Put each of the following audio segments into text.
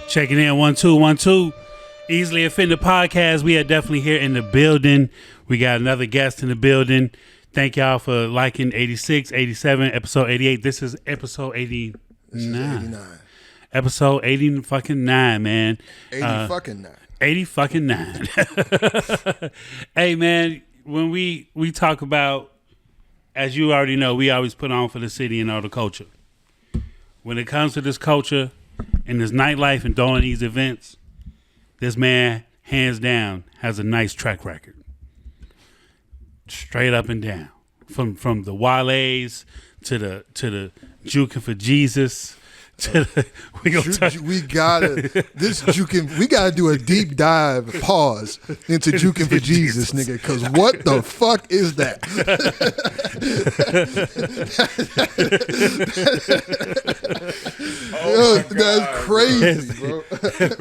Checking in 1 2 1 2. Easily Offended Podcast. We are definitely here in the building. We got another guest in the building. Thank y'all for liking 86, 87, episode 88. This is episode 89. This is 89. Episode 80 fucking 9, man. 80 fucking 9. 80 fucking 9. Hey, man, when we talk about, as you already know, we always put on for the city and all the culture. When it comes to this culture and this nightlife and doing these events, this man, hands down, has a nice track record. Straight up and down. From the Wale's to the Juking For Jesus. We gotta do a deep dive pause into Juking For Jesus, nigga, because what the fuck is that? That's crazy, bro.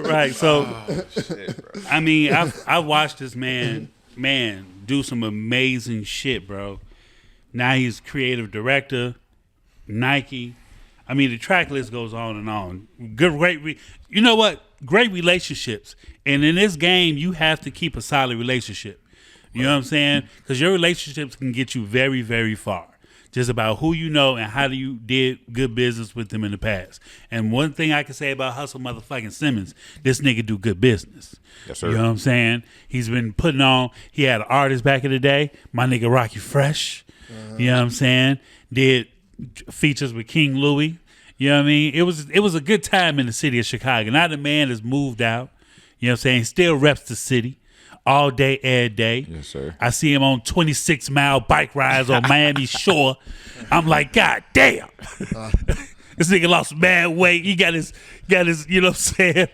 Right. So shit, bro. I mean, I watched this man do some amazing shit, bro. Now he's creative director, Nike. I mean, the track list goes on and on. You know what? Great relationships. And in this game, you have to keep a solid relationship. You know what I'm saying? Because your relationships can get you very, very far. Just about who you know and how you did good business with them in the past. And one thing I can say about Hustle motherfucking Simmons, this nigga do good business. Yes, sir. You know what I'm saying? He's been putting on, he had an artist back in the day, my nigga Rockie Fresh. You know what I'm saying? Did features with King Louis. You know what I mean? It was a good time in the city of Chicago. Now the man has moved out. You know what I'm saying? Still reps the city all day, every day. Yes, sir. I see him on 26-mile bike rides on Miami Shore. I'm like, God damn. This nigga lost mad weight. He got his, you know what I'm saying?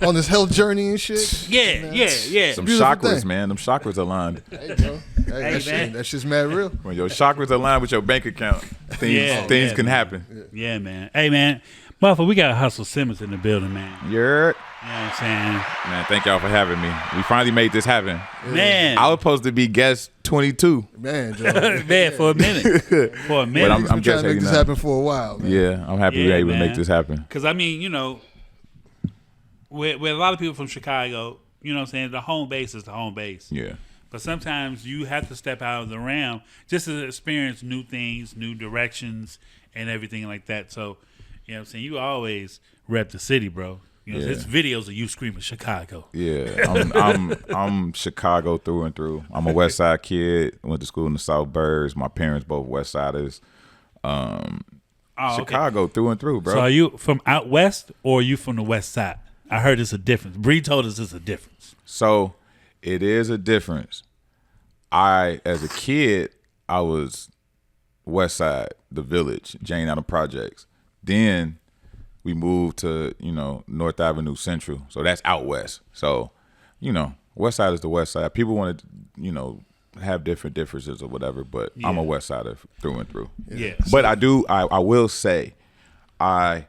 On this health journey and shit. Yeah. Some Beautiful chakras, thing. man. Them chakras aligned. Hey, bro. That's just mad real. When your chakras align with your bank account, things can happen. Yeah, man. Hey, man. Motherfucker, we got Hustle Simmons in the building, man. Yeah. You know what I'm saying? Man, thank y'all for having me. We finally made this happen. Man. I was supposed to be guest 22. Man, Joe. Man, for a minute. But I'm I'm trying guest to make this 89. happen for a while, man. Yeah, I'm happy we were able to make this happen. Because, I mean, you know, with a lot of people from Chicago, you know what I'm saying, the home base is the home base. Yeah. But sometimes you have to step out of the realm just to experience new things, new directions, and everything like that. So, you know what I'm saying, you always rep the city, bro. You know, there's videos of you screaming Chicago. Yeah, I'm Chicago through and through. I'm a West Side kid. Went to school in the South Burbs. My parents both West Siders. Chicago through and through, bro. So are you from out west or are you from the west side? I heard it's a difference. Bree told us it's a difference. So it is a difference. As a kid, I was West Side, the Village, Jane Addams Projects. Then we moved to, North Avenue Central. So that's out west. So, West Side is the West Side. People want to, have different differences or whatever, but I'm a West Sider through and through. Yeah. But I will say, I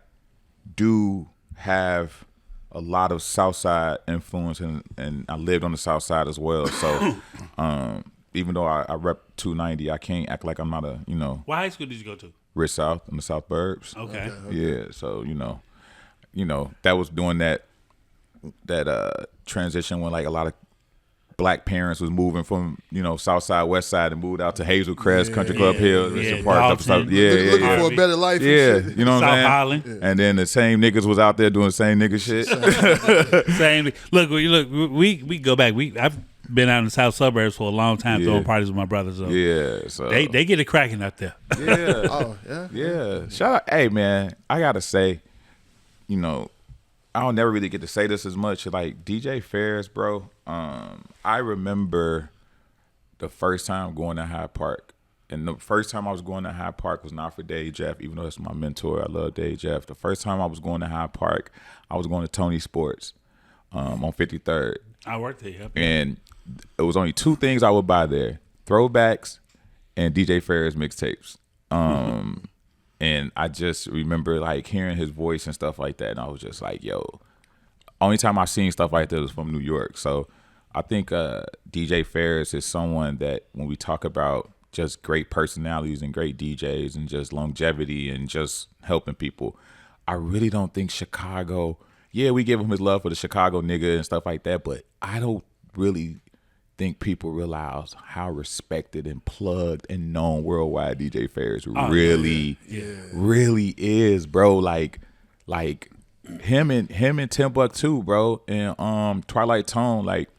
do have a lot of South Side influence, and I lived on the South Side as well. So even though I rep 290, I can't act like I'm not a, What high school did you go to? Rich South in the South Burbs. Okay. Yeah, so that was doing that transition when like a lot of black parents was moving from South Side, West Side, and moved out to Hazel Crest, Country Club Hill, Richard Park, stuff. Looking for a better life. Yeah, and shit. you know what I'm saying? Highland. Yeah. And then the same niggas was out there doing the same nigga shit. Same. Look, we go back. I've been out in the South Suburbs for a long time throwing parties with my brothers. So Yeah, so they get it cracking out there. Yeah. Oh, yeah. Yeah. Shout out. Hey, man, I got to say, I don't never really get to say this as much. Like DJ Pharris, bro. I remember the first time going to Hyde Park. And the first time I was going to Hyde Park was not for Dave Jeff, even though that's my mentor. I love Dave Jeff. The first time I was going to Hyde Park, I was going to Tony Sports on 53rd. I worked there. Yep. And it was only two things I would buy there: throwbacks and DJ Pharris mixtapes. And I just remember like hearing his voice and stuff like that, and I was just like, yo. Only time I seen stuff like that was from New York. So I think DJ Pharris is someone that when we talk about just great personalities and great DJs and just longevity and just helping people, I really don't think Chicago. Yeah, we give him his love for the Chicago nigga and stuff like that, but I don't really think people realize how respected and plugged and known worldwide DJ Pharris really is, bro. Like him and Timbuktu, bro, and Twilight Tone, like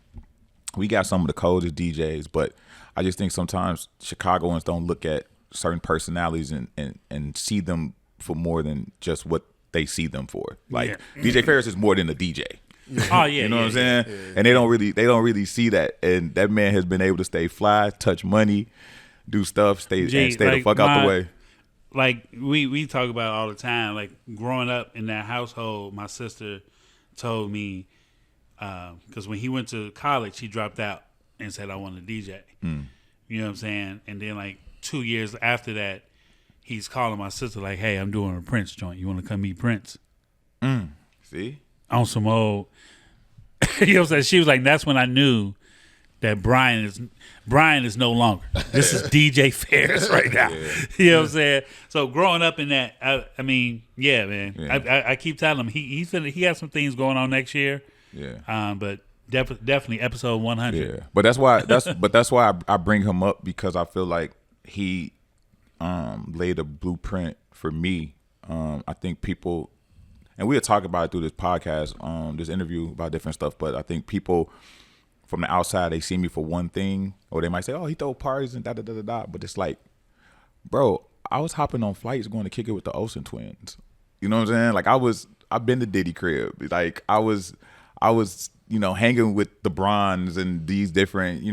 we got some of the coldest DJs, but I just think sometimes Chicagoans don't look at certain personalities and see them for more than just what they see them for. Like DJ Pharris is more than a DJ. Oh yeah, you know what I'm saying? Yeah. And they don't really see that. And that man has been able to stay fly, touch money, do stuff, stay the fuck out the way. Like we talk about all the time. Like growing up in that household, my sister told me because when he went to college, he dropped out and said, "I want to DJ." You know what I'm saying? And then like 2 years after that, he's calling my sister like, "Hey, I'm doing a Prince joint. You want to come meet Prince?" See? On some old, you know what I'm saying? She was like, that's when I knew that Brian is no longer. This is DJ Pharris right now. You know what I'm saying? So growing up in that, I mean, yeah, man. Yeah. I keep telling him he has some things going on next year. Yeah. But definitely episode 100. Yeah. But that's why I bring him up, because I feel like he laid a blueprint for me. I think people. And we'll talk about it through this podcast, this interview, about different stuff. But I think people from the outside, they see me for one thing, or they might say, "Oh, he throw parties and da da da da da." But it's like, bro, I was hopping on flights going to kick it with the Olsen twins. You know what I'm saying? Like I've been to Diddy crib. Like I was, hanging with the Brons and these different,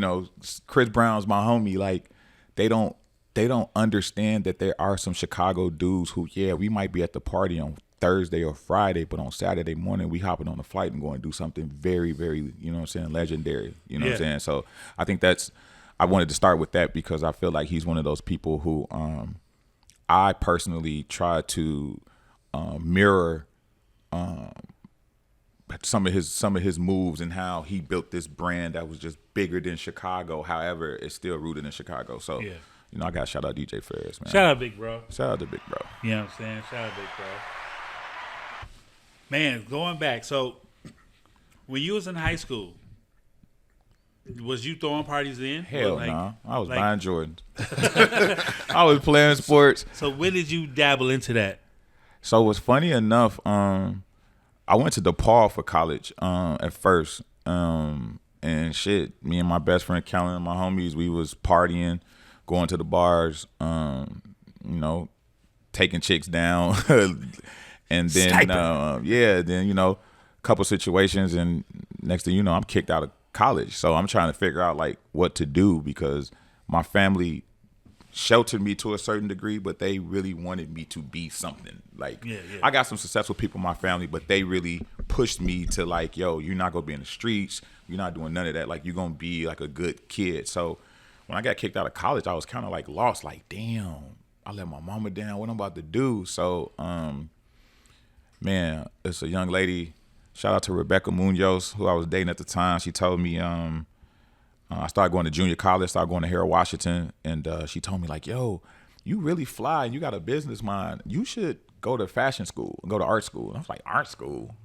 Chris Brown's my homie. Like they don't understand that there are some Chicago dudes who, we might be at the party on Thursday or Friday, but on Saturday morning we hopping on a flight and going to do something very, very, legendary. You know what I'm saying? So I think I wanted to start with that because I feel like he's one of those people who I personally try to mirror some of his moves and how he built this brand that was just bigger than Chicago. However, it's still rooted in Chicago. So I got to shout out DJ Pharris, man. Shout out Big Bro. Shout out to Big Bro. You know what I'm saying? Shout out Big Bro. Man, going back, so when you was in high school, was you throwing parties then? Hell no. Nah. I was buying Jordans. I was playing sports. So when did you dabble into that? So it was funny enough, I went to DePaul for college at first. And shit, me and my best friend Callan and my homies, we was partying, going to the bars, taking chicks down. And then, a couple situations, and next thing you know, I'm kicked out of college. So I'm trying to figure out like what to do, because my family sheltered me to a certain degree, but they really wanted me to be something. Like, I got some successful people in my family, but they really pushed me to like, yo, you're not gonna be in the streets. You're not doing none of that. Like, you're gonna be like a good kid. So when I got kicked out of college, I was kind of like lost. Like, damn, I let my mama down. What I'm about to do? So, man, it's a young lady. Shout out to Rebecca Munoz, who I was dating at the time. She told me I started going to junior college, started going to Harold Washington, and she told me like, yo, you really fly and you got a business mind. You should go to fashion school, go to art school. And I was like, art school?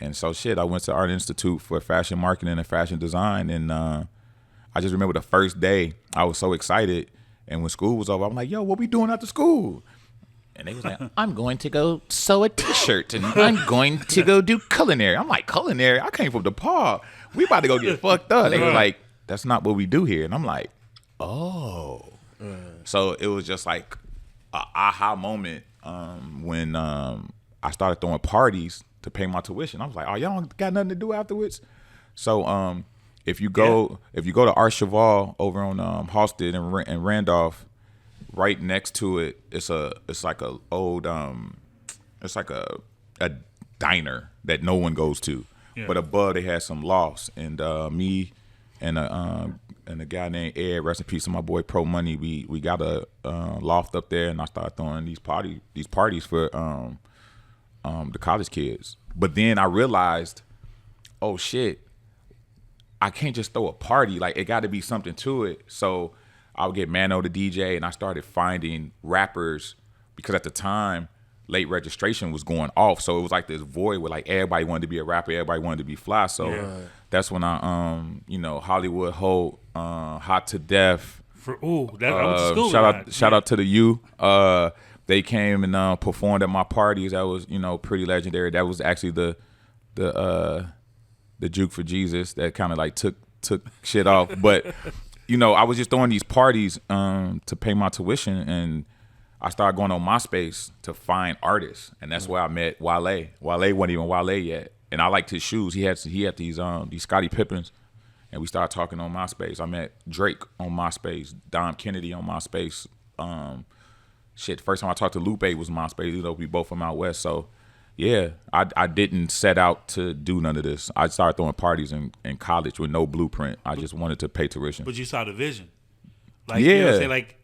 And so I went to Art Institute for fashion marketing and fashion design. And I just remember the first day, I was so excited. And when school was over, I'm like, yo, what we doing after school? And they was like, I'm going to go sew a T-shirt, and I'm going to go do culinary. I'm like, culinary? I came from DePaul. We about to go get fucked up. They were like, that's not what we do here. And I'm like, oh. So it was just like an aha moment when I started throwing parties to pay my tuition. I was like, oh, y'all got nothing to do afterwards? So if you go to Art Cheval over on Halsted and Randolph, right next to it, it's like a diner that no one goes to. Yeah. But above they had some lofts, and me and a guy named Ed, rest in peace to my boy Pro Money, we got a loft up there, and I started throwing these parties for the college kids. But then I realized, oh shit, I can't just throw a party. Like, it got to be something to it. So I would get Mano the DJ, and I started finding rappers, because at the time, late registration was going off. So it was like this void where like everybody wanted to be a rapper, everybody wanted to be fly. So that's when I Hollywood Hope, Hot to Death. I went to school. Shout out to the U. They came and performed at my parties. That was, pretty legendary. That was actually the Juke For Jesus that kind of like took shit off. But I was just throwing these parties to pay my tuition, and I started going on MySpace to find artists, and that's where I met Wale. Wale wasn't even Wale yet, and I liked his shoes. He had these Scottie Pippens, and we started talking on MySpace. I met Drake on MySpace, Dom Kennedy on MySpace. First time I talked to Lupe was MySpace. We both from out west, so. Yeah, I didn't set out to do none of this. I started throwing parties in college with no blueprint. I just wanted to pay tuition. But you saw the vision. Like, you know what I'm saying? Like,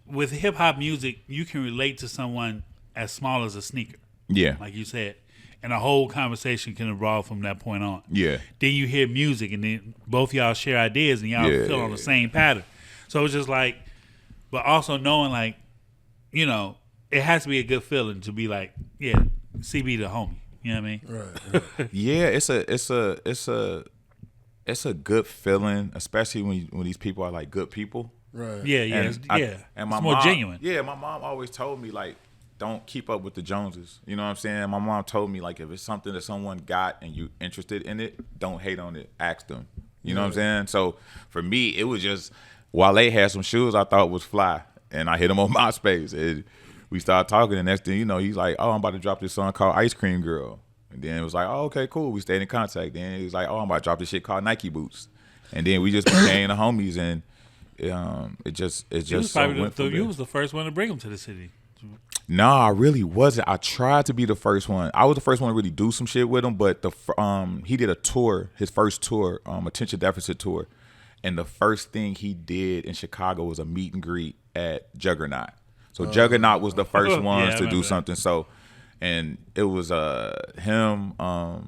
with hip hop music, you can relate to someone as small as a sneaker. Yeah. Like you said. And a whole conversation can evolve from that point on. Yeah. Then you hear music, and then both y'all share ideas, and y'all feel on the same pattern. So it's just like, but also knowing, like, it has to be a good feeling to be like, yeah, CB the homie. You know what I mean? Right. Yeah, it's a good feeling, especially when these people are like good people. Right. Yeah. And my it's more mom, genuine. Yeah, my mom always told me, like, don't keep up with the Joneses. You know what I'm saying? My mom told me, like, if it's something that someone got and you interested in it, don't hate on it. Ask them. You know what I'm saying? So for me, it was just Wale had some shoes I thought was fly, and I hit him on MySpace. We started talking, and next thing you know, he's like, "Oh, I'm about to drop this song called Ice Cream Girl," and then it was like, "Oh, okay, cool." We stayed in contact. Then he was like, "Oh, I'm about to drop this shit called Nike Boots," and then we just became the homies, and it just you was the first one to bring him to the city. No, I really wasn't. I tried to be the first one. I was the first one to really do some shit with him, but he did a tour, his first tour, attention deficit tour, and the first thing he did in Chicago was a meet and greet at Juggernaut. So Juggernaut was the first ones to do something. So, and it was him, a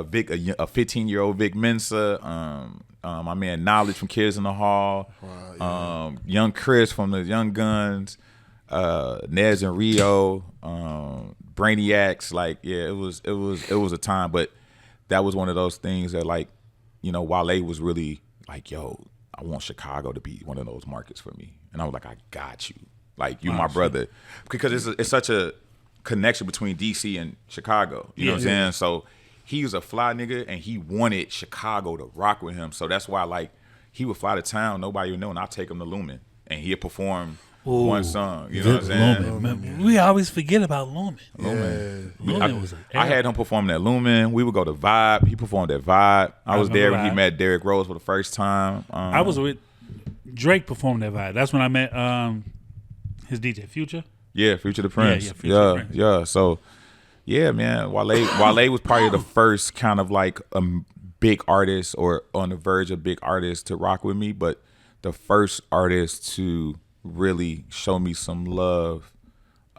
15-year-old Vic Mensa, my man Knowledge from Kids in the Hall, young Chris from the Young Guns, Nez and Rio, Brainiacs. Like, yeah, it was a time, but that was one of those things that, like, Wale was really like, yo, I want Chicago to be one of those markets for me, and I was like, I got you. Like, you my brother. Because it's such a connection between DC and Chicago. You know what I'm saying? So he was a fly nigga, and he wanted Chicago to rock with him. So that's why, like, he would fly to town, nobody would know, and I'd take him to Lumen, and he'd perform one song. You know what I'm saying? Lumen. We always forget about Lumen. Lumen was I had him performing at Lumen. We would go to Vibe. He performed at Vibe. I was there when he met Derrick Rose for the first time. I was with Drake performing at Vibe. That's when I met his DJ Future. Yeah, Future the Prince. Future Prince. Yeah. So, yeah, man, Wale was probably the first kind of like a big artist or on the verge of big artist to rock with me, but the first artist to really show me some love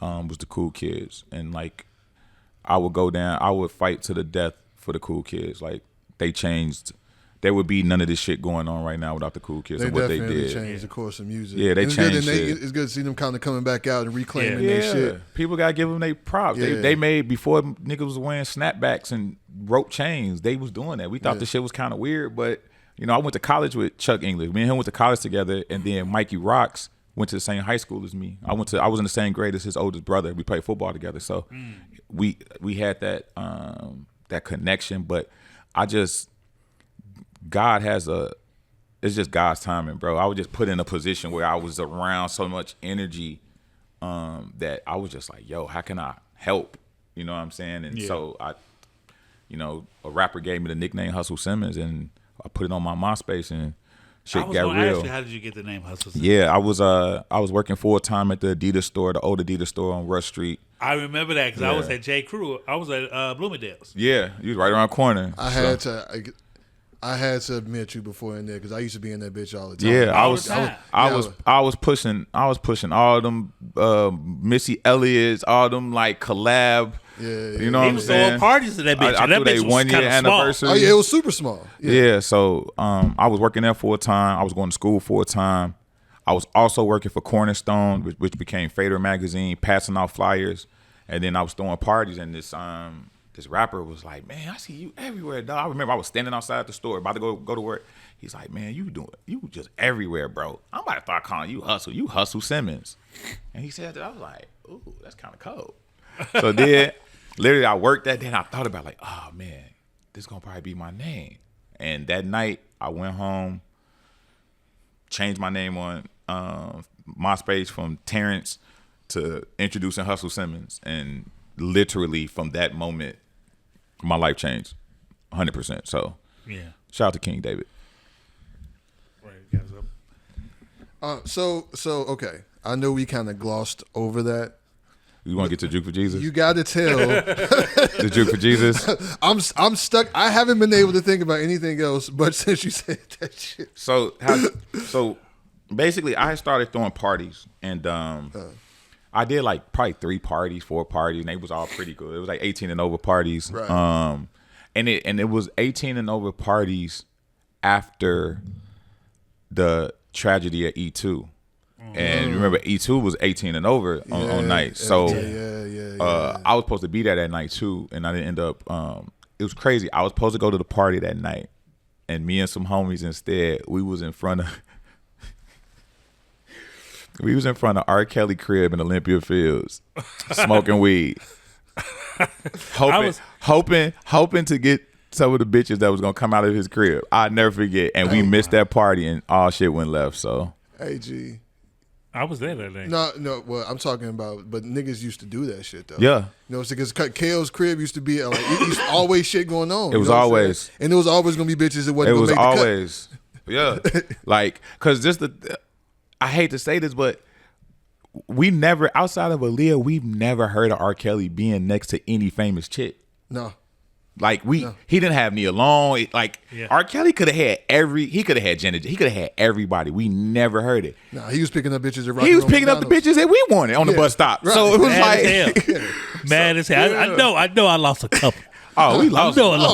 was the Cool Kids. And, like, I would fight to the death for the Cool Kids. Like, they changed. There would be none of this shit going on right now without the Cool Kids and what they did. They definitely changed the course of music. Yeah, they changed shit. It's good to see them kind of coming back out and reclaiming their shit. People got to give them their props. Yeah. They made, before niggas was wearing snapbacks and rope chains, they was doing that. We thought the shit was kind of weird, but, I went to college with Chuck English. Me and him went to college together, and then Mikey Rocks went to the same high school as me. I was in the same grade as his oldest brother. We played football together. So we had that connection, but it's just God's timing, bro. I was just put in a position where I was around so much energy that I was just like, yo, how can I help? You know what I'm saying? And so a rapper gave me the nickname Hustle Simmons, and I put it on my MySpace, and shit got real. Ask you, how did you get the name Hustle Simmons? Yeah, I was working full time at the Adidas store, the old Adidas store on Rush Street. I remember that because I was at J. Crew. I was at Bloomingdale's. Yeah, you was right around the corner. I had to admit you before in there because I used to be in that bitch all the time. Yeah, I was pushing all them Missy Elliott's, all them like collab. Yeah, you know what I'm saying? Throwing parties to that bitch. I threw their 1 year anniversary. Oh yeah, it was super small. Yeah, so I was working there full time. I was going to school full time. I was also working for Cornerstone, which became Fader Magazine, passing out flyers, and then I was throwing parties. And this rapper was like, "Man, I see you everywhere, dog." I remember I was standing outside the store about to go to work. He's like, "Man, you just everywhere, bro. I'm about to start calling you Hustle. You Hustle Simmons." And he said that. I was like, "Ooh, that's kind of cold." So then, literally, I worked that day, and I thought about like, "Oh man, this is gonna probably be my name." And that night, I went home, changed my name on MySpace from Terrence to introducing Hustle Simmons, and literally from that moment, my life changed 100%. So, yeah, shout out to King David. So okay. I know we kind of glossed over that. You want to get to Juke for Jesus? You got to tell. The Juke for Jesus. I'm stuck. I haven't been able to think about anything else, but since you said that shit. So basically, I started throwing parties, and I did like probably 4 parties, and they was all pretty good. It was like 18 and over parties, right. And it was 18 and over parties after the tragedy at E2. And remember, E2 was 18 and over on nights. So I was supposed to be there that night too, and I didn't end up. It was crazy. I was supposed to go to the party that night, and me and some homies instead, we was in front of R. Kelly crib in Olympia Fields, smoking weed, hoping to get some of the bitches that was gonna come out of his crib. I'll never forget. And we missed that party, and all shit went left. So, hey G, I was there that day. No. Well, I'm talking about, but niggas used to do that shit though. Yeah. You know, because KO's crib used to be like it used to always shit going on. It was always, and there was always gonna be bitches that wasn't. It was gonna make always, yeah. Like, cause I hate to say this, but we never, outside of Aaliyah, we've never heard of R. Kelly being next to any famous chick. No. Like he didn't have Nia Long. Like R. Kelly could have had he could have had Janet, he could have had everybody. We never heard it. Nah, he was picking up bitches at He was picking up the bitches that we wanted on the bus stop. Right. So it was mad as hell. I know I lost a couple. Oh, we lost. Everybody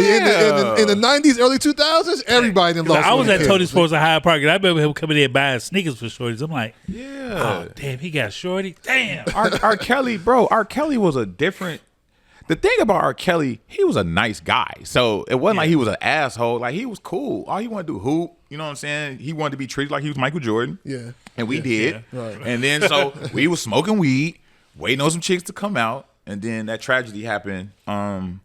in the 90s, early 2000s, everybody done lost. I was at Tony Sports at Hyde Park, and I remember him coming in buying sneakers for shorties. I'm like, oh damn, he got shorty. Damn, R. Kelly, bro. R. Kelly was a different. The thing about R. Kelly, he was a nice guy. So it wasn't like he was an asshole. Like, he was cool. All he wanted to do hoop. You know what I'm saying? He wanted to be treated like he was Michael Jordan. Yeah. And we did. Yeah. Right. And then so we was smoking weed, waiting on some chicks to come out. And then that tragedy happened. And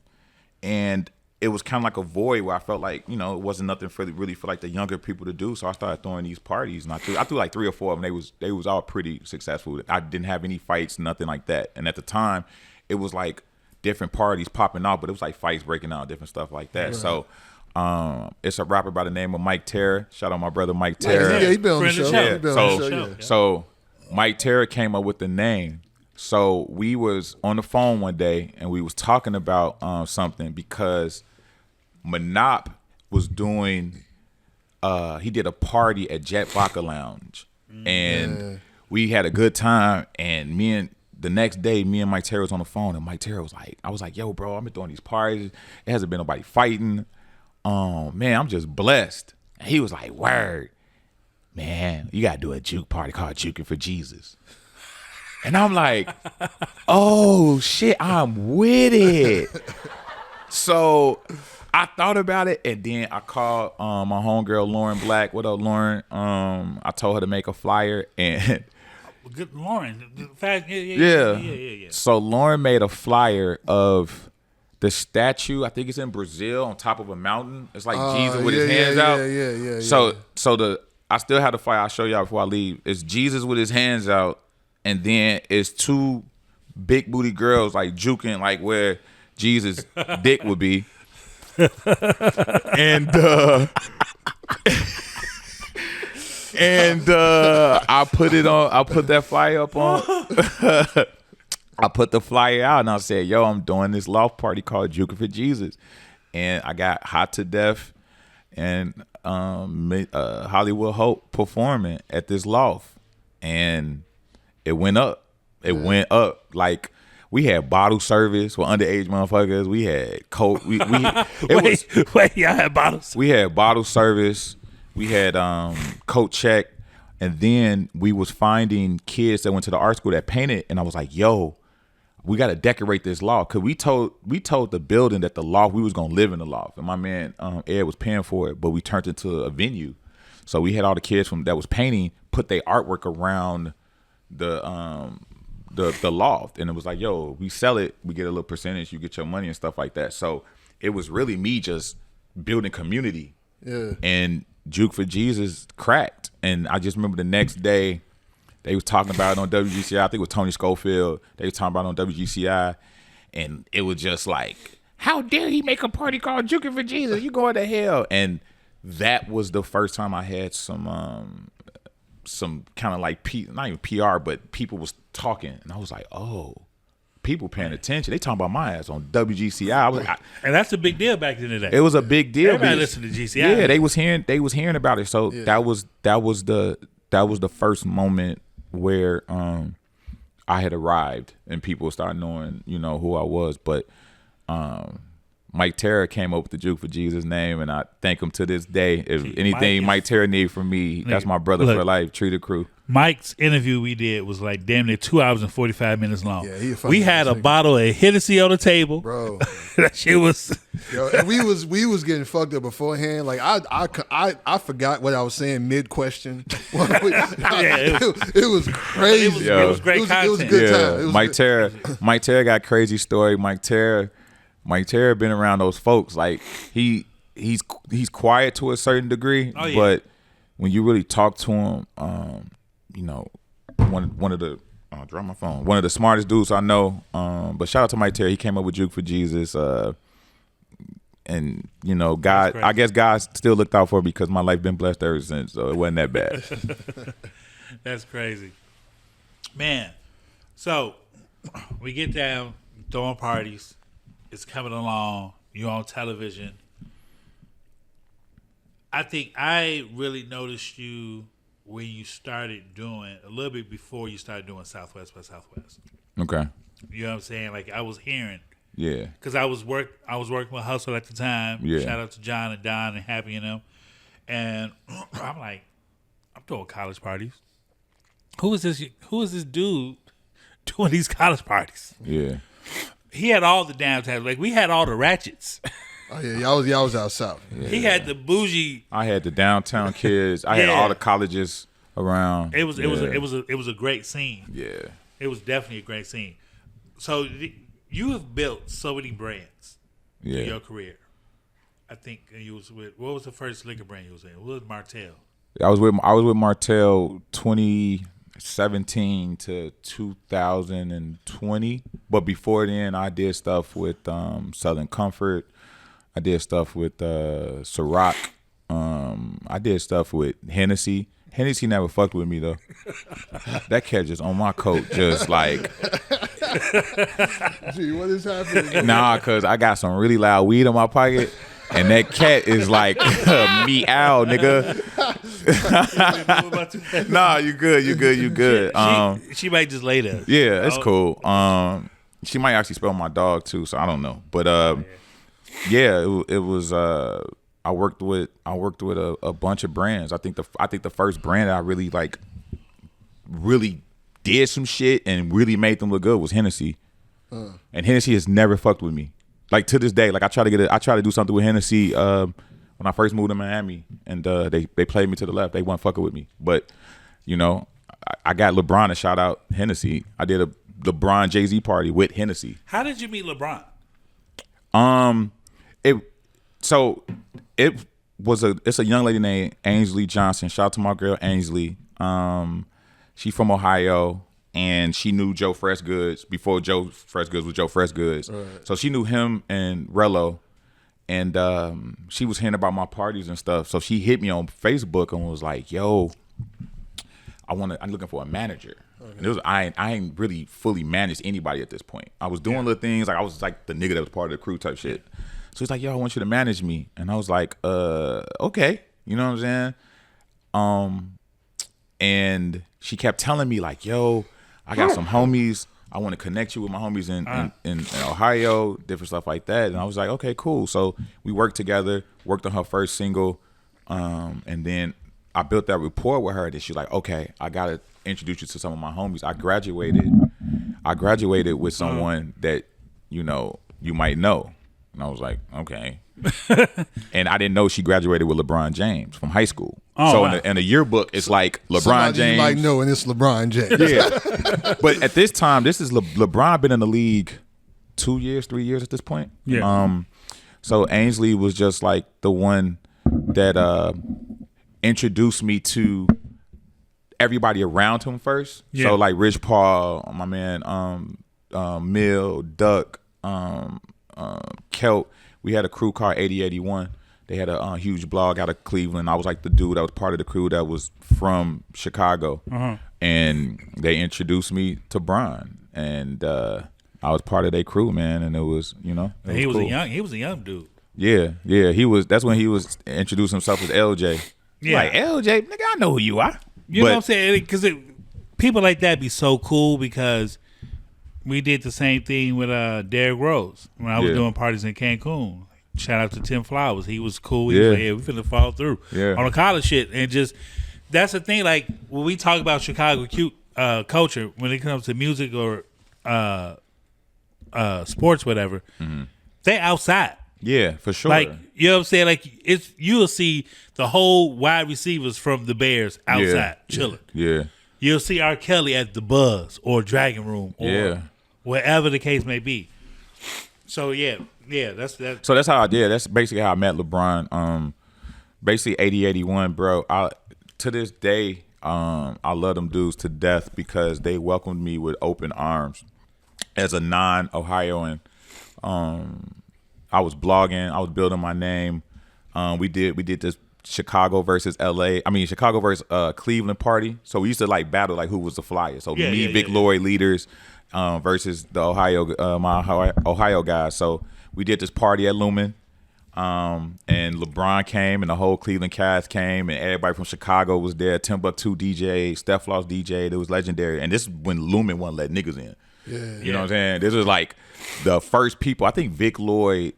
it was kind of like a void where I felt like, you know, it wasn't nothing for like the younger people to do. So I started throwing these parties. And I threw like 3 or 4 of them. They was all pretty successful. I didn't have any fights, nothing like that. And at the time, it was like different parties popping out, but it was like fights breaking out, different stuff like that. Right. So it's a rapper by the name of Mike Terror. Shout out my brother Mike Terror. Yeah, he been on the show. So Mike Terror came up with the name. So we was on the phone one day and we was talking about something because Monop was doing he did a party at Jet Vodka Lounge and we had a good time, and the next day, me and Mike Terror was on the phone, and Mike Terror was like, I was like, yo, bro, I've been throwing these parties. It hasn't been nobody fighting. Man, I'm just blessed. And he was like, word. Man, you got to do a juke party called Juking For Jesus. And I'm like, oh, shit, I'm with it. So I thought about it, and then I called my homegirl, Lauren Black. What up, Lauren? I told her to make a flyer, and... Good Lauren. Yeah. So Lauren made a flyer of the statue. I think it's in Brazil on top of a mountain. It's like Jesus with his hands out. Yeah. So I still have the flyer. I'll show y'all before I leave. It's Jesus with his hands out, and then it's 2 big booty girls like juking like where Jesus' dick would be. And I put that flyer up on. I put the flyer out and I said, yo, I'm doing this loft party called Juking For Jesus. And I got Hot to Death and Hollywood Hope performing at this loft. And it went up. It went up. Like, we had bottle service for underage motherfuckers. We had coke. Wait, y'all had bottles? We had bottle service. We had coat check, and then we was finding kids that went to the art school that painted, and I was like, yo, we got to decorate this loft, because we told the building that the loft, we was gonna live in the loft, and my man Ed was paying for it, but we turned it into a venue. So we had all the kids that was painting put their artwork around the loft, and it was like, yo, we sell it, we get a little percentage, you get your money and stuff like that. So it was really me just building community. Yeah. And Juke for Jesus cracked, and I just remember the next day they was talking about it on WGCI. I think it was Tony Schofield. They was talking about it on WGCI, and it was just like, how dare he make a party called Juking For Jesus? You going to hell. And that was the first time I had some kind of like not even PR, but people was talking, and I was like, oh, people paying attention. They talking about my ass on WGCI. And that's a big deal back in the day. It was a big deal. Everybody listened to GCI. Yeah, they was hearing about it. So that was the first moment where I had arrived and people started knowing, who I was. But Mike Terra came up with the Juke for Jesus name, and I thank him to this day. If anything Mike Terra need from me, that's my brother for life. Treat the crew. Mike's interview we did was like damn near 2 hours and 45 minutes long. Yeah, we had a bottle of Hennessy on the table, bro. That shit was. Yo, and we was getting fucked up beforehand. Like I forgot what I was saying mid question. It was crazy. It was great content. It was a good time. It was Mike Terra got crazy story. Mike Terra been around those folks. Like he's quiet to a certain degree, but when you really talk to him, one of the drop my phone. One of the smartest dudes I know. But shout out to Mike Terry. He came up with Juke for Jesus. And God, I guess God still looked out for me because my life been blessed ever since. So it wasn't that bad. That's crazy, man. So we get down throwing parties. It's coming along. You're on television. I think I really noticed you when you started doing a little bit before you started doing Southwest by Southwest. Okay. You know what I'm saying? Like I was hearing. Yeah. Because I was working with Hustle at the time. Yeah. Shout out to John and Don and Happy and them. And I'm like, I'm throwing college parties. Who is this dude doing these college parties? Yeah. He had all the downtown. Like we had all the ratchets. Oh yeah, y'all was out south. Yeah. He had the bougie. I had the downtown kids. I had all the colleges around. It was a great scene. Yeah. It was definitely a great scene. So you have built so many brands in your career. I think you was with, what was the first liquor brand you was in? What was Martel? I was with Martel 2017 to 2020. But before then, I did stuff with Southern Comfort. I did stuff with Ciroc. I did stuff with Hennessy. Hennessy never fucked with me though. That cat just on my coat, just like. Gee, what is happening? Nah, cause I got some really loud weed in my pocket, and that cat is like meow, nigga. Nah, you good. She might just lay there. Yeah, it's cool. She might actually spell my dog too, so I don't know. But it was. I worked with a bunch of brands. I think the first brand that I really did some shit and really made them look good was Hennessy. And Hennessy has never fucked with me. Like to this day, like I try to do something with Hennessy when I first moved to Miami, and they played me to the left. They weren't fucking with me. But I got LeBron to shout out Hennessy. I did a LeBron Jay-Z party with Hennessy. How did you meet LeBron? It's a young lady named Angel Johnson. Shout out to my girl Ainsley. She from Ohio, and she knew Joe Fresh Goods before Joe Fresh Goods was Joe Fresh Goods. Right. So she knew him and Rello, and she was hearing about my parties and stuff. So she hit me on Facebook and was like, "Yo, I'm looking for a manager." Okay. And I ain't really fully managed anybody at this point. I was doing little things, like I was like the nigga that was part of the crew type shit. So he's like, "Yo, I want you to manage me," and I was like, "Okay," you know what I'm saying? And she kept telling me like, "Yo, I got some homies. I want to connect you with my homies in Ohio, different stuff like that." And I was like, "Okay, cool." So we worked together, worked on her first single. And then I built that rapport with her that she's like, okay, I gotta introduce you to some of my homies. I graduated with someone that, you know, you might know. And I was like, okay. And I didn't know she graduated with LeBron James from high school. Oh, so wow. in the yearbook, it's like LeBron Somebody James. you might know, and it's LeBron James. Yeah. But at this time, this is LeBron been in the league 2 years, 3 years at this point. Yeah. So Ainsley was just like the one that introduced me to everybody around him first. Yeah. So like Rich Paul, my man, Mill, Duck, Kelt. We had a crew called 8081. They had a huge blog out of Cleveland. I was like the dude that was part of the crew that was from Chicago. And they introduced me to Brian. And I was part of their crew, man. And it was, you know, He was cool. a young dude. Yeah. He was. That's when he was introducing himself as LJ. Yeah. Like, LJ, nigga, I know who you are. You know what I'm saying? Because people like that be so cool because we did the same thing with Derrick Rose when I was doing parties in Cancun. Shout out to Tim Flowers. He was cool. He was like, we finna fall through on the college shit. And just, that's the thing. Like, when we talk about Chicago culture, when it comes to music or sports, whatever, they outside. Yeah, for sure. Like, you know what I'm saying? Like, you'll see the whole wide receivers from the Bears outside chilling. Yeah. You'll see R. Kelly at the Buzz or Dragon Room or wherever the case may be. So that's that. So that's how I did. That's basically how I met LeBron. Basically 8081, bro. To this day, I love them dudes to death because they welcomed me with open arms as a non-Ohioan. I was blogging. I was building my name. We did this Chicago versus Chicago versus Cleveland party. So we used to like battle like who was the flyer. So Vic Lloyd leaders versus the Ohio guys. So we did this party at Lumen. And LeBron came and the whole Cleveland cast came and everybody from Chicago was there. Timbuktu DJ, Steph Loss DJ. It was legendary. And this is when Lumen wouldn't let niggas in. Yeah. You know what I'm saying? This was like the first people. I think Vic Lloyd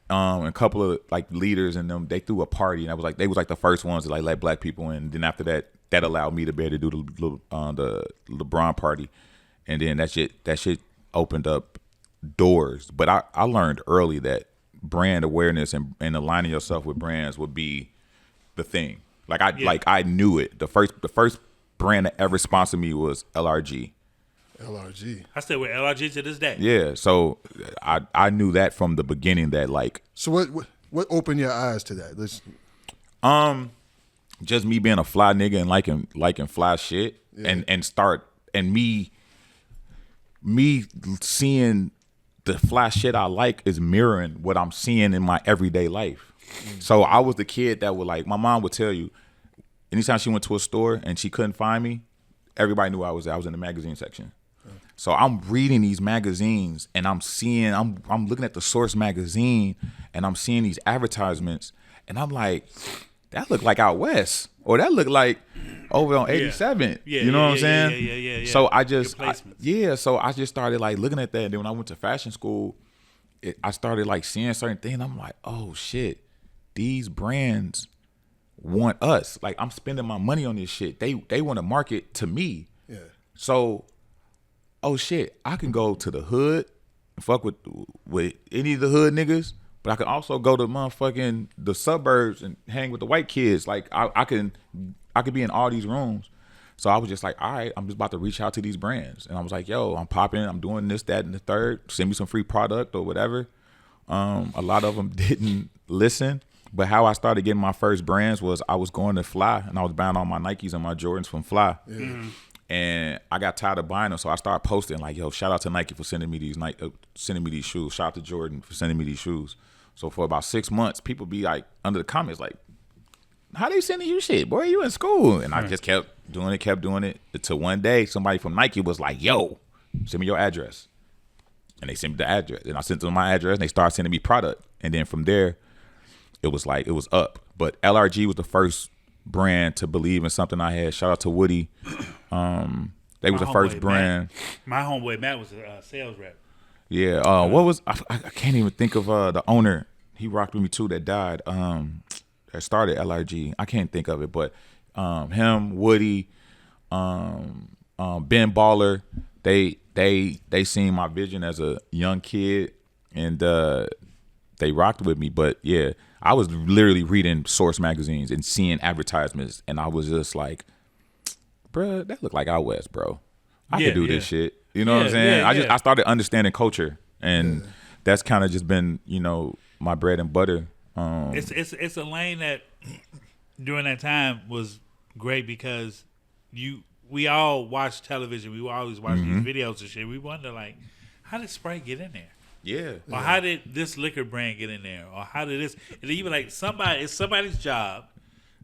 and a couple of like leaders and them, they threw a party and they was like the first ones to like let black people in. And then after that allowed me to be able to do the LeBron party. And then that shit opened up doors. But I learned early that brand awareness and aligning yourself with brands would be the thing. Like I knew it. The first brand that ever sponsored me was LRG. LRG. I still with LRG to this day. Yeah, so I knew that from the beginning that like. So what opened your eyes to that? Just me being a fly nigga and liking fly shit and me seeing the fly shit I like is mirroring what I'm seeing in my everyday life. So I was the kid that would like, my mom would tell you, anytime she went to a store and she couldn't find me, everybody knew I was there. I was in the magazine section. So I'm reading these magazines and I'm looking at the Source magazine and I'm seeing these advertisements and I'm like, that look like out west or that look like over on 87. You know what I'm saying? Yeah. So I just started like looking at that. And then when I went to fashion school, I started like seeing certain things. I'm like, oh shit, these brands want us. Like I'm spending my money on this shit. They want to market to me. Yeah. So, oh shit, I can go to the hood and fuck with any of the hood niggas, but I can also go to motherfucking the suburbs and hang with the white kids. Like I could be in all these rooms. So I was just like, all right, I'm just about to reach out to these brands. And I was like, yo, I'm popping, I'm doing this, that, and the third. Send me some free product or whatever. A lot of them didn't listen. But how I started getting my first brands was I was going to Fly and I was buying all my Nikes and my Jordans from Fly. Yeah. Mm-hmm. And I got tired of buying them, so I started posting like, "Yo, shout out to Nike for sending me these shoes. Shout out to Jordan for sending me these shoes." So for about 6 months, people be like under the comments like, "How they sending you shit, boy? You in school?" And I just kept doing it until one day somebody from Nike was like, "Yo, send me your address," and they sent me the address, and I sent them my address, and they started sending me product, and then from there, it was up. But LRG was the first brand to believe in something I had. Shout out to Woody. They was the first brand. My homeboy Matt was a sales rep. Yeah. What was I can't even think of the owner. He rocked with me too that died. started LRG. I can't think of it, but him, Woody, Ben Baller, they seen my vision as a young kid, and they rocked with me. But yeah, I was literally reading Source magazines and seeing advertisements, and I was just like, bruh, that look like Out West, bro. I could do this shit. You know what I'm saying? I started understanding culture, and that's kind of just been, you know, my bread and butter. It's a lane that during that time was great because we all watch television. We always watch these videos and shit. We wonder, like, how did Sprite get in there? Yeah. Or how did this liquor brand get in there? Or how did this? And even like it's somebody's job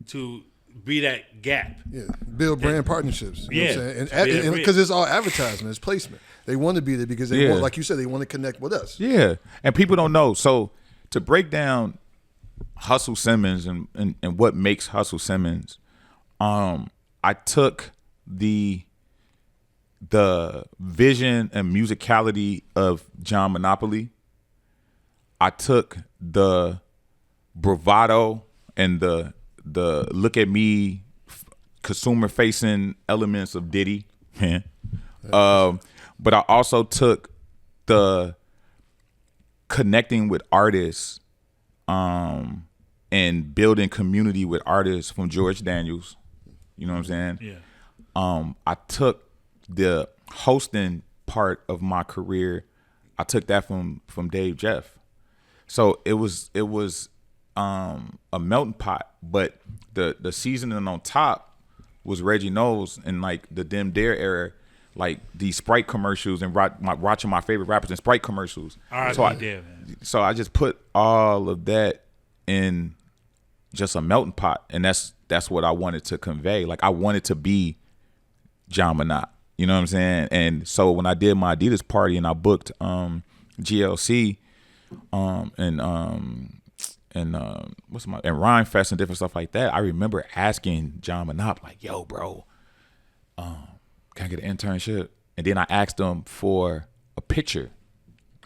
to be that gap. Yeah, build brand partnerships. You know what I'm saying? And because it's all advertisement, it's placement. They want to be there because they want, like you said, they want to connect with us. Yeah, and people don't know. So to break down Hustle Simmons and what makes Hustle Simmons, I took the vision and musicality of John Monopoly. I took the bravado and the look at me consumer facing elements of Diddy. But I also took the connecting with artists and building community with artists from George Daniels. You know what I'm saying? Yeah. I took the hosting part of my career. I took that from Dave Jeff. So it was a melting pot, but the seasoning on top was Reggie Knowles in like the Dem Dare era, like these Sprite commercials and watching my favorite rappers in Sprite commercials. So I just put all of that in just a melting pot, and that's what I wanted to convey. Like I wanted to be John Monop, you know what I'm saying? And so when I did my Adidas party and I booked GLC and Rhyme Fest and different stuff like that, I remember asking John Monop, like, yo, bro, can I get an internship? And then I asked him for a picture.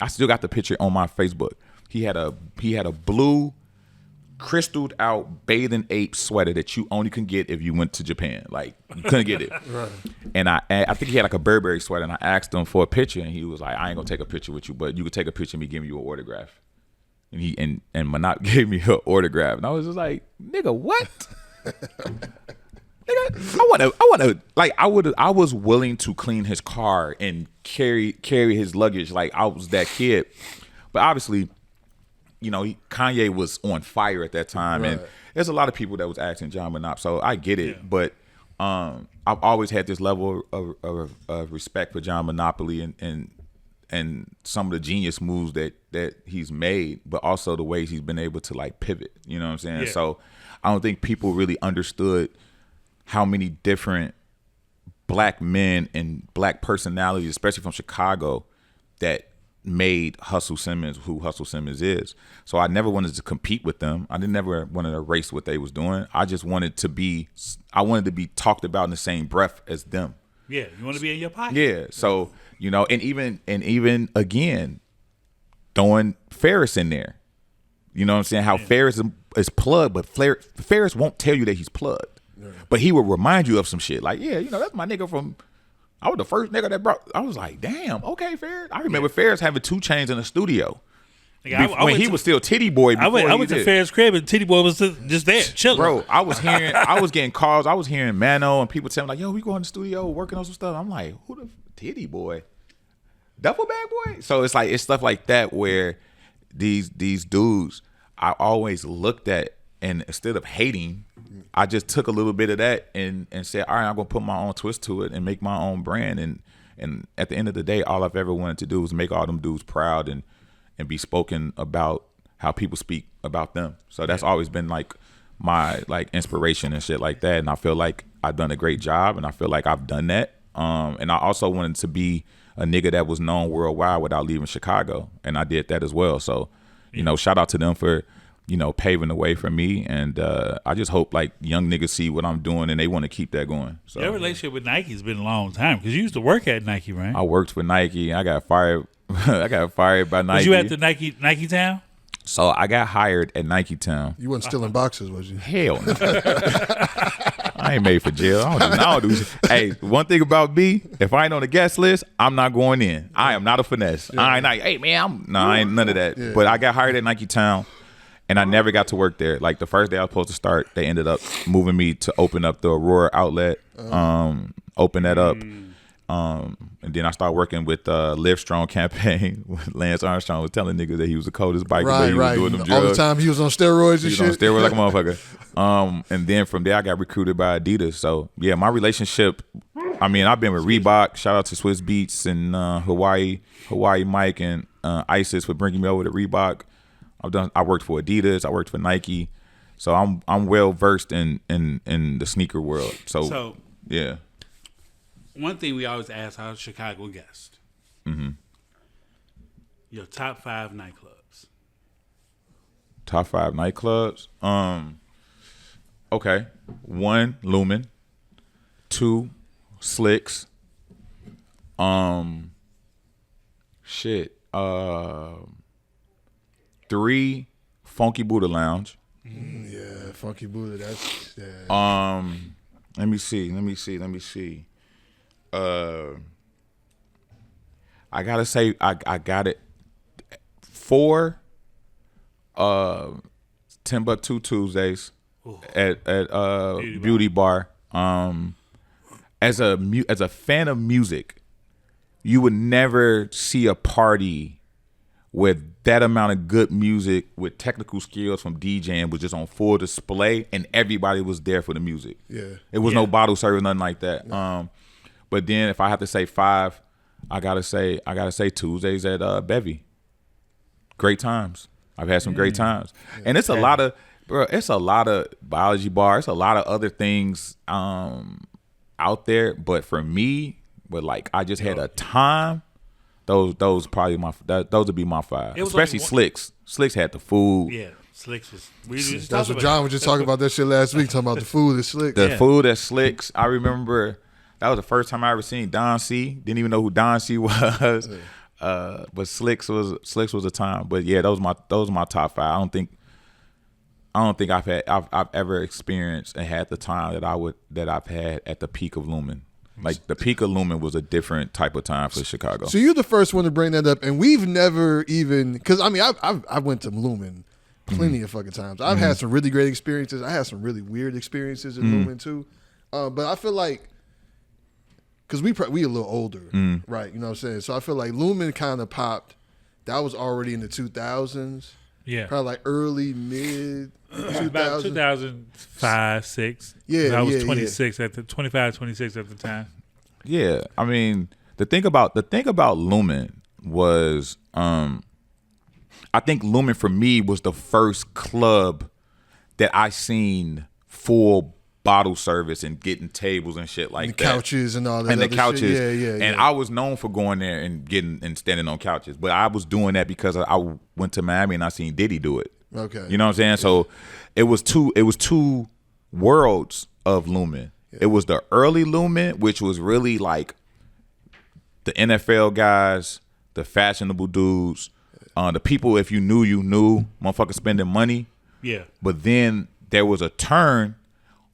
I still got the picture on my Facebook. He had a blue crystalled out bathing ape sweater that you only can get if you went to Japan. Like you couldn't get it. Right. And I think he had like a Burberry sweater, and I asked him for a picture, and he was like, I ain't gonna take a picture with you, but you could take a picture of me giving you an autograph. And he and Monop gave me an autograph, and I was just like, nigga, what? Nigga, I wanna like I was willing to clean his car and carry his luggage like I was that kid. But obviously, you know, Kanye was on fire at that time, right. And there's a lot of people that was asking John Monop, so I get it. Yeah. But I've always had this level of respect for John Monopoly and some of the genius moves that he's made, but also the ways he's been able to like pivot. You know what I'm saying? Yeah. So I don't think people really understood how many different black men and black personalities, especially from Chicago, that made Hustle Simmons who Hustle Simmons is. So I never wanted to compete with them. I never wanted to erase what they was doing. I just wanted to be talked about in the same breath as them. Yeah, you want to be in your pocket. Yeah, so you know, and even again, throwing Pharris in there. You know what I'm saying? How Pharris is plugged, but Pharris won't tell you that he's plugged. Yeah. But he will remind you of some shit. Like, yeah, you know, that's my nigga from. I was the first nigga that brought. I was like, damn, okay, Pharris. I remember Pharris having 2 Chainz in the studio. When he was still Titty Boy. I went to Pharris' crib and Titty Boy was just there chilling. Bro, I was getting calls. I was hearing Mano and people telling me like, yo, we go in the studio working on some stuff. I'm like, who the Titty Boy? Duffel Bag Boy? So it's like, it's stuff like that where these dudes I always looked at, and instead of hating, I just took a little bit of that and said, all right, I'm gonna put my own twist to it and make my own brand. And at the end of the day, all I've ever wanted to do was make all them dudes proud and be spoken about how people speak about them. So that's always been like my like inspiration and shit like that. And I feel like I've done a great job, and I feel like I've done that. And I also wanted to be a nigga that was known worldwide without leaving Chicago, and I did that as well. So, you know, shout out to them for, you know, paving the way for me. And I just hope like young niggas see what I'm doing and they want to keep that going. So your relationship with Nike's been a long time, because you used to work at Nike, right? I worked for Nike. I got fired. I got fired by Nike. Was you at the Nike Town? So I got hired at Nike Town. You wasn't stealing boxes, was you? Hell no. I ain't made for jail. I don't do shit. Hey, one thing about me, if I ain't on the guest list, I'm not going in. I am not a finesse. Yeah. I ain't like, hey man, I ain't none of that. Yeah. But I got hired at Nike Town, and I never got to work there. Like the first day I was supposed to start, they ended up moving me to open up the Aurora outlet, open that up. And then I started working with Live Strong campaign. Lance Armstrong was telling niggas that he was the coldest biker, but he was doing them drugs. All the time he was on steroids and shit. He was on steroids like a motherfucker. And then from there I got recruited by Adidas. So yeah, my relationship, I mean, I've been with Reebok. Shout out to Swiss Beats and Hawaii Mike and ISIS for bringing me over to Reebok. I worked for Adidas. I worked for Nike. So I'm well versed in the sneaker world. So yeah. One thing we always ask our Chicago guests. Mm-hmm. Your top 5 nightclubs. Top 5 nightclubs? Okay. 1, Lumen. 2, Slicks. 3, Funky Buddha Lounge. Yeah, Funky Buddha, that's yeah. Let me see. I gotta say I got it. 4 Timbuktu Tuesdays at Beauty Bar. As a fan of music, you would never see a party where that amount of good music with technical skills from DJing was just on full display and everybody was there for the music. Yeah. It was no bottle service, nothing like that. No. But then if I have to say 5, I gotta say Tuesdays at Bevy. Great times. I've had some great times. Yeah. And it's a lot of biology bar. It's a lot of other things out there. But for me, I just had a time. Those probably those would be my 5. Especially Slicks. Slicks had the food. Yeah. Slicks was. That's what John was just talking about that shit last week. Talking about the food at Slicks. The food at Slicks. I remember. That was the first time I ever seen Don C. Didn't even know who Don C was. But Slicks was a time. But yeah, those are my top 5. I don't think I've ever experienced and had the time that I've had at the peak of Lumen. Like the peak of Lumen was a different type of time for Chicago. So you're the first one to bring that up, and we've never even, because I mean I went to Lumen plenty of fucking times. I've had some really great experiences. I had some really weird experiences in Lumen too. But I feel like, because we a little older, right? You know what I'm saying? So I feel like Lumen kind of popped. That was already in the 2000s. Yeah. Probably like early, mid 2000s. About 2005, 6. Yeah, I was 26 at the 25, 26 at the time. Yeah. I mean, the thing about Lumen was I think Lumen for me was the first club that I seen full bottle service and getting tables and shit like that. Couches and all that. And the couches. Shit. Yeah. And I was known for going there and standing on couches. But I was doing that because I went to Miami and I seen Diddy do it. Okay. You know what I'm saying? So it was two worlds of Lumen. Yeah. It was the early Lumen, which was really like the NFL guys, the fashionable dudes, the people, if you knew, motherfuckers spending money. Yeah. But then there was a turn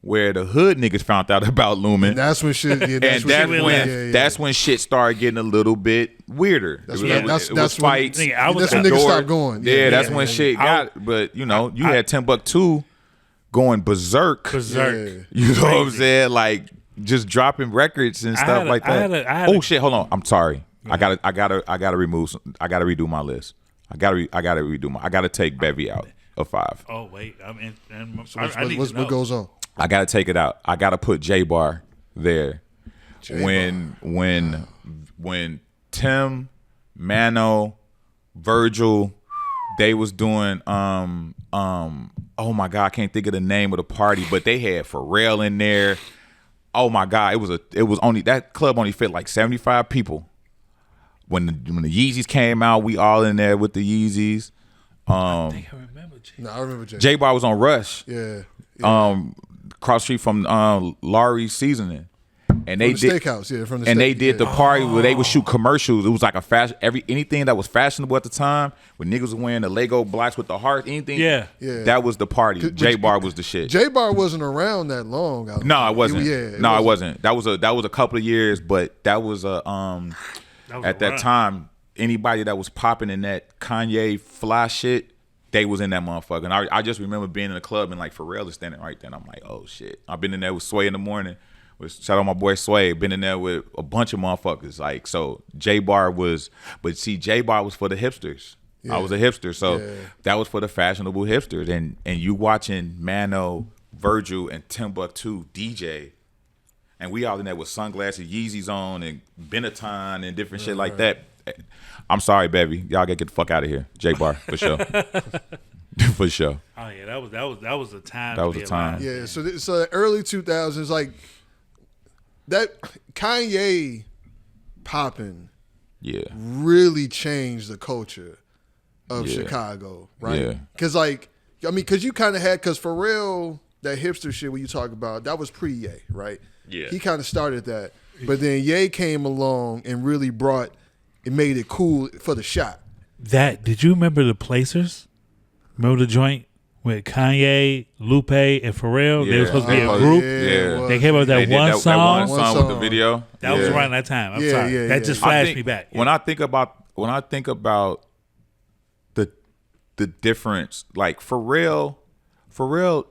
where the hood niggas found out about Lumen. And that's when shit. Yeah, that's when shit started getting a little bit weirder. That's when niggas stopped going. Yeah, that's when shit got. But you had Timbuktu going berserk. Yeah. You know what I'm saying? Like just dropping records and stuff like that. Shit! Hold on. I'm sorry. I gotta redo my list. I gotta take Bevy out of 5. Oh wait, I mean, what goes on? I gotta take it out. I gotta put J Bar there. When Tim, Mano, Virgil, they was doing oh my God, I can't think of the name of the party, but they had Pharrell in there. Oh my God, it was only, that club only fit like 75 people. When the Yeezys came out, we all in there with the Yeezys. I think I remember J. No, I remember J. J Bar was on Rush. Yeah. Cross street from Laurie's Seasoning. And From they the did steakhouse, yeah, from the and they steak, did yeah. the party where they would shoot commercials. It was like a fashion anything that was fashionable at the time. When niggas was wearing the Lego blocks with the heart, anything. Yeah. That was the party. J Bar was the shit. J Bar wasn't around that long. No, it wasn't. It wasn't. That was a couple of years, but that was a at that time, anybody that was popping in that Kanye fly shit, they was in that motherfucker. And I just remember being in the club and like Pharrell is standing right there. And I'm like, oh shit. I've been in there with Sway in the morning. Shout out my boy Sway. Been in there with a bunch of motherfuckers. Like, so J Bar was for the hipsters. Yeah. I was a hipster, so that was for the fashionable hipsters. And you watching Mano, Virgil, and Timbuktu DJ, and we all in there with sunglasses, Yeezys on, and Benetton and different shit like that. I'm sorry, baby. Y'all gotta get the fuck out of here. J Bar, for sure. For sure. Oh yeah, that was a time. That was a time. Yeah, so early 2000s, like that Kanye popping really changed the culture of Chicago, right? Yeah. Because you kind of had, because Pharrell, that hipster shit when you talk about, that was pre-Ye, right? Yeah. He kind of started that. But then Ye came along and really made it cool for the shot. Did you remember the Placers? Remember the joint with Kanye, Lupe, and Pharrell? They were supposed to be a group. Yeah. They came up with that one song. That one song with the video. That was around that time. I'm sorry. That just flashed me back. When I think about the difference, like Pharrell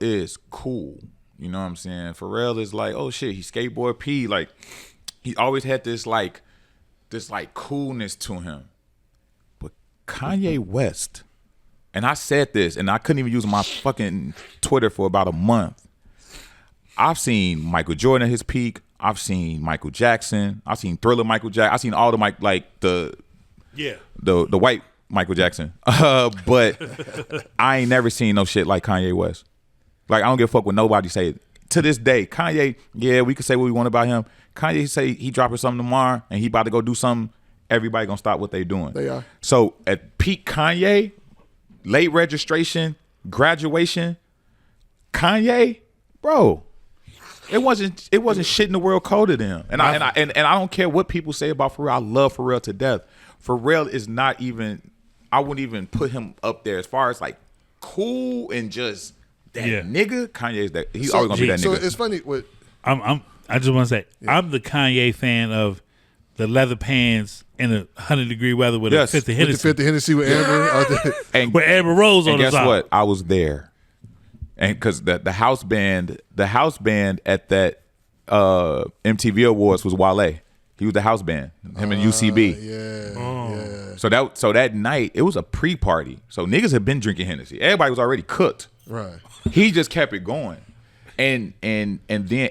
is cool. You know what I'm saying? Pharrell is like, oh shit, he skateboard P. Like, he always had this coolness to him. But Kanye West, and I said this, and I couldn't even use my fucking Twitter for about a month. I've seen Michael Jordan at his peak. I've seen Michael Jackson. I've seen Thriller Michael Jackson. I've seen all the the white Michael Jackson. But I ain't never seen no shit like Kanye West. Like, I don't give a fuck what nobody say. To this day, Kanye, we can say what we want about him. Kanye say he dropping something tomorrow and he about to go do something. Everybody gonna stop what they doing. They are. So at peak Kanye, late registration, graduation, Kanye, bro, it wasn't shit in the world colder than him. And I don't care what people say about Pharrell. I love Pharrell to death. Pharrell is not even, I wouldn't even put him up there as far as like cool and just that nigga. Kanye's that. He's always gonna be that nigga. So it's funny. I just want to say, I'm the Kanye fan of the leather pants in 100-degree weather with a fifth of Hennessy. With the fifth of Hennessy with Amber. And with Amber Rose on the side. And guess what? I was there. And because the house band at that MTV Awards was Wale. He was the house band. Him and UCB. So that night, it was a pre-party. So niggas had been drinking Hennessy. Everybody was already cooked. Right. He just kept it going. And then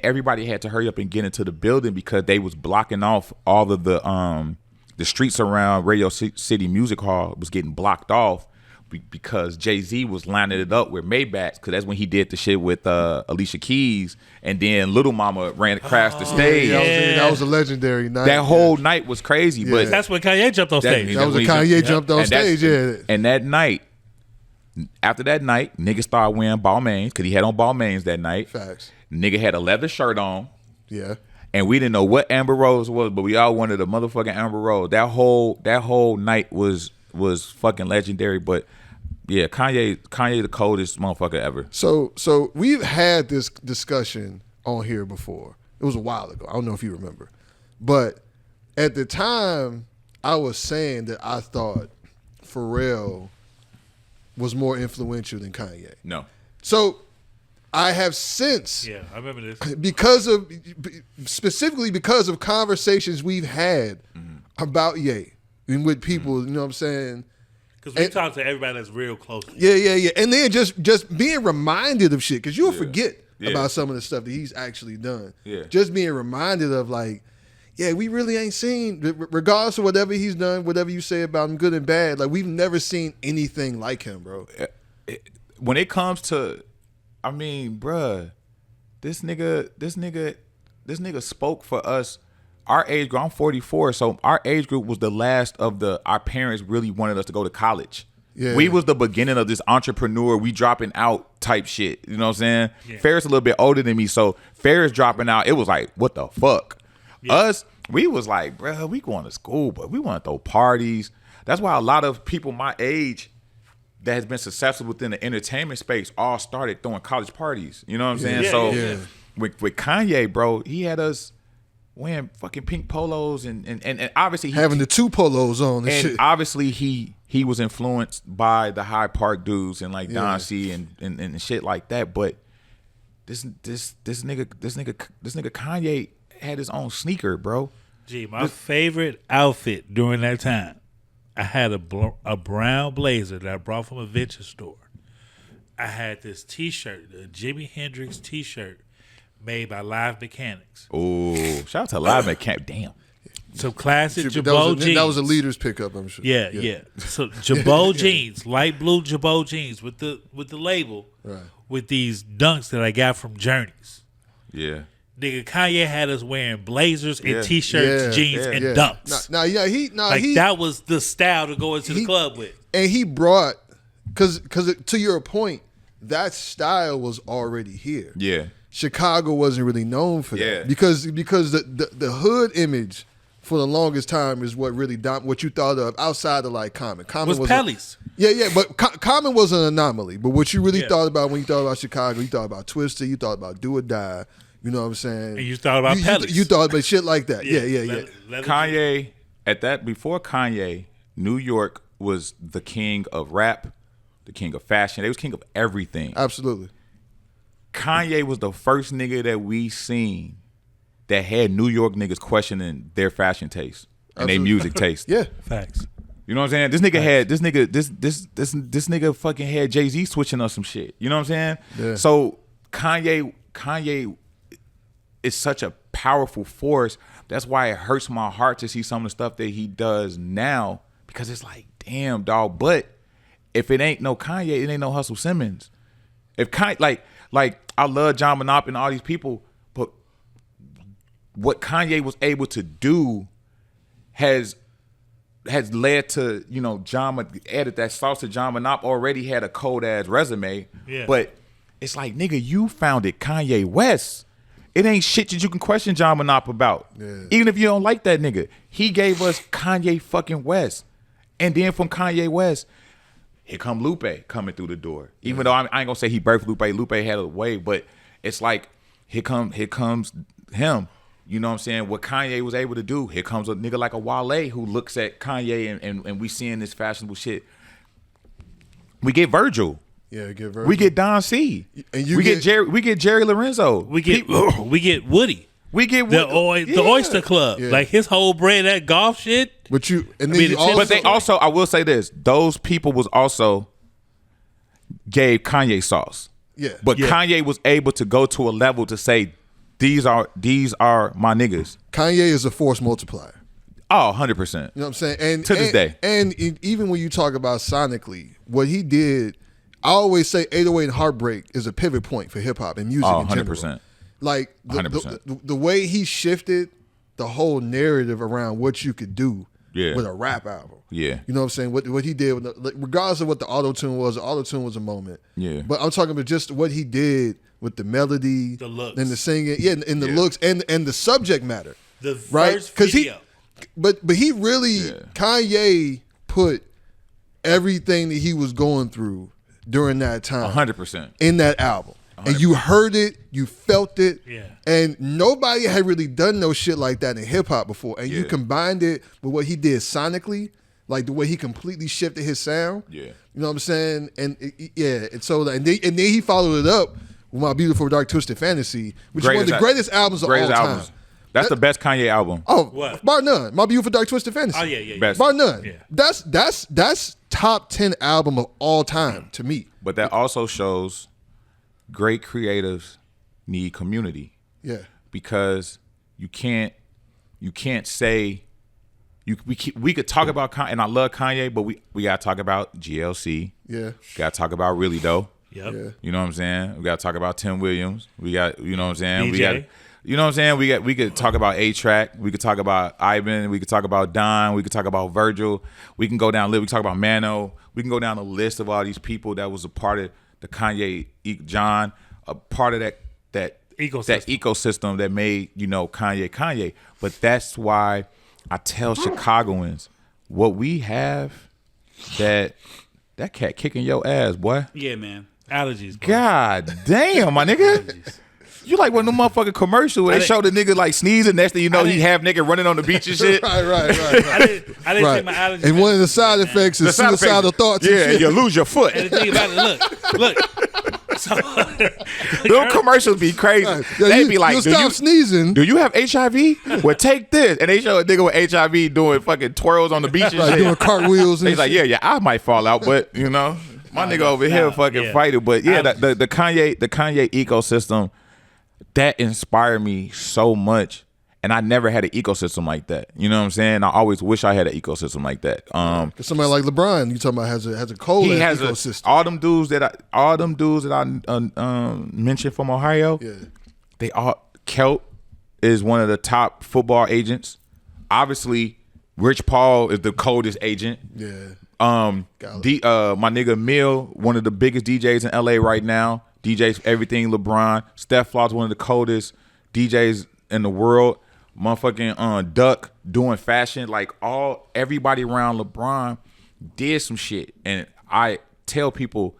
everybody had to hurry up and get into the building because they was blocking off all of the streets around Radio City Music Hall was getting blocked off because Jay-Z was lining it up with Maybachs, because that's when he did the shit with Alicia Keys, and then Little Mama ran across the stage. That was a legendary night. That whole night was crazy. But that's when Kanye jumped on stage. That was when Kanye jumped on stage, And that night, after that night, niggas started wearing Balmains, because he had on Balmains that night. Facts. Nigga had a leather shirt on. Yeah. And we didn't know what Amber Rose was, but we all wanted a motherfucking Amber Rose. That whole night was fucking legendary. But yeah, Kanye the coldest motherfucker ever. So we've had this discussion on here before. It was a while ago. I don't know if you remember. But at the time, I was saying that I thought Pharrell was more influential than Kanye. No. So I have since, I remember this, specifically because of conversations we've had about Ye and with people, you know what I'm saying? Because we talk to everybody that's real close. Yeah. And then just being reminded of shit, because you'll forget about some of the stuff that he's actually done. Yeah. Just being reminded of like, we really ain't seen, regardless of whatever he's done, whatever you say about him, good and bad, like we've never seen anything like him, bro. When it comes to, I mean, bruh, this nigga spoke for us. Our age group, I'm 44, so our age group was the last of our parents really wanted us to go to college. Yeah. We was the beginning of this entrepreneur, we dropping out type shit. You know what I'm saying? Yeah. Pharris a little bit older than me, so Pharris dropping out, it was like, what the fuck? Yeah. Us, we was like, bro, we going to school, but we want to throw parties. That's why a lot of people my age that has been successful within the entertainment space all started throwing college parties. You know what I'm saying? Yeah, With Kanye, bro, he had us wearing fucking pink polos and obviously having the 2 polos on and shit. Obviously he was influenced by the Hyde Park dudes and like Don C and shit like that. But this nigga Kanye had his own sneaker, bro. Gee, my favorite outfit during that time, I had a brown blazer that I brought from a vintage store. I had this T-shirt, a Jimi Hendrix T-shirt made by Live Mechanics. Oh, shout out to Live Mechanics. Damn. Some classic Jabot jeans. That was a leader's pickup, I'm sure. Yeah. So Jabot jeans, light blue Jabot jeans with the label, right, with these dunks that I got from Journeys. Yeah. Nigga, Kanye had us wearing blazers and T-shirts, jeans, and dunks. That was the style to go into the club with. And he brought, because to your point, that style was already here. Yeah. Chicago wasn't really known for that because the hood image for the longest time is what really what you thought of outside of like Common. Common was Pelly's. But Common was an anomaly. But what you really thought about when you thought about Chicago, you thought about Twister, you thought about Do or Die. You know what I'm saying? And you thought about Pelly's. You thought about shit like that. Yeah. Kanye, before Kanye, New York was the king of rap, the king of fashion. They was king of everything. Absolutely. Kanye was the first nigga that we seen that had New York niggas questioning their fashion taste and their music taste. Yeah. Facts. You know what I'm saying? This nigga had this nigga fucking had Jay-Z switching up some shit. You know what I'm saying? Yeah. So Kanye is such a powerful force. That's why it hurts my heart to see some of the stuff that he does now, because it's like, damn, dog. But if it ain't no Kanye, it ain't no Hustle Simmons. If Kanye, like I love John Monop and all these people, but what Kanye was able to do has led to, you know, John added that sauce to John Monop, already had a cold ass resume. Yeah. But it's like, nigga, you founded Kanye West. It ain't shit that you can question John Monop about. Yeah. Even if you don't like that nigga. He gave us Kanye fucking West. And then from Kanye West, here come Lupe coming through the door. Even though I ain't gonna say he birthed Lupe. Lupe had a way, but it's like, here comes him. You know what I'm saying? What Kanye was able to do. Here comes a nigga like a Wale who looks at Kanye and we seeing this fashionable shit. We get Virgil. Yeah, we get Virgil. We get Don C. And we get Jerry Lorenzo. We get Woody. We get the Oyster Club. Yeah. Like his whole brand, that golf shit. But they also, I will say this, those people was also gave Kanye sauce. Yeah. But Kanye was able to go to a level to say, these are my niggas. Kanye is a force multiplier. Oh, 100%. You know what I'm saying? And to this day. And even when you talk about sonically, what he did, I always say 808 and Heartbreak is a pivot point for hip hop and music in general. 100%. Like the way he shifted the whole narrative around what you could do with a rap album. Yeah. You know what I'm saying? What he did, regardless of what the auto-tune was a moment. Yeah. But I'm talking about just what he did with the melody, the looks, and the singing, and the looks, and the subject matter. The first video. But he really, Kanye put everything that he was going through during that time 100% in that album. 100%. And you heard it, you felt it, and nobody had really done no shit like that in hip hop before. And you combined it with what he did sonically, like the way he completely shifted his sound. Yeah, you know what I'm saying? And and so and then he followed it up with My Beautiful Dark Twisted Fantasy, which is one of the greatest albums of all time. That's the best Kanye album. Oh, what? Bar none. My Beautiful Dark Twisted Fantasy. Oh yeah. Best. Bar none. Yeah. That's top 10 album of all time to me. But that also shows great creatives need community. Yeah. Because you can't say we could talk about Kanye, and I love Kanye, but we gotta talk about GLC. Yeah. Gotta talk about Really Though. Yep. Yeah. You know what I'm saying? We gotta talk about Tim Williams. We got, you know what I'm saying? DJ. You know what I'm saying? We could talk about A-Track. We could talk about Ivan. We could talk about Don. We could talk about Virgil. We can go down. We can talk about Mano. We can go down a list of all these people that was a part of the Kanye, John, a part of that ecosystem that made Kanye. But that's why I tell Chicagoans what we have that cat kicking your ass, boy. Yeah, man. Allergies. Bro. God damn, my nigga. Allergies. You like one of them motherfucking commercials where they show the nigga like sneezing, next thing you know he half naked running on the beach and shit. Right. I didn't say my allergies. And one of the side effects is suicidal thoughts. Yeah, you lose your foot. And the thing about it, look. So, those commercials be crazy. They be like, stop sneezing. Do you have HIV? Well, take this. And they show a nigga with HIV doing fucking twirls on the beach and shit. Doing cartwheels. He's like, yeah, I might fall out, but my nigga over here fucking fighting. But yeah, the Kanye ecosystem, that inspired me so much. And I never had an ecosystem like that. You know what I'm saying? I always wish I had an ecosystem like that. Somebody like LeBron, you talking about has a cold ecosystem. All them dudes that I mentioned from Ohio. Yeah, they all. Kelt is one of the top football agents. Obviously, Rich Paul is the coldest agent. Yeah. My nigga Mill, one of the biggest DJs in LA right now. DJs everything LeBron. Steph Flaw's one of the coldest DJs in the world. Motherfucking Duck doing fashion. Like everybody around LeBron did some shit. And I tell people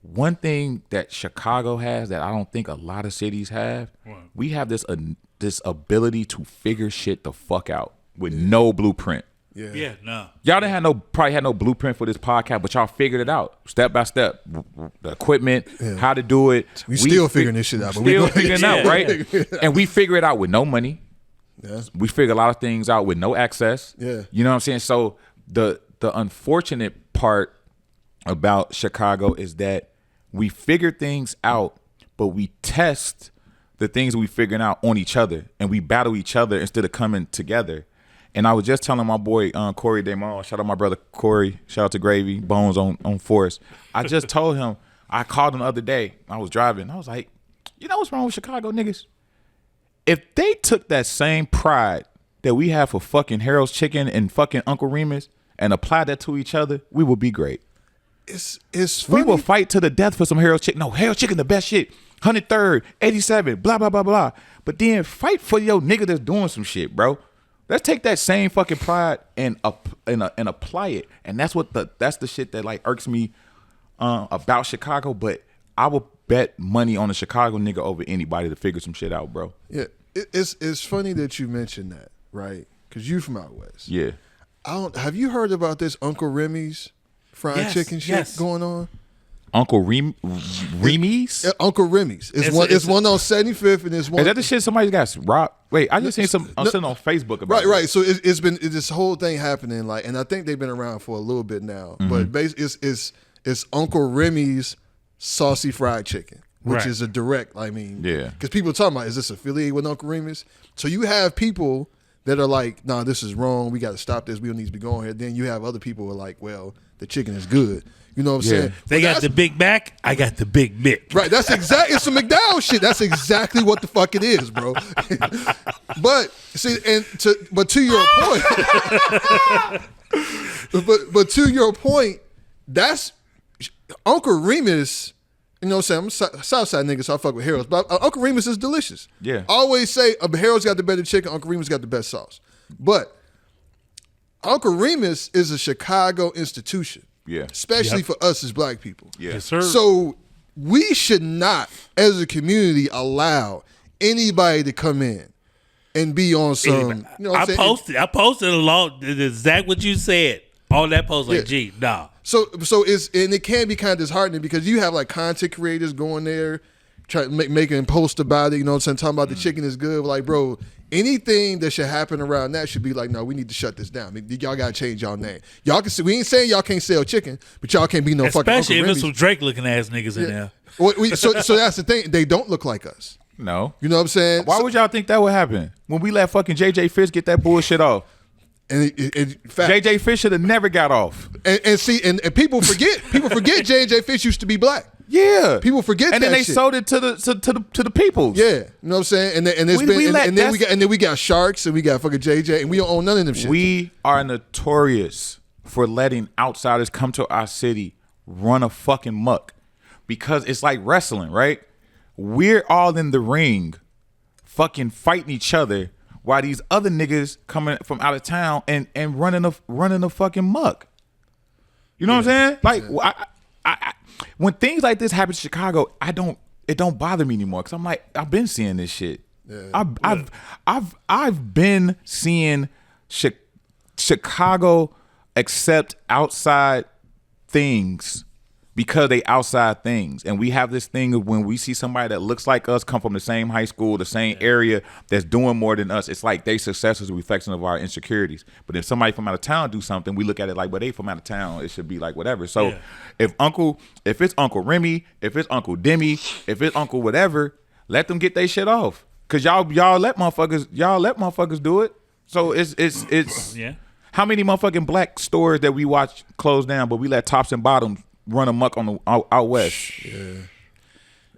one thing that Chicago has that I don't think a lot of cities have. Wow. We have this ability to figure shit the fuck out with no blueprint. Yeah, no. Y'all probably had no blueprint for this podcast, but y'all figured it out step by step. The equipment, how to do it. We still figuring this shit out. But still figuring it out, right? And we figure it out with no money. Yeah. We figure a lot of things out with no access. Yeah. You know what I'm saying? So the unfortunate part about Chicago is that we figure things out, but we test the things we figuring out on each other, and we battle each other instead of coming together. And I was just telling my boy Corey Damon, shout out my brother Corey, shout out to Gravy, Bones on Forest. I just told him, I called him the other day. I was driving. I was like, you know what's wrong with Chicago niggas? If they took that same pride that we have for fucking Harold's Chicken and fucking Uncle Remus and applied that to each other, we would be great. It's funny. We will fight to the death for some Harold's Chicken. No, Harold's Chicken the best shit. 103rd, 87, blah, blah, blah, blah. But then fight for your nigga that's doing some shit, bro. Let's take that same fucking pride and apply it. And that's the shit that like irks me about Chicago. But I will bet money on a Chicago nigga over anybody to figure some shit out, bro. Yeah, it's funny that you mentioned that, right? Because you from out west. Yeah. Have you heard about this Uncle Remy's fried chicken shit going on? Uncle Remy's? Uncle Remy's. It's one on 75th and it's one. Is that the shit somebody got robbed? Wait, I just seen something on Facebook about it. Right. So it's been this whole thing happening, like, and I think they've been around for a little bit now. Mm-hmm. But it's Uncle Remy's saucy fried chicken, which is a direct. I mean, because people are talking about, is this affiliated with Uncle Remus? So you have people that are like, nah, this is wrong. We got to stop this. We don't need to be going here. Then you have other people who are like, well, the chicken is good. You know what I'm saying? They got the Big Mac. I got the Big Mick. Right. That's exactly. It's some McDowell shit. That's exactly what the fuck it is, bro. But see, but to your point, but to your point, that's Uncle Remus. You know what I'm saying? I'm a Southside nigga, so I fuck with Harold's. But Uncle Remus is delicious. Yeah. I always say Harold's got the better chicken. Uncle Remus got the best sauce. But Uncle Remus is a Chicago institution. Yeah. Especially for us as black people. Yeah. Yes, sir. So we should not, as a community, allow anybody to come in and be on some. You know what I'm saying? I posted along exact what you said on that post. Like, gee, nah. So it can be kind of disheartening because you have like content creators going there, making posts about it. You know what I'm saying? Talking about the chicken is good. Like, bro, anything that should happen around that should be like, no, we need to shut this down. I mean, y'all gotta change y'all name. Y'all can. We ain't saying y'all can't sell chicken, but y'all can't be no fucking. Especially if there's some Drake looking ass niggas in there. So that's the thing. They don't look like us. No. You know what I'm saying? Why would y'all think that would happen when we let fucking JJ Fish get that bullshit off? And JJ Fish should have never got off. And see, and people forget. People forget JJ Fish used to be black. Yeah, People forget and that then they shit. sold it to the people. Yeah, you know what I'm saying? And then we got Sharks and we got fucking JJ and we don't own none of them shit. We are notorious for letting outsiders come to our city, run a fucking muck, because it's like wrestling, right? We're all in the ring, fucking fighting each other, while these other niggas coming from out of town and running a fucking muck. You know what I'm saying? Like, I when things like this happen in Chicago, it don't bother me anymore, because I'm like, I've been seeing this shit. Yeah. I've been seeing Chicago accept outside things because they outside things. And we have this thing of when we see somebody that looks like us, come from the same high school, the same area, that's doing more than us, it's like their success is a reflection of our insecurities. But if somebody from out of town do something, we look at it like, well, they from out of town, it should be like whatever. So if it's Uncle Remy, if it's Uncle Demi, if it's Uncle whatever, let them get their shit off. Cause y'all let motherfuckers do it. So it's how many motherfucking black stores that we watch close down, but we let tops and bottoms run amok on the out west. Yeah,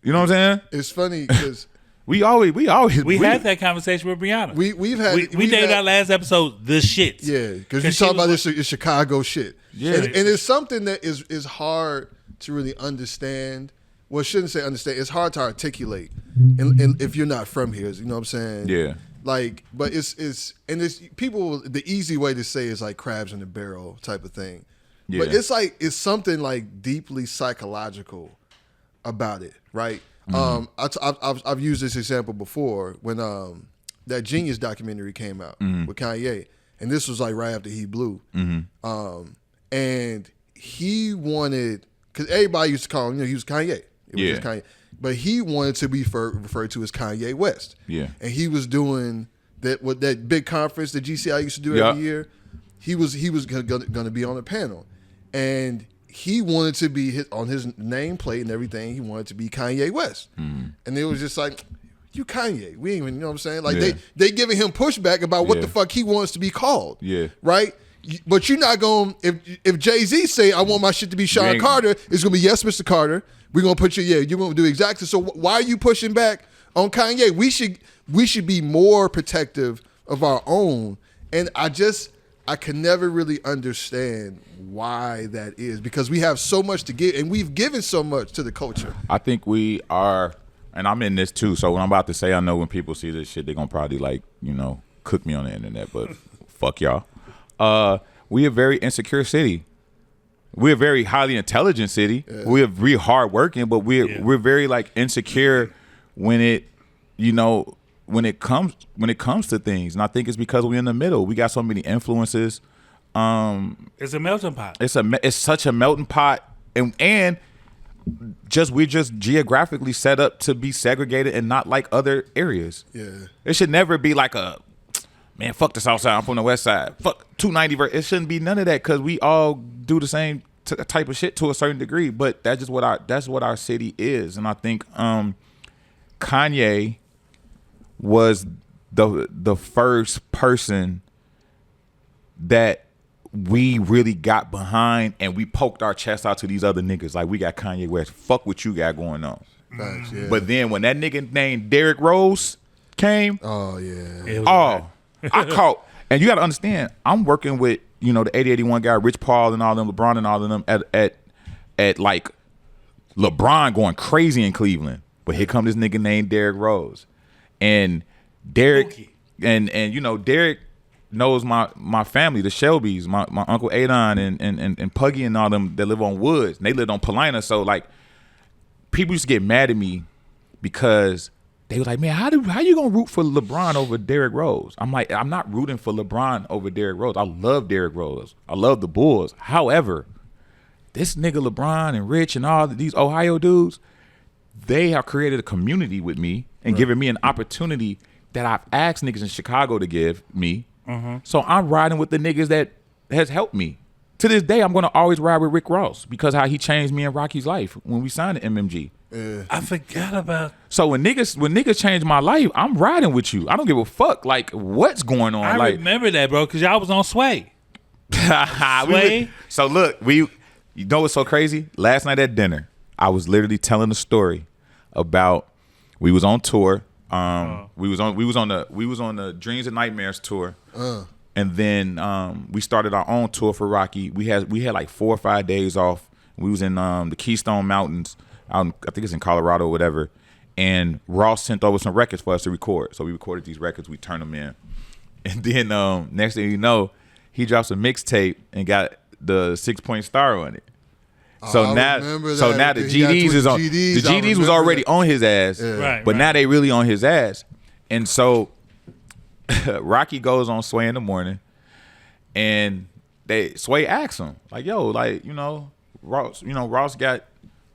you know what I'm saying? It's funny because we had that conversation with Brianna. We named our last episode the shit. Yeah, because you talk about this Chicago shit. Yeah, and it's something that is hard to really understand. Well, I shouldn't say understand. It's hard to articulate, and if you're not from here, you know what I'm saying? Yeah. Like, but it's people. The easy way to say is like crabs in the barrel type of thing. Yeah. But it's something like deeply psychological about it, right? Mm-hmm. I've used this example before when that Genius documentary came out with Kanye, and this was like right after he blew, and he wanted, because everybody used to call him, he was Kanye. It was just Kanye. But he wanted to be referred to as Kanye West. Yeah. And he was doing that big conference that GCI used to do every year. He was going to be on the panel. And he wanted to be on his nameplate and everything. He wanted to be Kanye West. And it was just like, you Kanye. We ain't even, you know what I'm saying? Like they giving him pushback about what the fuck he wants to be called. Yeah. Right? But you're not going, if Jay-Z say, I want my shit to be Sean Carter, it's going to be, yes, Mr. Carter. We're going to put you, you're going to do exactly. So why are you pushing back on Kanye? We should be more protective of our own. And I can never really understand why that is, because we have so much to give, and we've given so much to the culture. I think we are, and I'm in this too, so what I'm about to say, I know when people see this shit, they're going to probably cook me on the internet, but fuck y'all. We a very insecure city. We're a very highly intelligent city. Yeah. We're very hard working, but we're very insecure when it comes to things. And I think it's because we're in the middle. We got so many influences. It's a melting pot. It's such a melting pot, and we're just geographically set up to be segregated and not like other areas. Yeah, it should never be like man, fuck the South Side, I'm from the West Side. Fuck 290. It shouldn't be none of that, because we all do the same type of shit to a certain degree. But that's just what our city is, and I think Kanye was the first person that we really got behind, and we poked our chest out to these other niggas like, we got Kanye West. Fuck what you got going on. Thanks, yeah. But then when that nigga named Derrick Rose came, I caught, and you got to understand, I'm working with the 8081 guy, Rich Paul and all them, LeBron and all of them at like LeBron going crazy in Cleveland, but here come this nigga named Derrick Rose, and Derrick Derrick knows my family, the Shelbys, my uncle Adon and Puggy and all them that live on Woods, and they lived on Paulina, so like people used to get mad at me because they was like, man, how you gonna root for LeBron over Derrick Rose? I'm like, I'm not rooting for LeBron over Derrick Rose. I love Derrick Rose. I love the Bulls. However, this nigga LeBron and Rich and all these Ohio dudes, they have created a community with me and given me an opportunity that I've asked niggas in Chicago to give me. So I'm riding with the niggas that has helped me. To this day, I'm gonna always ride with Rick Ross because how he changed me and Rockie's life when we signed the MMG. I forgot about. So when niggas change my life, I'm riding with you. I don't give a fuck like what's going on. I remember that, bro, because y'all was on Sway. Sway. So look, you know what's so crazy? Last night at dinner, I was literally telling a story about we was on tour. We was on the Dreams and Nightmares tour. And then we started our own tour for Rockie. We had like 4 or 5 days off. We was in the Keystone Mountains out in, I think it's in Colorado or whatever. And Ross sent over some records for us to record. So we recorded these records, we turned them in. And then next thing you know, he drops a mixtape and got the 6-point star on it. So now the GDs is on. The GDs was already on his ass, but now they really on his ass. And so Rockie goes on Sway in the morning, and Sway asks him like, "Yo, like Ross got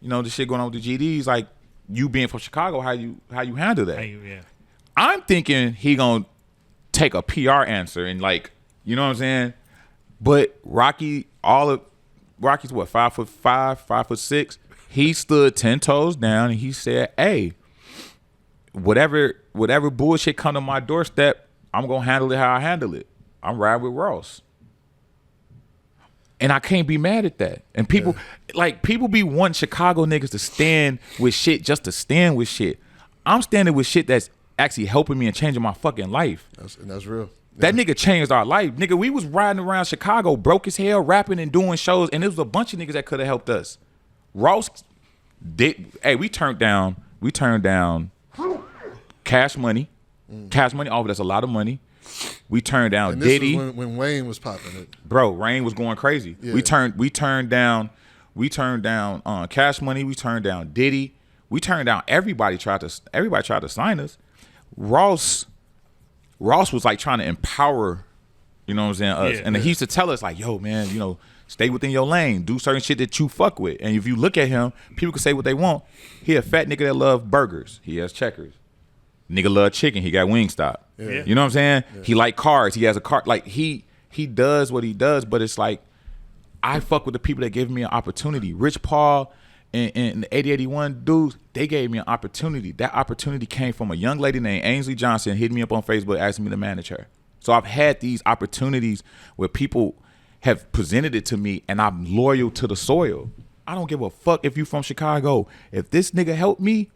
the shit going on with the GDs. Like you being from Chicago, how you handle that?" I'm thinking he gonna take a PR answer and like you know what I'm saying, but Rocky's what 5'5", 5'6". He stood 10 toes down and he said, "Hey, whatever bullshit come to my doorstep, I'm gonna handle it how I handle it. I'm riding with Ross." And I can't be mad at that. And people be wanting Chicago niggas to stand with shit just to stand with shit. I'm standing with shit that's actually helping me and changing my fucking life. That's real. That nigga changed our life. Nigga, we was riding around Chicago, broke as hell, rapping and doing shows, and there was a bunch of niggas that could have helped us. Ross did. Hey, we turned down Cash Money. Cash Money offered us a lot of money. We turned down and this Diddy. was when Wayne was popping it. Bro, Rain was going crazy. Yeah. We turned down Cash Money. We turned down Diddy. We turned down everybody tried to sign us. Ross was like trying to empower, you know what I'm saying, us. And he used to tell us like, "Yo, man, stay within your lane. Do certain shit that you fuck with." And if you look at him, people can say what they want. He a fat nigga that love burgers. He has Checkers. Nigga love chicken. He got Wingstop. Yeah. You know what I'm saying? Yeah. He like cars. He has a car. Like he does what he does, but it's like I fuck with the people that gave me an opportunity. Rich Paul and the 8081 dudes, they gave me an opportunity. That opportunity came from a young lady named Ainsley Johnson, hit me up on Facebook, asking me to manage her. So I've had these opportunities where people have presented it to me, and I'm loyal to the soil. I don't give a fuck if you from Chicago. If this nigga helped me,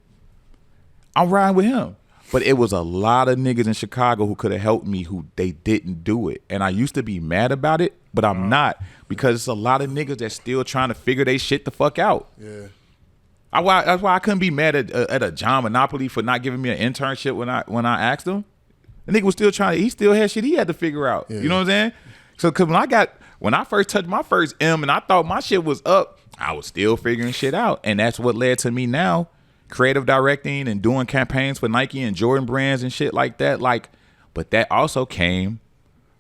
I'm riding with him. But it was a lot of niggas in Chicago who could have helped me who they didn't do it. And I used to be mad about it, but I'm not, because it's a lot of niggas that's still trying to figure they shit the fuck out. Yeah. That's why I couldn't be mad at a John Monopoly for not giving me an internship when I asked him. The nigga was still he still had shit he had to figure out. Yeah. You know what I'm saying? So cause when I first touched my first M and I thought my shit was up, I was still figuring shit out. And that's what led to me now creative directing and doing campaigns for Nike and Jordon brands and shit like that. Like, but that also came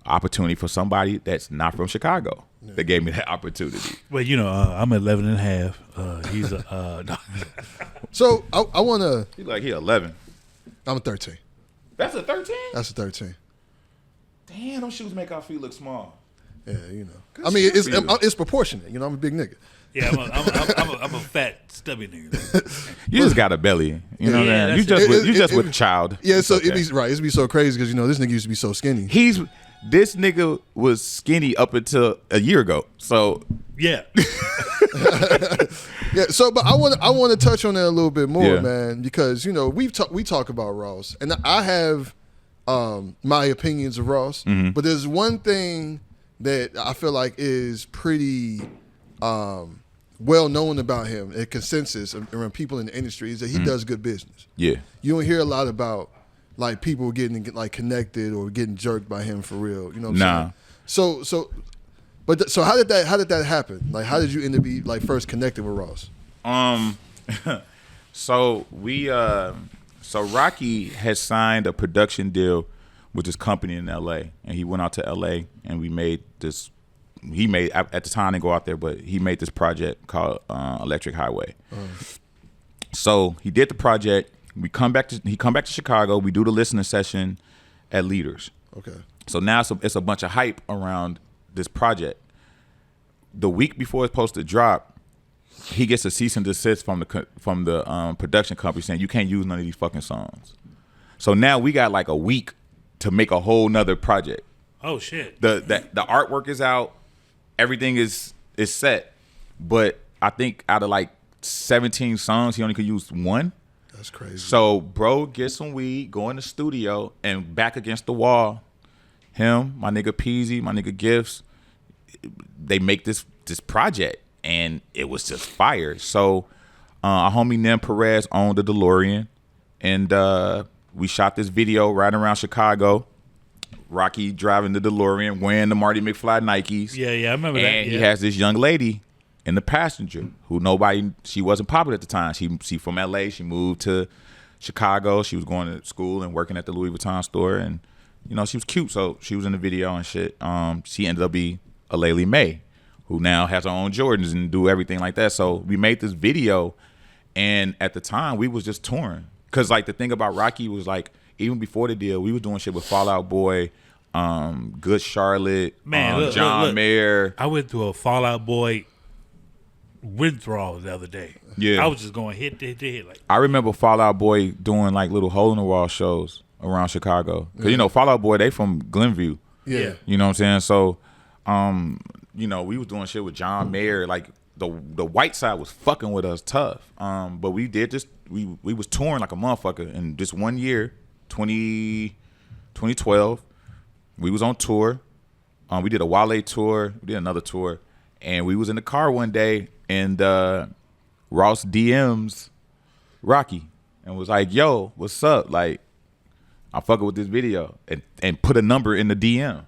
opportunity for somebody that's not from Chicago. Yeah. That gave me that opportunity. Well, I'm 11 and a half. He's no. So I want to. He 11. I'm a 13. That's a 13? That's a 13. Damn, those shoes make our feet look small. Yeah, Good I mean, it's proportionate. I'm a big nigga. Yeah, I'm a fat, stubby nigga. You just got a belly. You know what I mean? You just with a child. Yeah, so okay. It'd be so crazy because this nigga used to be so skinny. This nigga was skinny up until a year ago. So yeah. Yeah, so but I want to touch on that a little bit more, man, because we talk about Ross, and I have my opinions of Ross, but there's one thing that I feel like is pretty well known about him, a consensus around people in the industry, is that he does good business. Yeah, you don't hear a lot about like people getting like connected or getting jerked by him for real. You know what I'm saying? So how did that happen? Like, how did you end up be like first connected with Ross? So Rockie has signed a production deal with this company in LA, and he went out to LA and we made this. He made at the time I didn't go out there, but he made this project called Electric Highway. So he did the project. He come back to Chicago. We do the listening session at Leaders. Okay. So now it's a bunch of hype around this project. The week before it's supposed to drop, he gets a cease and desist from the production company saying you can't use none of these fucking songs. So now we got like a week to make a whole nother project. Oh shit. The artwork is out, everything is set, but I think out of like 17 songs. He only could use one. That's crazy. So bro gets some weed, go in the studio, and back against the wall, him, my nigga Peasy, my nigga Gifts, they make this project, and it was just fire. So our homie Nem Perez owned the DeLorean, and we shot this video right around Chicago. Rockie driving the DeLorean, wearing the Marty McFly Nikes. Yeah, I remember that. And he has this young lady in the passenger who she wasn't popular at the time. She from LA. She moved to Chicago. She was going to school and working at the Louis Vuitton store, and she was cute, so she was in the video and shit. She ended up being Aleli May, who now has her own Jordans and do everything like that. So we made this video, and at the time we was just touring, because like the thing about Rockie was like, even before the deal, we was doing shit with Fall Out Boy, Good Charlotte, John Mayer. I went through a Fall Out Boy withdrawal the other day. Yeah, I was just going hit to hit. Like, I remember Fall Out Boy doing like little hole in the wall shows around Chicago, because Fall Out Boy, they from Glenview. Yeah, you know what I'm saying. So, we was doing shit with John Mayer. Like the white side was fucking with us tough. But we did this. We was touring like a motherfucker. And this one year, 2012, we was on tour. We did a Wale tour. We did another tour, and we was in the car one day, and Ross DMs Rockie and was like, "Yo, what's up? Like, I'm fucking with this video," and put a number in the DM.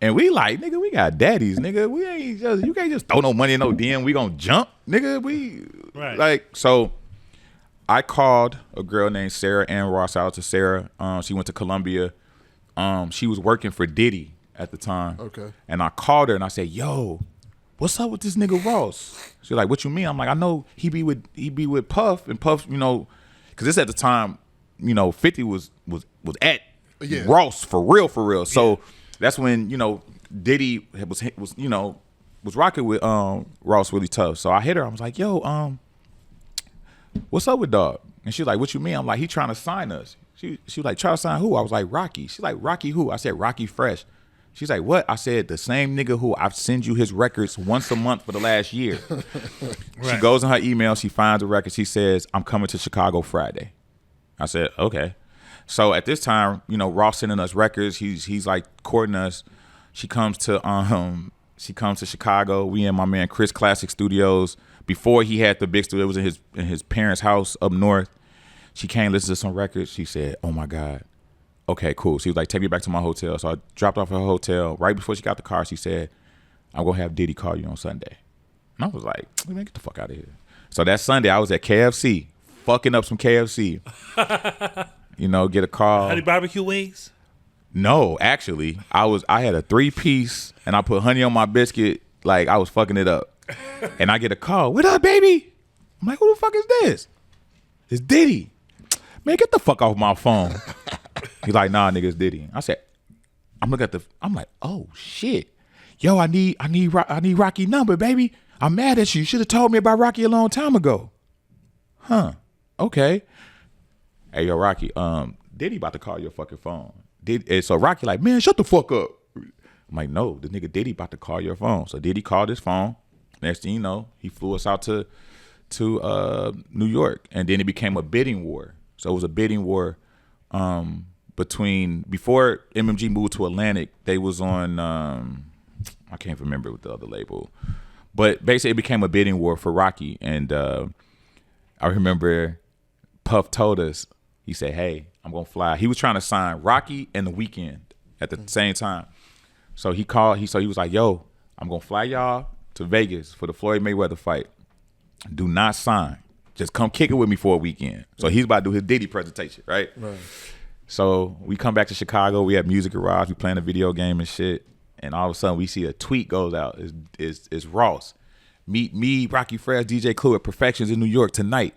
And we like, nigga, we got daddies, nigga. We ain't just, you can't just throw no money in no DM. We gonna jump, nigga. Right. Like, so I called a girl named Sarah Ann Ross. Out to Sarah. She went to Columbia. She was working for Diddy at the time. Okay. And I called her and I said, "Yo, what's up with this nigga Ross?" She's like, "What you mean?" I'm like, "I know he be with Puff, and Puff, because this at the time, 50 was at Ross for real. So that's when Diddy was rocking with Ross really tough. So I hit her. I was like, "Yo, what's up with dog?" And she's like, "What you mean?" I'm like, "He trying to sign us." She was like, "Try to sign who?" I was like, "Rockie." She's like, "Rockie who?" I said, "Rockie Fresh." She's like, "What?" I said, "The same nigga who I've send you his records once a month for the last year." Right. She goes in her email. She finds the record. She says, "I'm coming to Chicago Friday." I said, "Okay." So at this time, Ross sending us records. He's like courting us. She comes to Chicago. We in my man Chris Classic Studios. Before he had the big studio, it was in his parents' house up north. She came, listen to some records. She said, "Oh my God. Okay, cool." She was like, "Take me back to my hotel." So I dropped off her hotel. Right before she got the car, she said, "I'm gonna have Diddy call you on Sunday." And I was like, "Man, get the fuck out of here." So that Sunday, I was at KFC, fucking up some KFC. Get a call. Honey barbecue wings? No, actually, I had a 3-piece and I put honey on my biscuit, like I was fucking it up. And I get a call, "What up, baby?" I'm like, "Who the fuck is this?" "It's Diddy." "Man, get the fuck off my phone." He's like, "Nah, nigga, it's Diddy." I said, I'm like, "Oh shit. Yo, I need Rockie number, baby. I'm mad at you. You should have told me about Rockie a long time ago." "Huh. Okay." "Hey, yo, Rockie, Diddy about to call your fucking phone." And so Rockie like, "Man, shut the fuck up." I'm like, "No, the nigga Diddy about to call your phone." So Diddy called his phone. Next thing you know, he flew us out to New York, and then it became a bidding war. So it was a bidding war before MMG moved to Atlantic. They was on I can't remember what the other label, but basically it became a bidding war for Rockie. And I remember Puff told us, he said, "Hey, I'm gonna fly." He was trying to sign Rockie and The Weeknd at the same time. So he called. He was like, "Yo, I'm gonna fly y'all to Vegas for the Floyd Mayweather fight. Do not sign. Just come kick it with me for a weekend." So he's about to do his Diddy presentation, right? So we come back to Chicago. We have Music Garage. We playing a video game and shit. And all of a sudden we see a tweet goes out. It's Ross. "Meet me, Rockie Fresh, DJ Clue at Perfections in New York tonight."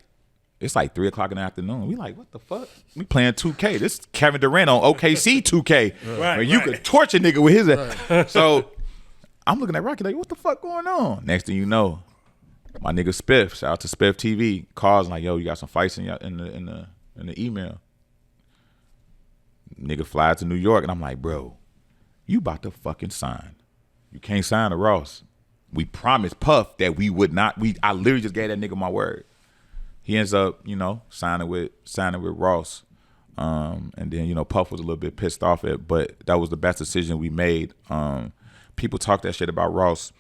It's like 3:00 in the afternoon. We like, what the fuck? We playing 2K. This is Kevin Durant on OKC 2K. Where you could torch a nigga with his ass. So I'm looking at Rockie like, what the fuck going on? Next thing you know, my nigga Spiff, shout out to Spiff TV, calls like, "Yo, you got some fights in the email." Nigga flies to New York, and I'm like, "Bro, you about to fucking sign. You can't sign to Ross." We promised Puff that we would not. I literally just gave that nigga my word. He ends up, signing with Ross. And then, Puff was a little bit pissed off at, but that was the best decision we made. People talk that shit about Ross.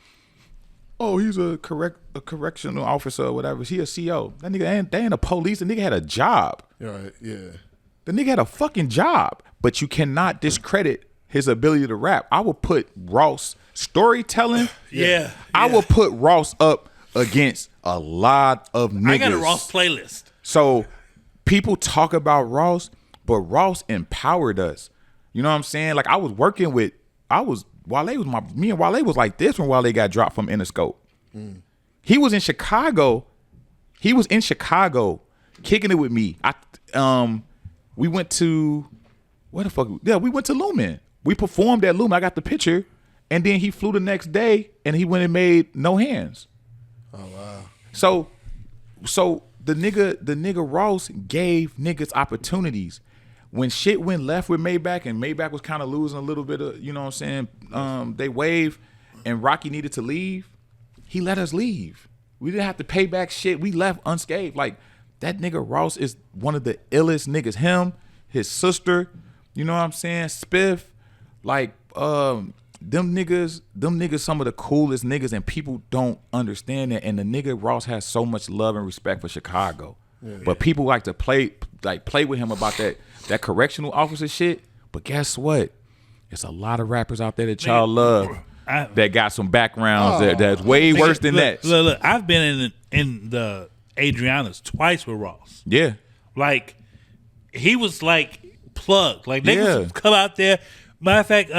Oh, he's a correctional officer or whatever. He a CO. That nigga they ain't a police. The nigga had a job. Right, yeah. The nigga had a fucking job. But you cannot discredit his ability to rap. I would put Ross storytelling. Yeah. I would put Ross up against a lot of niggas. I got a Ross playlist. So people talk about Ross, but Ross empowered us. You know what I'm saying? Like Wale was me and Wale was like this when Wale got dropped from Interscope. He was in Chicago. Kicking it with me. We went to where the fuck? Yeah, we went to Lumen. We performed at Lumen. I got the picture, and then he flew the next day, and he went and made No Hands. Oh wow. So the nigga Ross gave niggas opportunities. When shit went left with Maybach and Maybach was kind of losing a little bit of, you know what I'm saying? They waved and Rocky needed to leave. He let us leave. We didn't have to pay back shit. We left unscathed. Like that nigga Ross is one of the illest niggas. Him, his sister, you know what I'm saying? Spiff, like them niggas some of the coolest niggas, and people don't understand that. And the nigga Ross has so much love and respect for Chicago. Yeah. But people like to play with him about that correctional officer shit. But guess what? There's a lot of rappers out there that y'all love that got some backgrounds that's way worse than that. Look, I've been in the Adriana's twice with Ross. Yeah. Like, he was like plugged. Like, niggas would come out there. Matter of fact,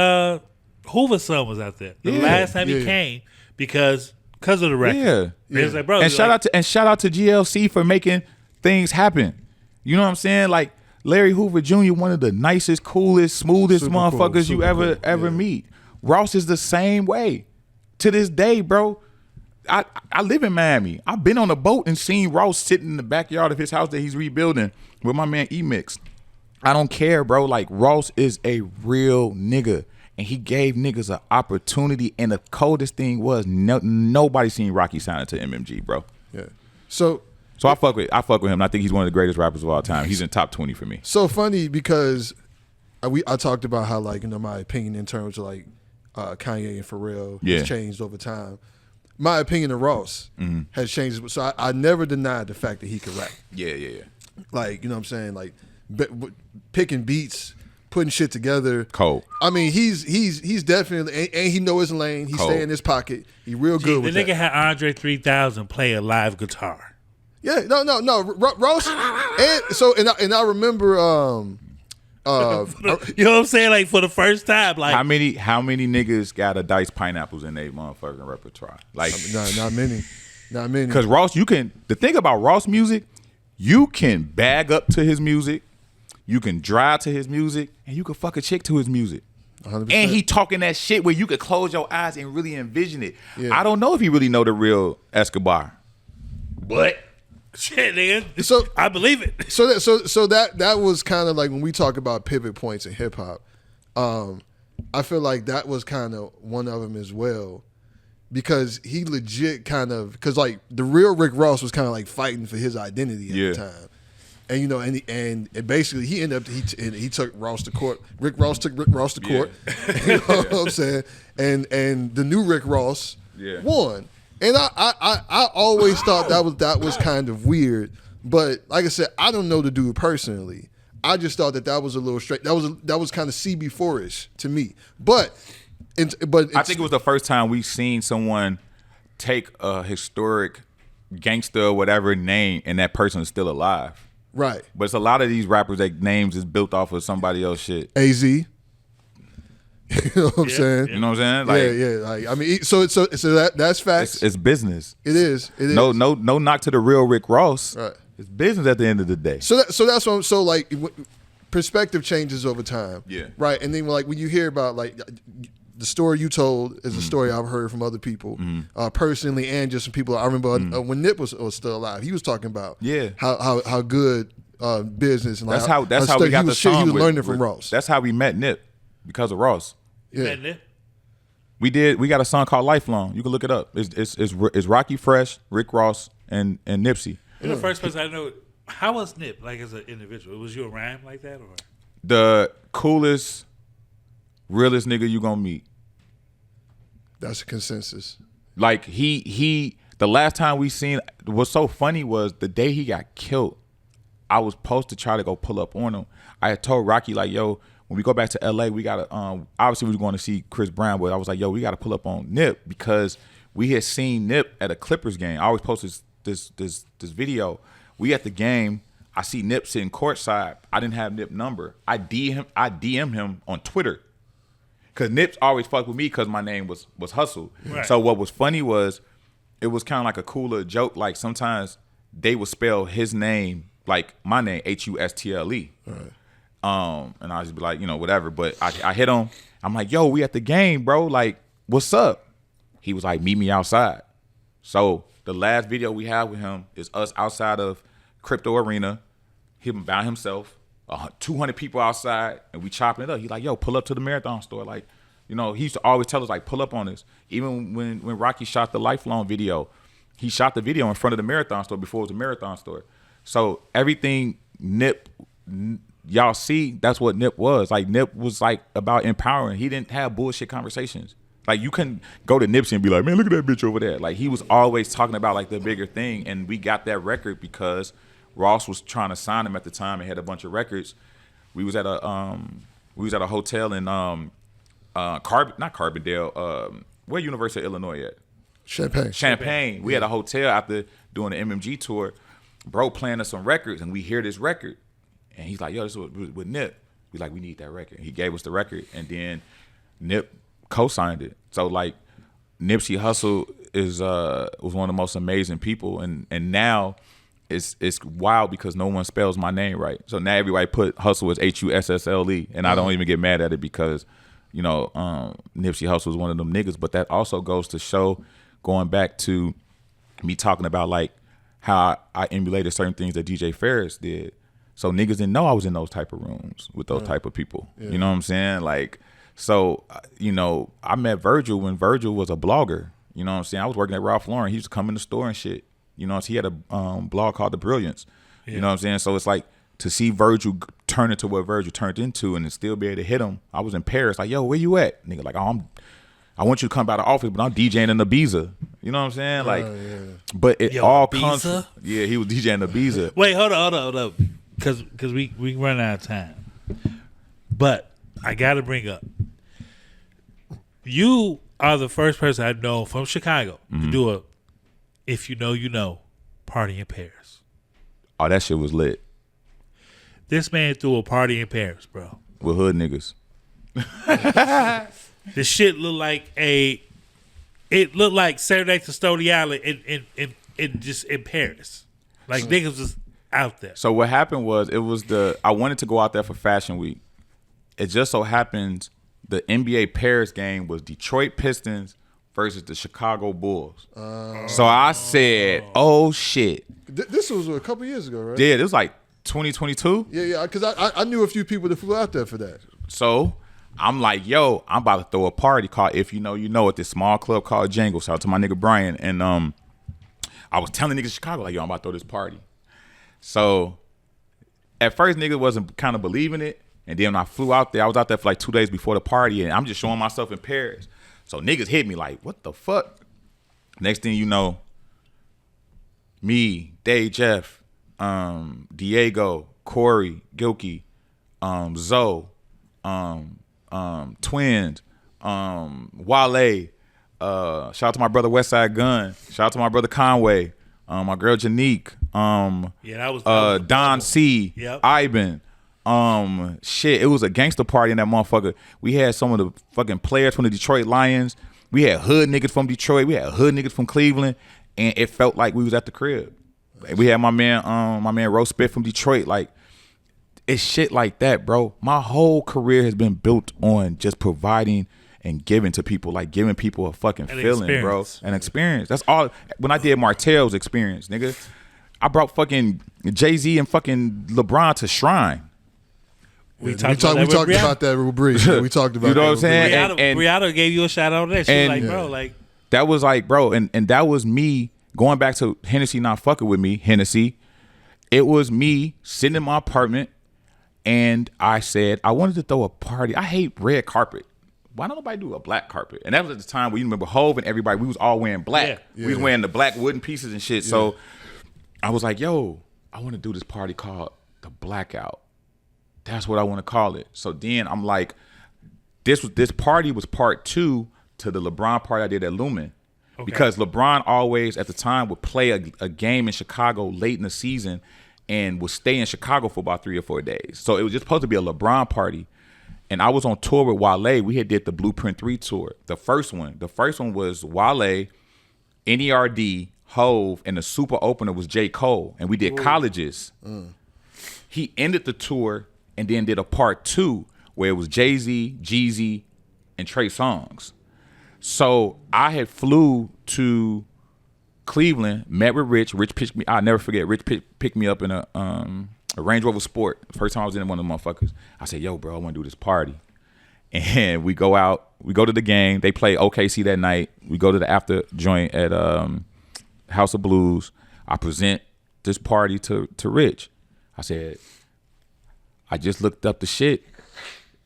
Hoover's son was out there the last time he came because of the record. Yeah. It's like, bro, and shout out to GLC for making things happen. You know what I'm saying? Like Larry Hoover Jr., one of the nicest, coolest, smoothest motherfuckers you ever meet. Ross is the same way. To this day, bro. I live in Miami. I've been on a boat and seen Ross sitting in the backyard of his house that he's rebuilding with my man E-Mix. I don't care, bro. Like, Ross is a real nigga. And he gave niggas an opportunity. And the coldest thing was nobody seen Rocky sign it to MMG, bro. Yeah. So I fuck with him. I think he's one of the greatest rappers of all time. He's in top 20 for me. So funny because I talked about how, like, my opinion in terms of like Kanye and Pharrell has changed over time. My opinion of Ross has changed. So I never denied the fact that he could rap. Yeah. Like, you know what I'm saying? Like picking beats, putting shit together. Cold. I mean, he's definitely, and he know his lane. He stay in his pocket. He real good with that. The nigga had Andre 3000 play a live guitar. Yeah, no. Ross, and I remember, you know what I'm saying? Like, for the first time, like, how many niggas got a Dice Pineapples in their motherfucking repertoire? Like, not many. Because Ross, the thing about Ross music, you can bag up to his music, you can drive to his music, and you can fuck a chick to his music. 100%. And he talking that shit where you could close your eyes and really envision it. Yeah. I don't know if he really know the real Escobar, but shit, nigga. So I believe it. So that was kind of like when we talk about pivot points in hip hop. I feel like that was kind of one of them as well, because he legit because like the real Rick Ross was kind of like fighting for his identity at the time, and you know, and basically he ended up he took Ross to court. Rick Ross took Rick Ross to court. You know what I'm saying? And the new Rick Ross won. And I always thought that was kind of weird, but like I said, I don't know the dude personally. I just thought that was a little straight. That was kind of CB4-ish to me. But I think it was the first time we've seen someone take a historic gangster or whatever name and that person is still alive. Right. But it's a lot of these rappers that names is built off of somebody else shit. AZ. You know what I'm saying? You know what I'm saying? Like, Like, I mean, so that's facts. It's business. It is. No knock to the real Rick Ross. Right. It's business at the end of the day. So that's what I'm. So like, perspective changes over time. Yeah. Right. And then like when you hear about like the story you told is a story I've heard from other people, personally, and just some people I remember when Nip was still alive. He was talking about how good business and that's how we got the song. He was learning from Ross. That's how we met Nip, because of Ross. You met Nip? We got a song called Lifelong. You can look it up. It's Rockie Fresh, Rick Ross, and Nipsey. You're the first person I know. How was Nip like as an individual? Was you a rhyme like that or? The coolest, realest nigga you gonna meet. That's a consensus. Like he the last time we seen, what's so funny was the day he got killed, I was supposed to try to go pull up on him. I had told Rocky, like, yo, when we go back to LA, we gotta obviously we were going to see Chris Brown, but I was like, yo, we gotta pull up on Nip because we had seen Nip at a Clippers game. I always post this video. We at the game, I see Nip sitting courtside. I didn't have Nip number. I DM him on Twitter. Cause Nip's always fucked with me because my name was Hustle. Right. So what was funny was it was kind of like a cooler joke. Like sometimes they would spell his name like my name, Hustle. Right. And I just be like, whatever. But I hit him. I'm like, yo, we at the game, bro. Like, what's up? He was like, meet me outside. So the last video we have with him is us outside of Crypto Arena, him by himself, 200 people outside, and we chopping it up. He like, yo, pull up to the Marathon store. Like, he used to always tell us, like, pull up on us. Even when Rocky shot the Lifelong video, he shot the video in front of the Marathon store before it was a Marathon store. So everything Nip, y'all see, that's what Nip was. Like, Nip was, like, about empowering. He didn't have bullshit conversations. Like, you couldn't go to Nipsey and be like, man, look at that bitch over there. Like, he was always talking about, like, the bigger thing. And we got that record because Ross was trying to sign him at the time and had a bunch of records. We was at a hotel in not Carbondale, where University of Illinois at? Champaign. We had a hotel after doing the MMG tour. Bro playing us some records, and we hear this record. And he's like, yo, this is with Nip. We like, we need that record. He gave us the record, and then Nip co-signed it. So, like, Nipsey Hussle was one of the most amazing people, and now it's wild because no one spells my name right. So now everybody put Hustle as Hussle, and I don't even get mad at it because, Nipsey Hussle is one of them niggas. But that also goes to show, going back to me talking about, like, how I emulated certain things that DJ Pharris did. So niggas didn't know I was in those type of rooms with those type of people. Yeah. You know what I'm saying? Like, so, I met Virgil when Virgil was a blogger. You know what I'm saying? I was working at Ralph Lauren. He used to come in the store and shit. So he had a blog called The Brilliance. Yeah. You know what I'm saying? So it's like, to see Virgil turn into what Virgil turned into and then still be able to hit him. I was in Paris, like, yo, where you at? Nigga, like, I want you to come by the office, but I'm DJing in Ibiza. You know what I'm saying? Like, but it all comes from, he was DJing in Ibiza. Wait, hold up. Because we run out of time. But I got to bring up, you are the first person I know from Chicago to do a If You Know, You Know party in Paris. Oh, that shit was lit. This man threw a party in Paris, bro. With hood niggas. The shit looked like Saturday Custodial in Paris. Like, niggas was out there. So what happened was, I wanted to go out there for Fashion Week. It just so happens the NBA Paris game was Detroit Pistons versus the Chicago Bulls. So I said, oh shit. This was a couple years ago, right? Yeah, it was like 2022. Yeah, because I knew a few people that flew out there for that. So I'm like, yo, I'm about to throw a party called If You Know, You Know at this small club called Jangle. Shout out to my nigga Brian. And I was telling niggas in Chicago, like, yo, I'm about to throw this party. So at first niggas wasn't kind of believing it. And then when I flew out there, I was out there for like 2 days before the party, and I'm just showing myself in Paris. So niggas hit me like, what the fuck? Next thing you know, me, Dave Jeff, Diego, Corey, Gilkey, Zoe, Twins, Wale, shout out to my brother Westside Gun, shout out to my brother Conway, my girl Janique, that was Don C, yep. Ivan, shit, it was a gangster party in that motherfucker. We had some of the fucking players from the Detroit Lions. We had hood niggas from Detroit. We had hood niggas from Cleveland, and it felt like we was at the crib. We had my man Rose Spit from Detroit. Like, it's shit like that, bro. My whole career has been built on just providing and giving to people, like giving people a fucking feeling, bro. An experience. That's all. When I did Martel's experience, nigga, I brought fucking Jay-Z and fucking LeBron to Shrine. We We talked talked about that real brief. Yeah, we talked about You know that what I'm saying? Brianna gave you a shout out on that. She was like, bro, like that was like, bro, and that was me going back to Hennessy not fucking with me. Hennessy, it was me sitting in my apartment, and I said I wanted to throw a party. I hate red carpet. Why don't nobody do a black carpet? And that was at the time where you remember Hove and everybody, we was all wearing black. Yeah. We was wearing the black wooden pieces and shit. So I was like, yo, I want to do this party called the Blackout. That's what I want to call it. So then I'm like, this party was part 2 to the LeBron party I did at Lumen. Okay. Because LeBron always at the time would play a game in Chicago late in the season and would stay in Chicago for about 3 or 4 days. So it was just supposed to be a LeBron party. And I was on tour with Wale. We had did the Blueprint 3 tour. The first one was Wale, NERD, Hove, and the super opener was J. Cole. And we did Colleges. He ended the tour and then did a part 2 where it was Jay-Z, Jeezy, and Trey Songz. So I had flew to Cleveland, met with Rich. Rich picked me. I'll never forget. Rich picked me up in a Range Rover Sport. First time I was in one of the motherfuckers. I said, yo, bro, I want to do this party. And we go out. We go to the game. They play OKC that night. We go to the after joint at House of Blues. I present this party to Rich. I said, I just looked up the shit.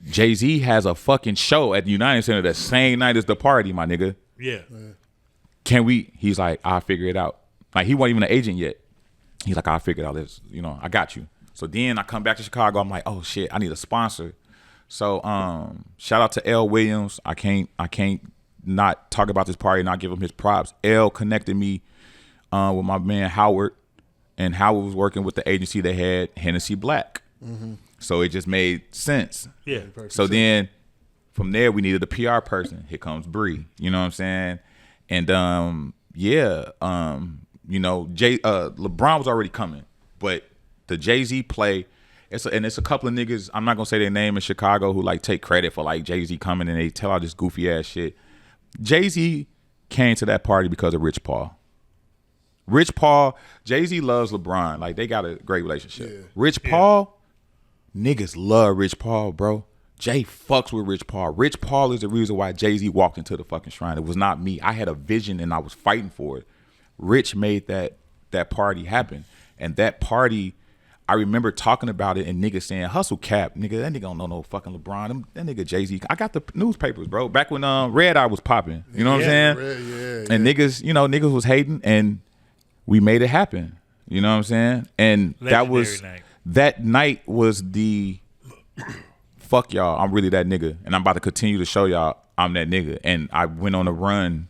Jay-Z has a fucking show at the United Center that same night as the party, my nigga. Yeah. Can we? He's like, I'll figure it out. Like, he wasn't even an agent yet. He's like, I'll figure it out. This, I got you. So then I come back to Chicago. I'm like, oh shit, I need a sponsor. So shout out to L Williams. I can't not talk about this party and not give him his props. L connected me with my man Howard, and Howard was working with the agency that had Hennessy Black. Mm-hmm. So it just made sense. Yeah. So then from there we needed a PR person. Here comes Bree. You know what I'm saying? And LeBron was already coming, but the Jay-Z play, it's a couple of niggas, I'm not gonna say their name in Chicago, who like take credit for like Jay-Z coming and they tell all this goofy ass shit. Jay-Z came to that party because of Rich Paul. Jay-Z loves LeBron. Like, they got a great relationship. Yeah. Rich Paul, niggas love Rich Paul, bro. Jay fucks with Rich Paul. Rich Paul is the reason why Jay-Z walked into the fucking shrine. It was not me. I had a vision and I was fighting for it. Rich made that party happen. And that party, I remember talking about it and niggas saying, hustle cap, nigga, that nigga don't know no fucking LeBron. That nigga Jay-Z. I got the newspapers, bro. Back when Red Eye was popping. You know what I'm saying? And niggas was hating, and we made it happen. You know what I'm saying? And that night was the fuck y'all, I'm really that nigga. And I'm about to continue to show y'all I'm that nigga. And I went on a run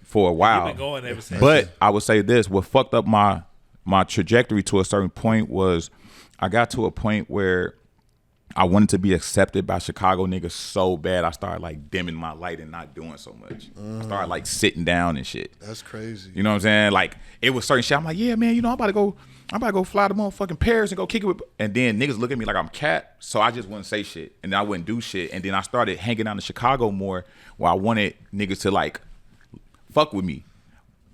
for a while. You've been going ever since. But I would say this, what fucked up my trajectory to a certain point was I got to a point where I wanted to be accepted by Chicago niggas so bad I started like dimming my light and not doing so much. I started like sitting down and shit. That's crazy. You know what I'm saying? Like, it was certain shit. I'm like, yeah, man, I'm about to go fly to motherfucking Paris and go kick it with, and then niggas look at me like I'm cat, so I just wouldn't say shit and I wouldn't do shit. And then I started hanging out in Chicago more where I wanted niggas to like fuck with me.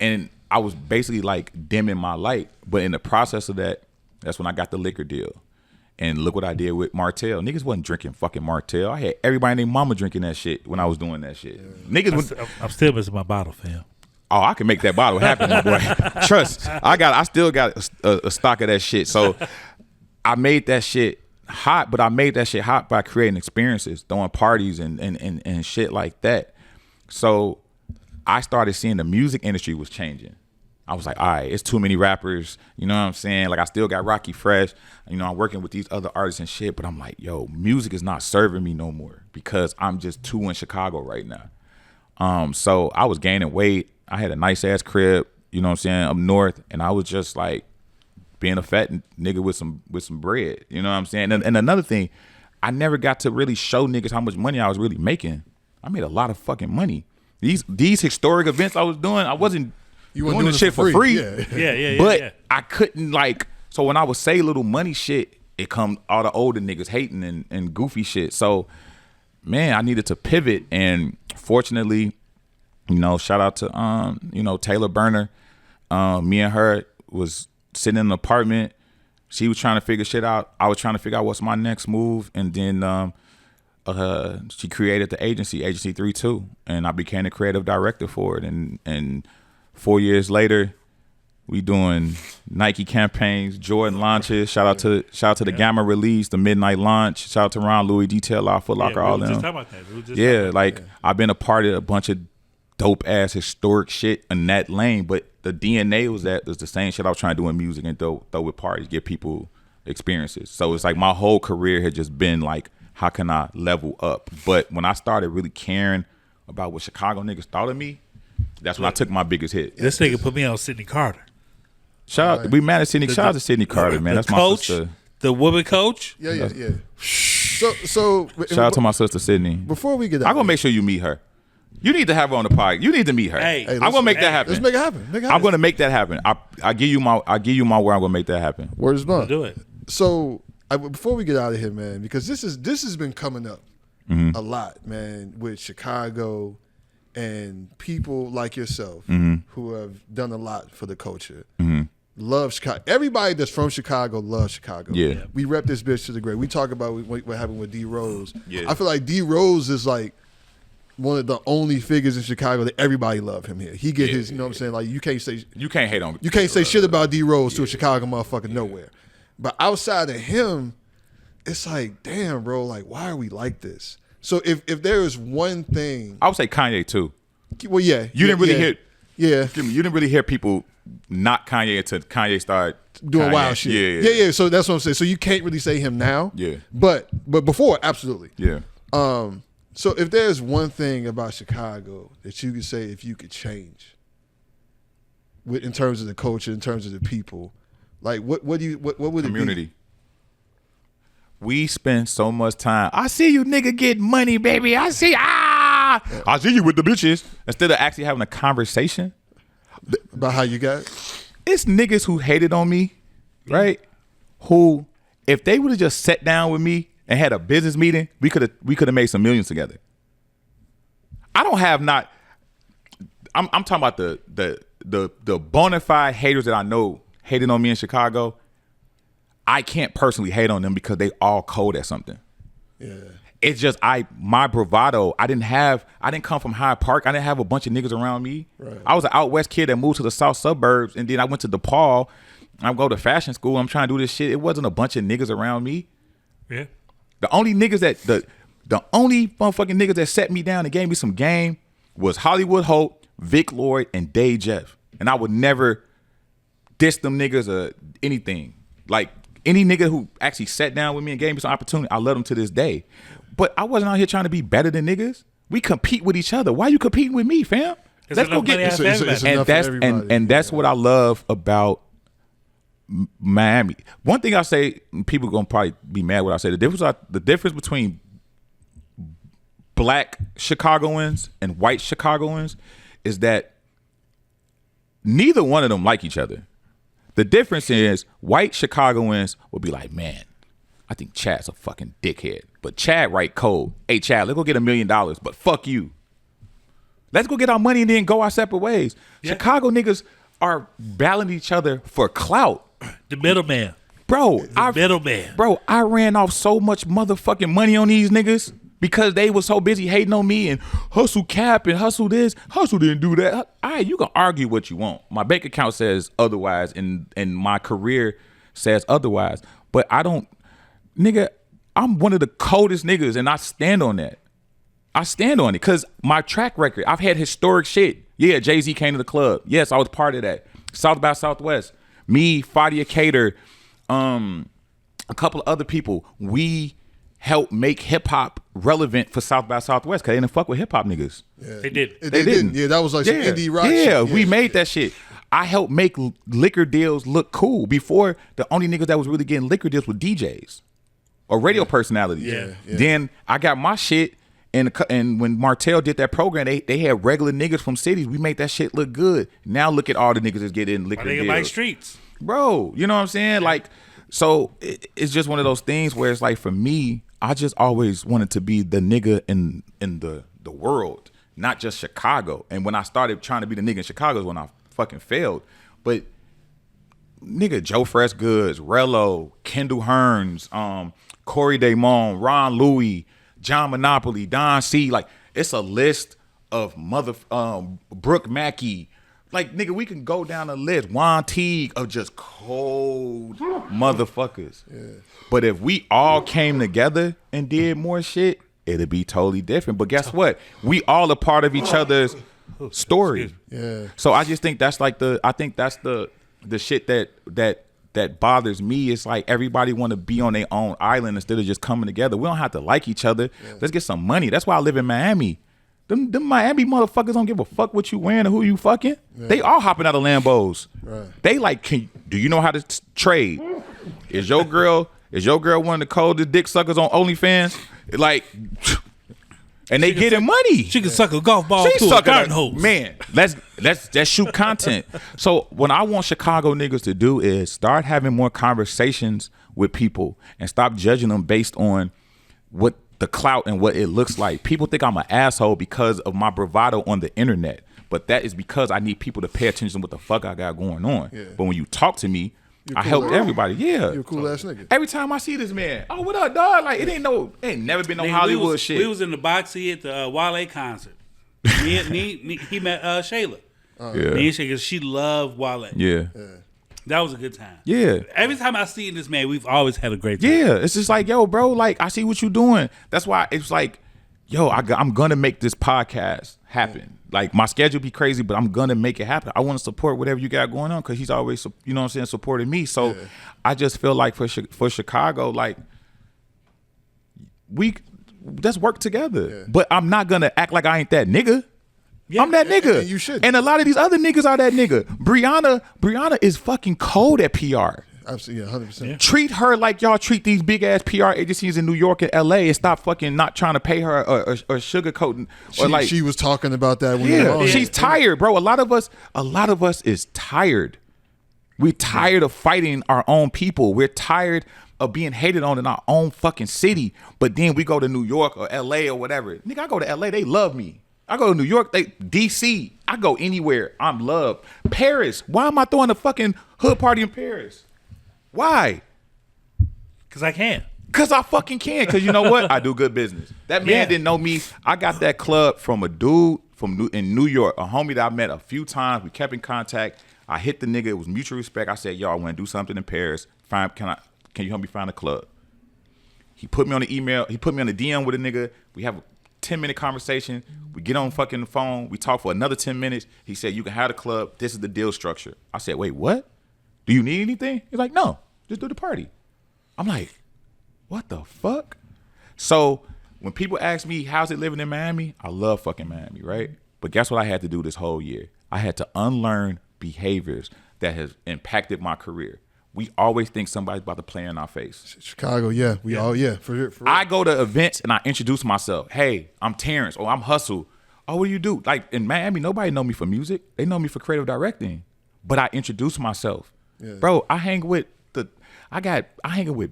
And I was basically like dimming my light. But in the process of that, that's when I got the liquor deal. And look what I did with Martel. Niggas wasn't drinking fucking Martel. I had everybody and their mama drinking that shit when I was doing that shit. Niggas I'm still missing my bottle, fam. Oh, I can make that bottle happen, my boy. Trust. I still got a stock of that shit. So I made that shit hot, but I made that shit hot by creating experiences, throwing parties and shit like that. So I started seeing the music industry was changing. I was like, all right, it's too many rappers. You know what I'm saying? Like, I still got Rockie Fresh. I'm working with these other artists and shit, but I'm like, yo, music is not serving me no more because I'm just too in Chicago right now. So I was gaining weight. I had a nice ass crib, you know what I'm saying, up north, and I was just like being a fat nigga with some bread, you know what I'm saying? And another thing, I never got to really show niggas how much money I was really making. I made a lot of fucking money. These historic events I was doing, I wasn't doing this shit for free. Yeah. But I couldn't so when I would say little money shit, it come all the older niggas hating and goofy shit. So, man, I needed to pivot, and fortunately, shout out to Taylor Burner. Me and her was sitting in an apartment, She was trying to figure shit out. I was trying to figure out what's my next move. And then she created the agency 32, and I became the creative director for it. And 4 years later, we doing Nike campaigns, Jordan launches. Shout out to the Gamma release, the Midnight launch. Shout out to Ron Louis, Detail Out, Foot Locker, all them. I've been a part of a bunch of dope ass historic shit in that lane, but the DNA was the same shit I was trying to do in music and throw with parties, give people experiences. So it's like my whole career had just been like, how can I level up? But when I started really caring about what Chicago niggas thought of me, that's when I took my biggest hit. This nigga put me on Sydney Carter. Shout out, we managed Sydney. Shout out to Sydney Carter, man. That's coach, my sister. The woman coach. Yeah. So shout out to my sister Sydney. Before we get out, I'm gonna make sure you meet her. You need to have her on the podcast. You need to meet her. Hey, I'm gonna make that happen. Let's make it happen. I'm gonna make that happen. I give you my word. I'm gonna make that happen. Word is bond. Do it. So before we get out of here, man, because this has been coming up a lot, man, with Chicago and people like yourself who have done a lot for the culture. Love Chicago. Everybody that's from Chicago loves Chicago. Yeah. We rep this bitch to the grave. We talk about what happened with D Rose. Yeah. I feel like D Rose is like one of the only figures in Chicago that everybody love him here. He get his, you know what I'm saying? Like you can't hate on. You can't say shit about D Rose to a Chicago motherfucker nowhere. But outside of him, it's like, damn, bro, like why are we like this? So if there is one thing, I would say Kanye too. Well, yeah, you didn't really hear. Yeah, you didn't really hear people not Kanye until Kanye started doing wild shit. Yeah. So that's what I'm saying. So you can't really say him now. Yeah. But before, absolutely. Yeah. So if there's one thing about Chicago that you could say if you could change, in terms of the culture, in terms of the people, like what would it be? Community. We spend so much time. I see you nigga get money, baby. I see you with the bitches. Instead of actually having a conversation about how you got it? It's niggas who hated on me, right? Who, if they would have just sat down with me and had a business meeting, we could have made some millions together. I don't have not. I'm talking about the bona fide haters that I know hating on me in Chicago. I can't personally hate on them because they all cold at something. Yeah. It's just my bravado. I didn't come from Hyde Park. I didn't have a bunch of niggas around me. Right. I was an out west kid that moved to the south suburbs, and then I went to DePaul. I go to fashion school. I'm trying to do this shit. It wasn't a bunch of niggas around me. Yeah. The only niggas the only motherfucking niggas that set me down and gave me some game was Hollywood Hope, Vic Lloyd, and Dave Jeff. And I would never diss them niggas or anything. Like any nigga who actually sat down with me and gave me some opportunity, I love them to this day. But I wasn't out here trying to be better than niggas. We compete with each other. Why you competing with me, fam? Let's go get and that's what I love about Miami. One thing I say, people gonna probably be mad when I say the difference between black Chicagoans and white Chicagoans is that neither one of them like each other. The difference is white Chicagoans will be like, man, I think Chad's a fucking dickhead. But Chad write code. Hey, Chad, let's go get $1 million, but fuck you. Let's go get our money and then go our separate ways. Yeah. Chicago niggas are battling each other for clout. The middleman. Bro, middleman. Bro, I ran off so much motherfucking money on these niggas because they was so busy hating on me and hustle cap and hustle this. Hustle didn't do that. All right, you can argue what you want. My bank account says otherwise and my career says otherwise. But I don't, nigga, I'm one of the coldest niggas and I stand on that. I stand on it because my track record, I've had historic shit. Yeah, Jay-Z came to the club. Yes, I was part of that. South by Southwest. Me, Fadia Cater, a couple of other people. We helped make hip-hop relevant for South by Southwest because they didn't fuck with hip-hop niggas. Yeah. They did. They didn't. Yeah, that was like some indie rock shit. Yeah, we made that shit. I helped make liquor deals look cool. Before, the only niggas that was really getting liquor deals were DJs or radio personalities. Yeah. Then I got my shit. And when Martel did that program, they had regular niggas from cities. We made that shit look good. Now look at all the niggas that's getting liquor deals. Like streets. Bro, you know what I'm saying? Yeah. Like, so it's just one of those things where it's like, for me, I just always wanted to be the nigga in the world, not just Chicago. And when I started trying to be the nigga in Chicago is when I fucking failed. But nigga, Joe Fresh Goods, Rello, Kendall Hearns, Corey Damon, Ron Louis, John Monopoly, Don C. Like, it's a list of Brooke Mackey. Like, nigga, we can go down the list. Juan Teague of just cold motherfuckers. Yeah. But if we all came together and did more shit, it'd be totally different. But guess what? We all a part of each other's story. Yeah. So I just think that's like the shit that bothers me. It's like everybody want to be on their own island instead of just coming together. We don't have to like each other. Yeah. Let's get some money. That's why I live in Miami. Them Miami motherfuckers don't give a fuck what you wearing or who you fucking. Yeah. They all hopping out of Lambos. Right. They like, do you know how to trade? Is your girl one of the coldest dick suckers on OnlyFans? Like, and they getting money. She can suck a golf ball to a garden hose. Man, let's shoot content. So what I want Chicago niggas to do is start having more conversations with people and stop judging them based on what the clout and what it looks like. People think I'm an asshole because of my bravado on the internet, but that is because I need people to pay attention to what the fuck I got going on. Yeah. But when you talk to me, I helped everybody. Yeah, you're a cool ass nigga. Every time I see this man, oh, what up, dog? Like, it ain't never been no Hollywood shit. We was in the boxy at the Wale concert. He met Shayla. Me and Shayla, she loved Wale. Yeah. That was a good time. Yeah. Every time I see this man, we've always had a great time. Yeah. It's just like, yo, bro, like, I see what you're doing. That's why it's like, yo, I'm going to make this podcast happen. Like, my schedule be crazy, but I'm going to make it happen. I want to support whatever you got going on because he's always, you know what I'm saying, supporting me. So I just feel like for Chicago, like, let's work together. Yeah. But I'm not going to act like I ain't that nigga. Yeah, I'm that nigga. And you should. And a lot of these other niggas are that nigga. Brianna is fucking cold at PR. Absolutely, 100%. Yeah. Treat her like y'all treat these big ass PR agencies in New York and LA and stop fucking not trying to pay her or sugarcoating. She was talking about that when you were on. She's tired, bro. A lot of us is tired. We're tired of fighting our own people. We're tired of being hated on in our own fucking city. But then we go to New York or LA or whatever. Nigga, I go to LA, they love me. I go to New York, DC, I go anywhere, I'm loved. Paris, why am I throwing a fucking hood party in Paris? Why? Because I can. Because I fucking can. Because you know what? I do good business. That man didn't know me. I got that club from a dude in New York, a homie that I met a few times. We kept in contact. I hit the nigga. It was mutual respect. I said, yo, I want to do something in Paris. Can you help me find a club? He put me on the email. He put me on the DM with a nigga. We have a 10-minute conversation. We get on fucking phone. We talk for another 10 minutes. He said, you can have the club. This is the deal structure. I said, wait, what? Do you need anything? He's like, no, just do the party. I'm like, what the fuck? So when people ask me, how's it living in Miami? I love fucking Miami, right? But guess what I had to do this whole year? I had to unlearn behaviors that has impacted my career. We always think somebody's about to play in our face. Chicago, yeah. We all, for real. I go to events and I introduce myself. Hey, I'm Terrence, or I'm Hustle. Oh, what do you do? Like, in Miami, nobody know me for music. They know me for creative directing. But I introduce myself. Yeah. Bro, I hang with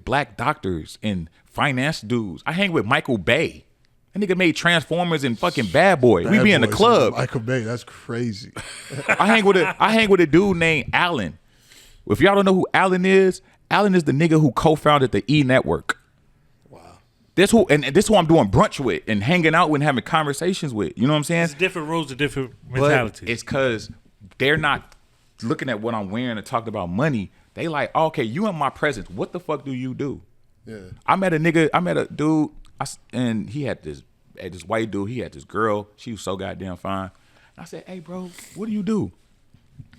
black doctors and finance dudes. I hang with Michael Bay. That nigga made Transformers and fucking Bad Boy. We be in the club. Michael Bay, that's crazy. I hang with a dude named Allen. If y'all don't know who Allen is the nigga who co-founded the E Network. Wow. This who I'm doing brunch with and hanging out with and having conversations with. You know what I'm saying? It's different rules, a different mentality. But it's because they're not looking at what I'm wearing and talking about money. They like, okay, you in my presence. What the fuck do you do? Yeah. I met a dude, and he had this white dude. He had this girl. She was so goddamn fine. And I said, hey, bro, what do you do?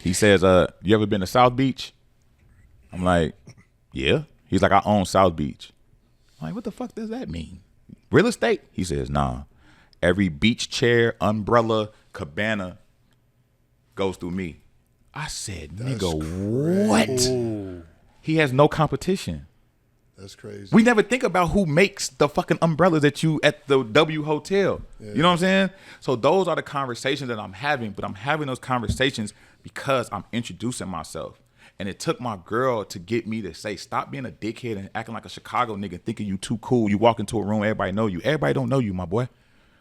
He says, you ever been to South Beach? I'm like, yeah. He's like, I own South Beach. I'm like, what the fuck does that mean? Real estate? He says, nah. Every beach chair, umbrella, cabana goes through me. I said, nigga, what? Ooh. He has no competition. That's crazy. We never think about who makes the fucking umbrellas at the W Hotel. Yeah. You know what I'm saying? So those are the conversations that I'm having, but I'm having those conversations because I'm introducing myself. And it took my girl to get me to say, stop being a dickhead and acting like a Chicago nigga, thinking you too cool. You walk into a room, everybody know you. Everybody don't know you, my boy.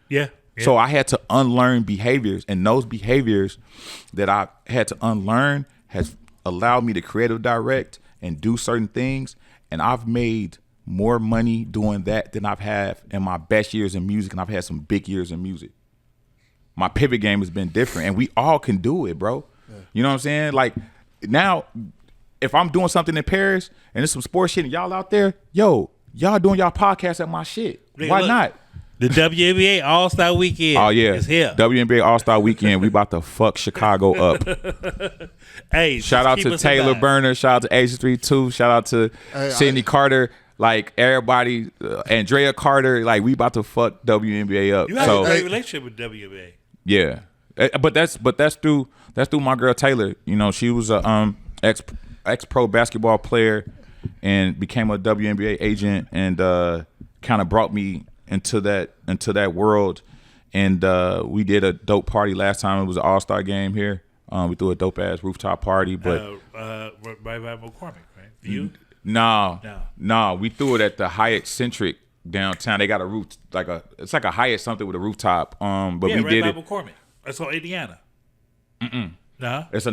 Yeah. So I had to unlearn behaviors, and those behaviors that I had to unlearn has allowed me to creative direct and do certain things, and I've made more money doing that than I've had in my best years in music, and I've had some big years in music. My pivot game has been different, and we all can do it, bro. Yeah. You know what I'm saying? Like, now, if I'm doing something in Paris and there's some sports shit and y'all out there, yo, y'all doing y'all podcast at my shit. Why not? The WNBA All-Star Weekend. Oh yeah, is here. WNBA All-Star Weekend. We about to fuck Chicago up. Hey, shout out to Taylor Burner. Shout out to Asia 32. Shout out to Sydney Carter. Like everybody, Andrea Carter. Like we about to fuck WNBA up. You have a great relationship with WNBA. Yeah, but that's through my girl Taylor. You know, she was a ex pro basketball player and became a WNBA agent and kind of brought me into that world, and we did a dope party last time. It was an all-star game here. We threw a dope ass rooftop party, but right by McCormick, right? You? No, we threw it at the Hyatt Centric downtown. They got a roof it's like a Hyatt something with a rooftop. But we right did by it. McCormick. That's on Indiana. No, it's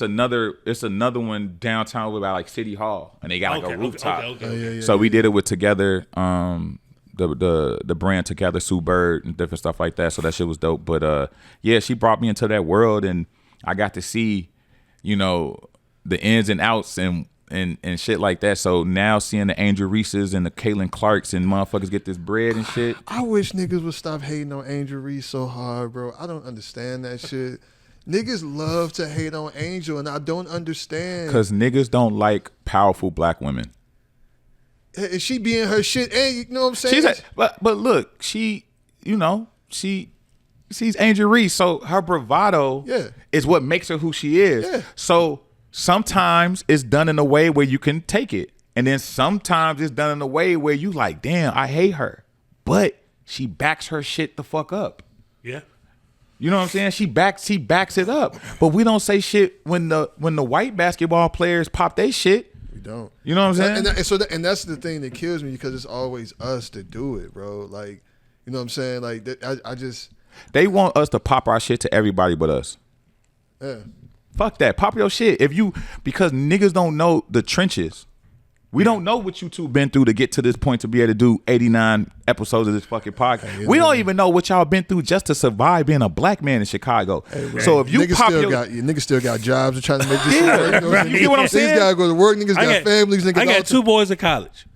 another one downtown by like City Hall, and they got like a rooftop. Okay. So we did it with Together. The brand Together, Sue Bird and different stuff like that. So that shit was dope. But yeah, she brought me into that world, and I got to see, you know, the ins and outs and shit like that. So now seeing the Angel Reeses and the Caitlin Clarks and motherfuckers get this bread and shit. I wish niggas would stop hating on Angel Reese so hard, bro. I don't understand that shit. Niggas love to hate on Angel, and I don't understand. Because niggas don't like powerful black women. Is she being her shit? And you know what I'm saying? But look, she's Angel Reese, so her bravado is what makes her who she is. Yeah. So sometimes it's done in a way where you can take it, and then sometimes it's done in a way where you like, damn, I hate her, but she backs her shit the fuck up. Yeah. You know what I'm saying? She backs it up. But we don't say shit when the white basketball players pop they shit. We don't. You know what I'm saying? And that's the thing that kills me, because it's always us that do it, bro. Like, you know what I'm saying? Like, I just. They want us to pop our shit to everybody but us. Yeah. Fuck that. Pop your shit. Because niggas don't know the trenches. We don't know what you two been through to get to this point to be able to do 89 episodes of this fucking podcast. We don't even know what y'all been through just to survive being a black man in Chicago. So if you niggas still got jobs and trying to make this shit work. You get what I'm saying? Niggas gotta go to work. Niggas got families. Niggas I got two boys in college.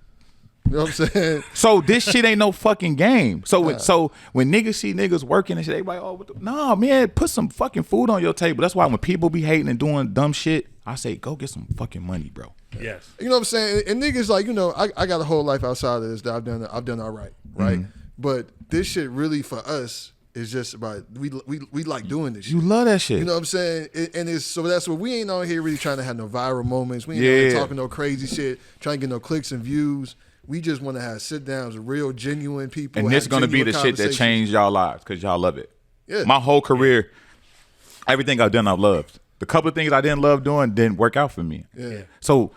You know what I'm saying? So this shit ain't no fucking game. So when niggas see niggas working and shit, they like, oh, nah, man, put some fucking food on your table. That's why when people be hating and doing dumb shit, I say, go get some fucking money, bro. Yes. You know what I'm saying? And niggas like, you know, I got a whole life outside of this that I've done all right? Mm-hmm. But this shit really for us is just about we like doing this shit. You love that shit. You know what I'm saying? And it's so that's what we ain't on here really trying to have no viral moments. We ain't on here talking no crazy shit, trying to get no clicks and views. We just want to have sit downs with real genuine people. And this is gonna be the shit that changed y'all lives because y'all love it. Yeah. My whole career, everything I've done, I've loved. The couple of things I didn't love doing didn't work out for me. Yeah. So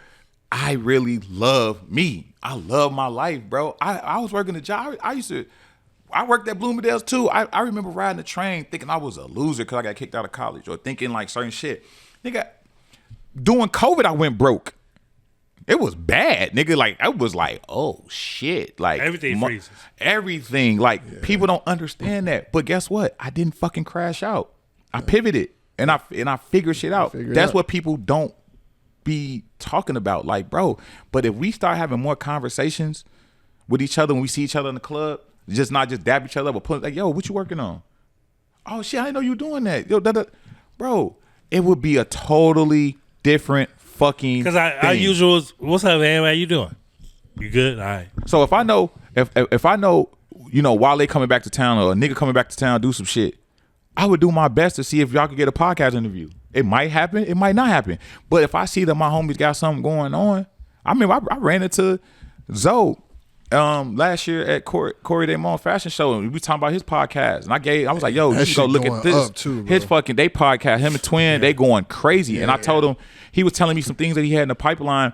I really love me. I love my life, bro. I was working a job. I worked at Bloomingdale's too. I remember riding the train thinking I was a loser because I got kicked out of college or thinking like certain shit. Nigga, during COVID, I went broke. It was bad, nigga. Like, I was like, oh shit. Like everything freezes. Everything. Like, people don't understand that. But guess what? I didn't fucking crash out. I pivoted and I figured shit out. That's what people don't be talking about. Like, bro, but if we start having more conversations with each other when we see each other in the club, just not just dab each other, but put like, yo, what you working on? Oh shit, I didn't know you doing that. Yo, bro, it would be a totally different fucking because our usual is, what's up, man? How you doing? You good? All right. So if I know, if I know, you know, Wale coming back to town or a nigga coming back to town, do some shit, I would do my best to see if y'all could get a podcast interview. It might happen, it might not happen. But if I see that my homies got something going on, I mean, I ran into Zoe last year at Corey Damon fashion show, and we were talking about his podcast, and I was like, yo, you should go look at this. Too, his fucking they podcast, him and Twin, they going crazy. And I told him, he was telling me some things that he had in the pipeline,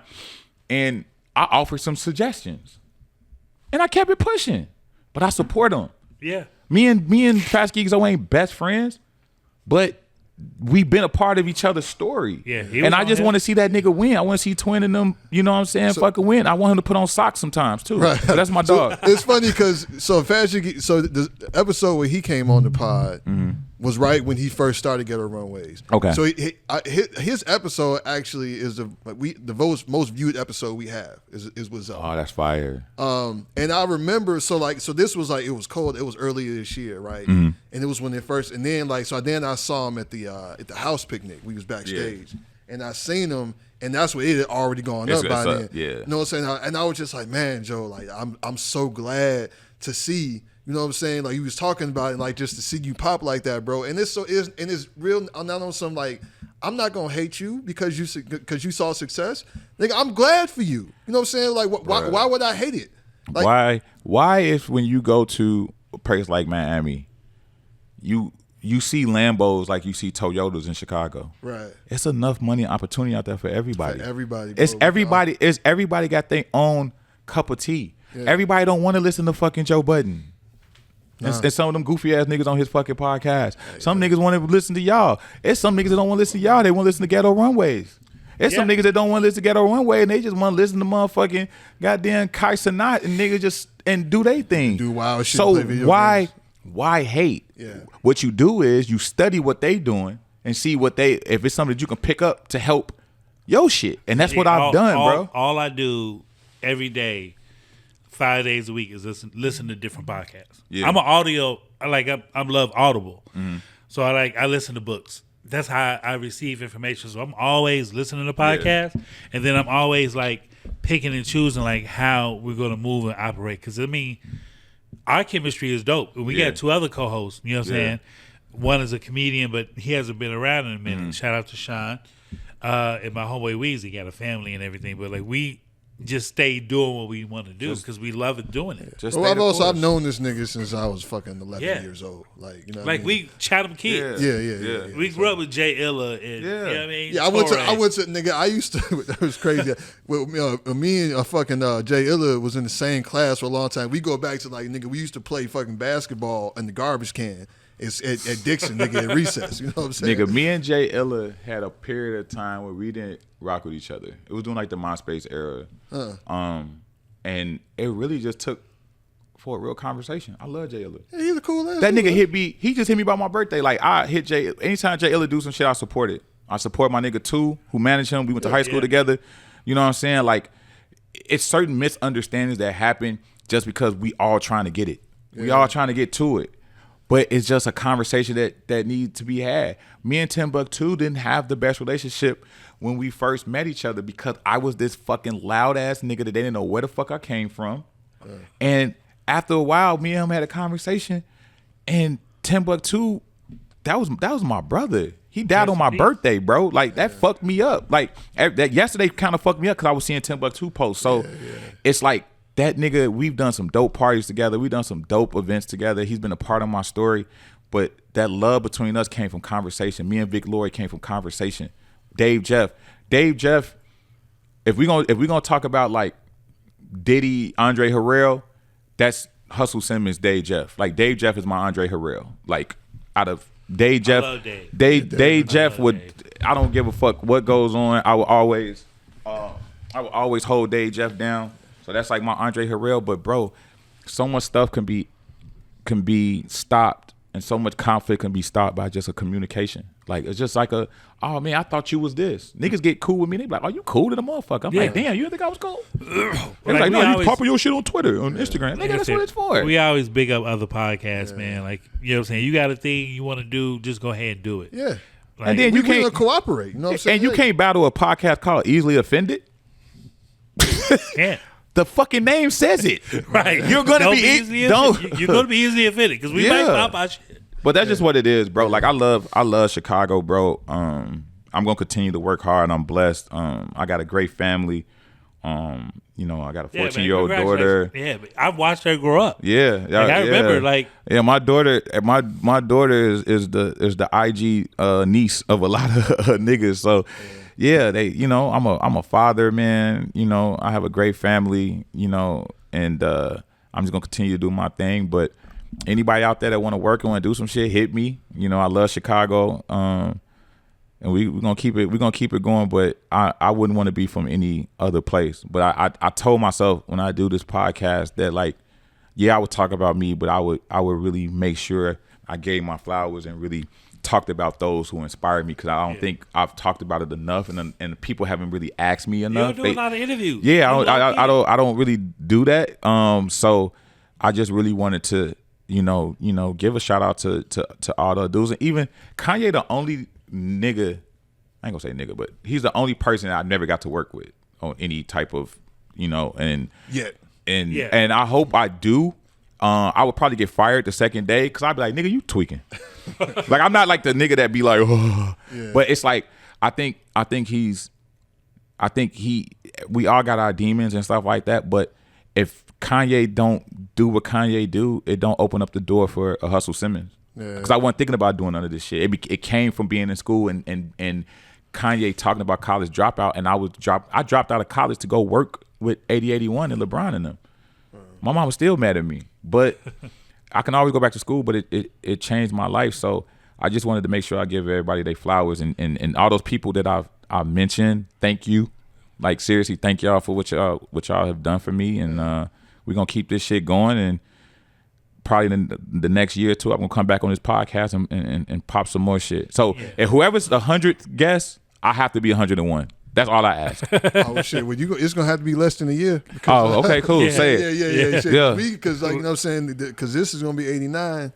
and I offered some suggestions, and I kept it pushing. But I support him. Yeah. Me and Fast Geeks ain't best friends, but we've been a part of each other's story. Yeah, and I just want to see that nigga win. I want to see Twin and them, you know what I'm saying, fucking win. I want him to put on socks sometimes too. Right. So that's my dog. It's funny because the episode where he came on the pod was right when he first started Ghetto Runways. Okay. So his episode actually is the most viewed episode we have is what's up. Oh, that's fire. And I remember so this was like it was cold. It was earlier this year, right? And it was when they first and then then I saw him at the house picnic. We was backstage, and I seen him, and that's what it had already gone up by then. Yeah. You know what I'm saying? And I was just like, man, Joe, like I'm so glad to see. You know what I'm saying? Like he was talking about it, like just to see you pop like that, bro. And it's real. I'm not on some like I'm not gonna hate you because you saw success. Nigga, I'm glad for you. You know what I'm saying? Like why would I hate it? Like, why if when you go to a place like Miami, you see Lambos like you see Toyotas in Chicago. Right. It's enough money and opportunity out there for everybody. For everybody. Bro. It's everybody got their own cup of tea. Yeah. Everybody don't want to listen to fucking Joe Budden. Nah. And some of them goofy ass niggas on his fucking podcast. Some niggas want to listen to y'all. It's some niggas that don't want to listen to y'all. They want to listen to Ghetto Runways. It's some niggas that don't want to listen to Ghetto Runway and they just want to listen to motherfucking goddamn Kai Cenat and niggas just and do their thing. Do wild shit. So why hate? Yeah. What you do is you study what they doing and see if it's something that you can pick up to help your shit. And that's what I've done, bro. All I do every day, 5 days a week is listen to different podcasts. Yeah. I'm an audio. I love Audible, so I listen to books. That's how I receive information. So I'm always listening to podcasts, and then I'm always like picking and choosing like how we're gonna move and operate. Because I mean, our chemistry is dope. We got two other co-hosts. You know what I'm saying? One is a comedian, but he hasn't been around in a minute. Shout out to Sean and my homeboy Weezy. Got a family and everything, but like we just stay doing what we want to do because we love it doing it. I've known this nigga since I was fucking 11 years old. Like, you know, like we Chatham kids. Yeah. We grew up with Jay Illa and you know what I mean. Yeah, I went to nigga. I used to. That was crazy. Me and fucking Jay Illa was in the same class for a long time. We go back to like nigga. We used to play fucking basketball in the garbage can. It's at Dixon, nigga, at recess. You know what I'm saying? Nigga, me and Jay Illa had a period of time where we didn't rock with each other. It was during like the MySpace era. And it really just took for a real conversation. I love Jay Illa. Yeah, he's a cool ass. That nigga hit me. He just hit me by my birthday. Like I hit Jay. Anytime Jay Illa do some shit, I support it. I support my nigga too, who managed him. We went to high school together. You know what I'm saying? Like it's certain misunderstandings that happen just because we all trying to get it. We all trying to get to it. But it's just a conversation that needs to be had. Me and Timbuktu didn't have the best relationship when we first met each other because I was this fucking loud ass nigga that they didn't know where the fuck I came from. And after a while, me and him had a conversation, and Timbuktu, that was my brother. He died on my birthday, bro. Like that fucked me up. Like that yesterday kind of fucked me up because I was seeing Timbuktu post. So it's like. That nigga, we've done some dope parties together. We've done some dope events together. He's been a part of my story. But that love between us came from conversation. Me and Vic Lloyd came from conversation. Dave Jeff, if we gonna talk about like Diddy, Andre Harrell, that's Hustle Simmons, Dave Jeff. Like Dave Jeff is my Andre Harrell. Like out of Dave Jeff, I love Dave. Dave Jeff would. I don't give a fuck what goes on. I will always hold Dave Jeff down. So that's like my Andre Harrell, but bro, so much stuff can be stopped, and so much conflict can be stopped by just a communication. Like it's just like oh man, I thought you was this. Niggas get cool with me. They be like, oh, you cool to the motherfucker. I'm like, damn, you think I was cool? They're like, no, you popping your shit on Twitter, on Instagram. Nigga, that's what it's for. We always big up other podcasts, man. Like, you know what I'm saying? You got a thing you want to do, just go ahead and do it. Yeah. Like, and then you can't cooperate. You know what I'm saying? And you can't battle a podcast called Easily Offended. Can't. The fucking name says it. Right. You're gonna be you're gonna be easily offended because we might pop our shit. But that's just what it is, bro. Like I love Chicago, bro. I'm gonna continue to work hard. I'm blessed. I got a great family. You know, I got a 14-year-old daughter. Yeah, but I've watched her grow up. Yeah, I remember, like, my daughter. My daughter is the IG niece of a lot of niggas. So. Yeah, I'm a father, man. You know, I have a great family, you know, and I'm just gonna continue to do my thing. But anybody out there that want to work and want to do some shit, hit me. You know, I love Chicago. and we're gonna keep it going. But I wouldn't want to be from any other place. But I told myself when I do this podcast that like, yeah, I would talk about me, but I would really make sure I gave my flowers and really talked about those who inspired me, because I don't think I've talked about it enough, and people haven't really asked me enough. You don't do a lot of interviews. Yeah, I don't really do that. So I just really wanted to, give a shout out to all the dudes, and even Kanye, the only nigga, I ain't gonna say nigga, but he's the only person I never got to work with on any type of, and I hope I do. I would probably get fired the second day, because I'd be like, nigga, you tweaking. Like, I'm not like the nigga that be like, oh. Yeah. But it's like, I think we all got our demons and stuff like that. But if Kanye don't do what Kanye do, it don't open up the door for a Hustle Simmons. Because I wasn't thinking about doing none of this shit. It came from being in school and Kanye talking about college dropout, and I dropped out of college to go work with 8081 and LeBron and them. My mom was still mad at me, but I can always go back to school, but it changed my life. So I just wanted to make sure I give everybody their flowers, and all those people that I've mentioned, thank you. Like, seriously, thank y'all for what y'all have done for me. And we're going to keep this shit going. And probably the next year or two, I'm going to come back on this podcast and pop some more shit. So if whoever's the 100th guest, I have to be 101. That's all I ask. Oh shit! Well, it's gonna have to be less than a year. Oh, okay, cool. Say it. Yeah. Because like, you know what I'm saying, because this is gonna be 89.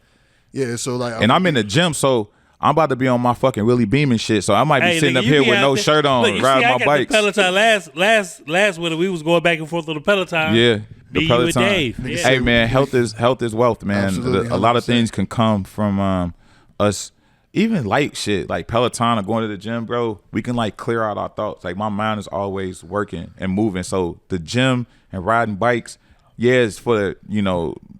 Yeah. So like, and I'm in the gym, so I'm about to be on my fucking Willie Beeman shit. So I might be sitting up here with no shirt on, riding my bikes. Peloton last winter, we was going back and forth on the Peloton. Yeah. The Peloton. With Dave. Yeah. Hey man, health is wealth, man. Absolutely, a lot of things can come from us. Even light shit like Peloton or going to the gym, bro, we can like clear out our thoughts. Like, my mind is always working and moving. So the gym and riding bikes, it's for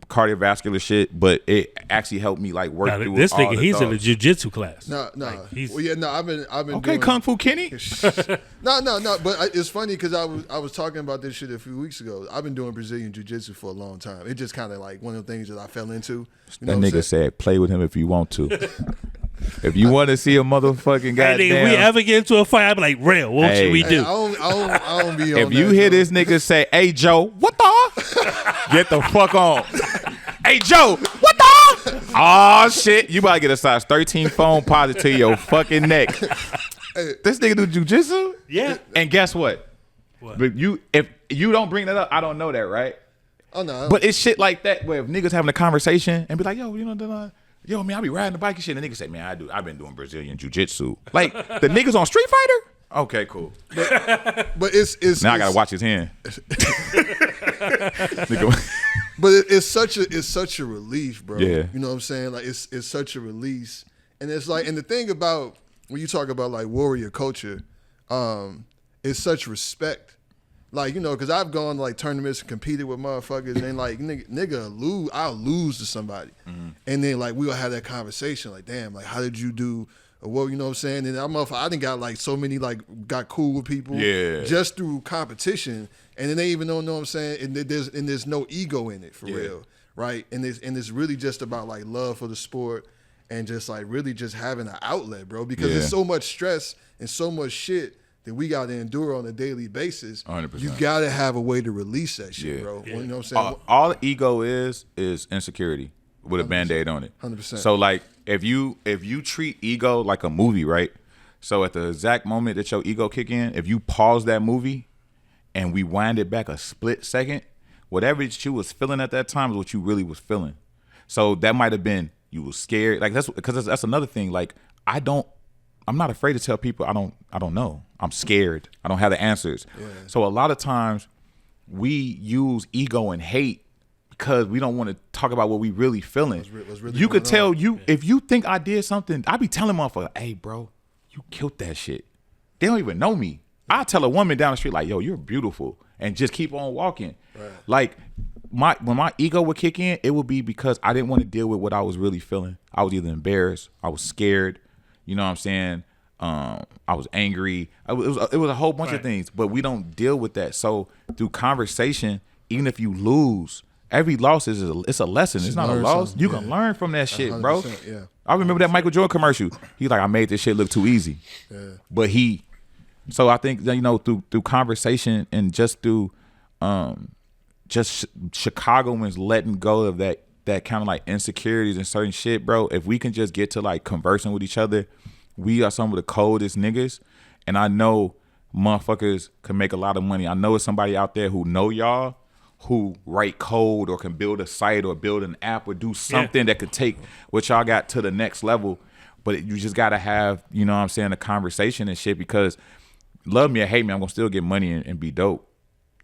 cardiovascular shit, but it actually helped me like work through this all nigga. the He's thoughts. in a jiu-jitsu class. No. I've been Okay, doing, Kung Fu Kenny. No. But it's funny because I was talking about this shit a few weeks ago. I've been doing Brazilian jiu-jitsu for a long time. It just kind of like one of the things that I fell into. That nigga said, "Play with him if you want to." If you want to see a motherfucking goddamn, if we ever get into a fight, I'd be like, "Real, what should we do?" I don't be on if you hear this nigga say, "Hey Joe, what the?" Get the fuck on. Hey Joe, what the? Oh shit, you about to get a size 13 phone positive to your fucking neck. This nigga do jujitsu? Yeah. And guess what? If you don't bring that up, I don't know that, right? Oh no. But it's shit like that where if niggas having a conversation and be like, yo, yo, man, I be riding the bike and shit. And the nigga say, man, I've been doing Brazilian jiu-jitsu. Like, the niggas on Street Fighter? Okay, cool. But it's now I gotta watch his hand. But it's such a relief, bro. Yeah. You know what I'm saying? Like, it's such a release. And it's like, and the thing about when you talk about like warrior culture, it's such respect. Like, because I've gone to like tournaments and competed with motherfuckers, and then like nigga I'll lose to somebody, and then like we'll have that conversation like, damn, like how did you do? Or what, you know what I'm saying? And I done got like so many like got cool with people, just through competition, and then they even don't know what I'm saying. And there's no ego in it for real, right? And it's really just about like love for the sport and just like really just having an outlet, bro. Because there's so much stress and so much shit that we got to endure on a daily basis. 100%. You got to have a way to release that shit, bro. You know what I'm saying? All ego is insecurity with a Band-Aid on it. 100%. So like if you treat ego like a movie, right? So at the exact moment that your ego kick in, if you pause that movie and we wind it back a split second, whatever you was feeling at that time is what you really was feeling. So that might have been you was scared. Like that's another thing. Like I'm not afraid to tell people I don't know. I'm scared. I don't have the answers. Yeah. So a lot of times we use ego and hate because we don't want to talk about what we really feeling. What's really you could tell if you think I did something, I be telling motherfucker, hey bro, you killed that shit. They don't even know me. I tell a woman down the street like, yo, you're beautiful, and just keep on walking. Right. Like when my ego would kick in, it would be because I didn't want to deal with what I was really feeling. I was either embarrassed, I was scared, you know what I'm saying? I was angry. It was a whole bunch of things, but we don't deal with that. So through conversation, even if you lose, every loss it's a lesson. It's not a loss. You can learn from that shit, bro. Yeah. I remember that Michael Jordan commercial. He's like, I made this shit look too easy. Yeah. But so I think that, through conversation and just through just Chicagoans letting go of that kind of like insecurities and certain shit, bro. If we can just get to like conversing with each other, we are some of the coldest niggas. And I know motherfuckers can make a lot of money. I know it's somebody out there who know y'all, who write code or can build a site or build an app or do something that could take what y'all got to the next level. But you just got to have, a conversation and shit, because love me or hate me, I'm going to still get money and be dope.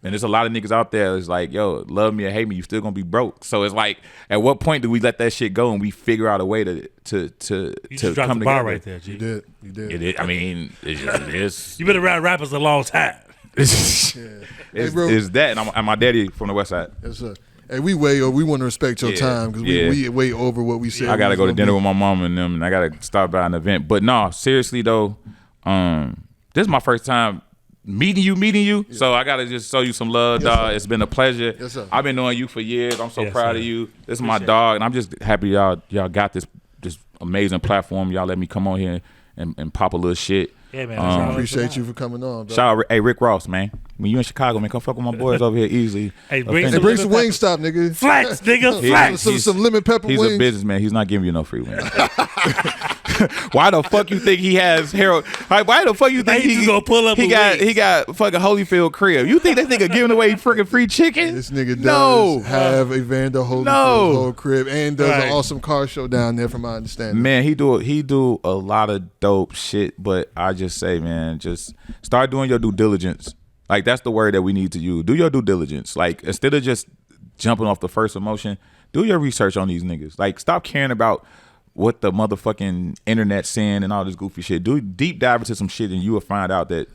And there's a lot of niggas out there that's like, yo, love me or hate me, you still going to be broke. So it's like, at what point do we let that shit go and we figure out a way to you just come dropped the bar together? right there, G. You did. I mean, it's You've been around rappers a long time. It's Hey, that, and my daddy from the West Side. Yes, sir. Hey, we want to respect your time because we way over what we said. I gotta go to dinner with my mom and them, and I gotta stop by an event. But no, seriously though, this is my first time meeting you. Yeah. So I gotta just show you some love, dog. Sir. It's been a pleasure. Yes, sir. I've been knowing you for years. I'm so proud of you. This is my dog, and I'm just happy y'all got this amazing platform. Y'all let me come on here and pop a little shit. Yeah, man. Appreciate you for coming on, bro. Shout out, Rick Ross, man. When you in Chicago, man, come fuck with my boys over here easily. Hey, bring some Wingstop, nigga. Flex, nigga. Flex. Some lemon pepper wings. He's a businessman. He's not giving you no free wings. Why the fuck you think he has Harold? Why the fuck you think he's gonna pull up? He got fucking Holyfield crib. You think this nigga giving away freaking free chicken? This nigga does have a Vander Holyfield whole crib and does an awesome car show down there, from my understanding. Man, he do a lot of dope shit. But I just say, man, just start doing your due diligence. Like, that's the word that we need to use. Do your due diligence. Like, instead of just jumping off the first emotion, do your research on these niggas. Like, stop caring about what the motherfucking internet's saying and all this goofy shit. Do deep dive into some shit and you will find out that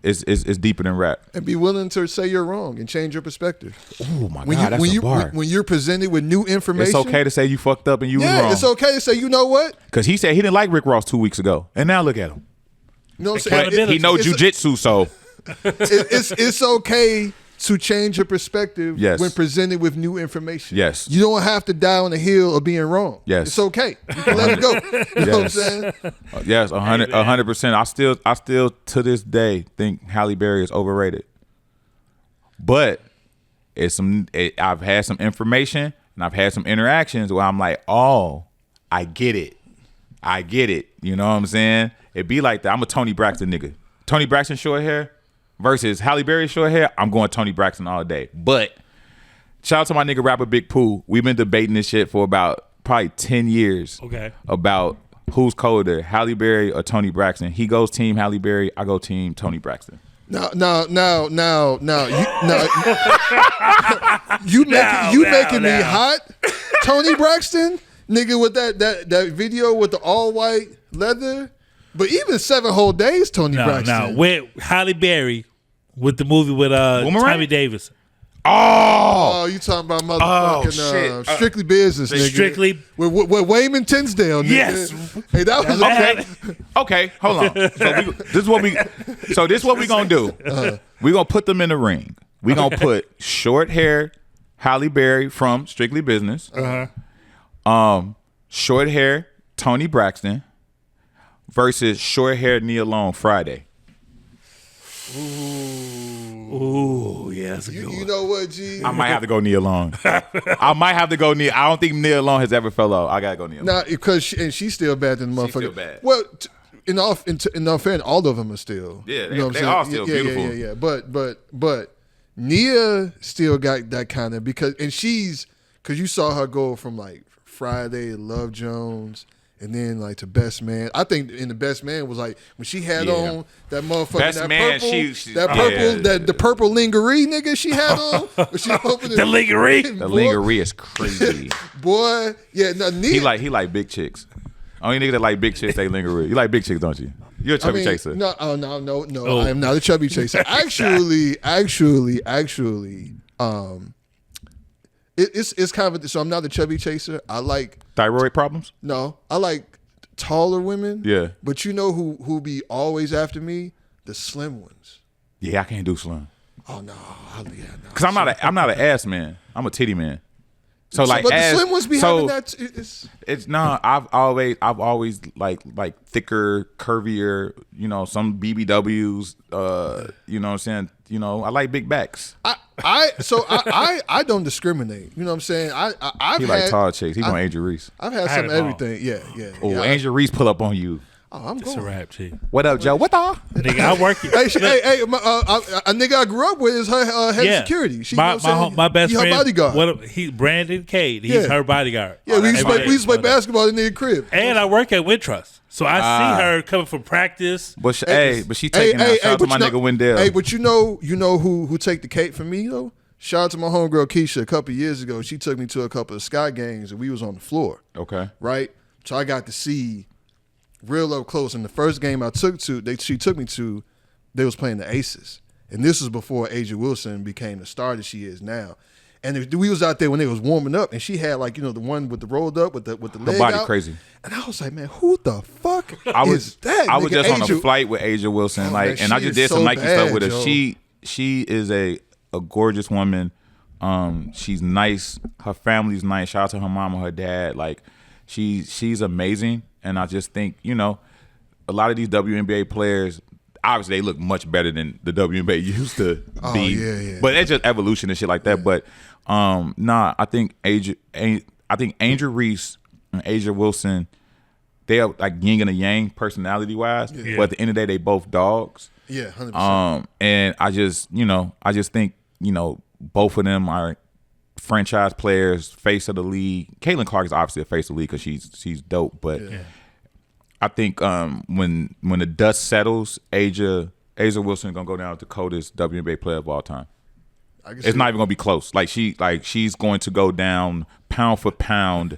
it's deeper than rap. And be willing to say you're wrong and change your perspective. Oh my God, that's a bar. When you're presented with new information. It's okay to say you fucked up and you was wrong. Yeah, it's okay to say, you know what? Because he said he didn't like Rick Ross 2 weeks ago. And now look at him. You know what I'm saying? He knows jujitsu, so. It's okay to change your perspective when presented with new information. Yes. You don't have to die on the hill of being wrong. Yes. It's okay. You can let it go. You know what I'm saying? Yes, 100%. I still to this day think Halle Berry is overrated. But I've had some information and I've had some interactions where I'm like, oh, I get it. You know what I'm saying? It be like that. I'm a Toni Braxton nigga. Toni Braxton short hair versus Halle Berry short hair, I'm going Toni Braxton all day. But shout out to my nigga rapper Big Pooh. We've been debating this shit for about probably 10 years. Okay. About who's colder, Halle Berry or Toni Braxton. He goes team Halle Berry. I go team Toni Braxton. No. You making me hot, Toni Braxton, nigga, with that video with the all white leather. But even 7 whole days, Toni Braxton. No, with Halle Berry with the movie with Tommy Davis. Oh, you talking about motherfucking Strictly Business, nigga. Strictly with Wayman Tinsdale, nigga. Yes. Hey, that was okay. Hold on. This is what we gonna do. We gonna put them in the ring. We gonna put short hair Halle Berry from Strictly Business. Short hair Toni Braxton versus short hair Nia Long Friday. Ooh, yeah, that's a good one. You know what, G? I might have to go Nia Long. I don't think Nia Long has ever fell off. I gotta go Nia Long. Nah, because she's still bad than the motherfucker. She's still bad. Well, in all fairness, all of them are still. Yeah, they all still beautiful. Yeah. But Nia still got that kind of because you saw her go from like Friday, Love Jones. And then like to Best Man. I think in the Best Man was like when she had on that motherfucker, Best that Man, purple, the purple lingerie nigga she had on. She opened the lingerie. The lingerie is crazy. Boy, yeah. No, Nia, he like big chicks. Only nigga that like big chicks they lingerie. You like big chicks, don't you? You're a chubby chaser. No. I am not a chubby chaser. Actually. It's kind of so I'm not a chubby chaser. I like thyroid problems. No, I like taller women. Yeah, but you know who be always after me? The slim ones. Yeah, I can't do slim. Oh no, because I'm not an ass man. I'm a titty man. So like, but the slim ones be having that. It's no. I've always like thicker, curvier. You know, some BBWs. You know what I'm saying. You know, I like big backs. I don't discriminate. You know what I'm saying. I've he had, like tall chicks. He's on Angel Reese. I've had some everything. Yeah. Oh, Angel Reese pull up on you. Oh, I'm It's going. a rap, G. What up, Joe? What the? Nigga, I work it. Hey, a nigga I grew up with is her head of security. She, my best friend, her bodyguard. He Brandon Cade. He's her bodyguard. Yeah, we used to play basketball in the crib. And I work at Wintrust, so I see her coming from practice. But she taking out. Shout out to my nigga Wendell. Hey, but you know who take the cake for me though? Shout out to my homegirl Keisha. A couple of years ago, she took me to a couple of Sky games and we was on the floor. Okay. Right. So I got to see real up close. And the first game she took me to, they was playing the Aces. And this was before Asia Wilson became the star that she is now. And we was out there when they was warming up, and she had like, you know, the one with the rolled up with the leg body out. crazy. And I was like, man, who the fuck is that? I was just on Asia? a flight with Asia Wilson, Oh, like, man, and I she just is did some so Nike stuff with her. bad, She is a gorgeous woman. She's nice. Her family's nice. Shout out to her mom and her dad. Like, she's amazing. And I just think, you know, a lot of these WNBA players, obviously they look much better than the WNBA used to be. Yeah. But it's just evolution and shit like that. But I think Angel Reese and Asia Wilson, they are like yin and a yang personality wise. Yeah. But at the end of the day, they both dogs. Yeah, 100%. And I just think, you know, both of them are franchise players, face of the league. Caitlin Clark is obviously a face of the league because she's dope. But I think when the dust settles, Asia Wilson is gonna go down as the coldest WNBA player of all time. It's not even gonna be close. She's going to go down pound for pound,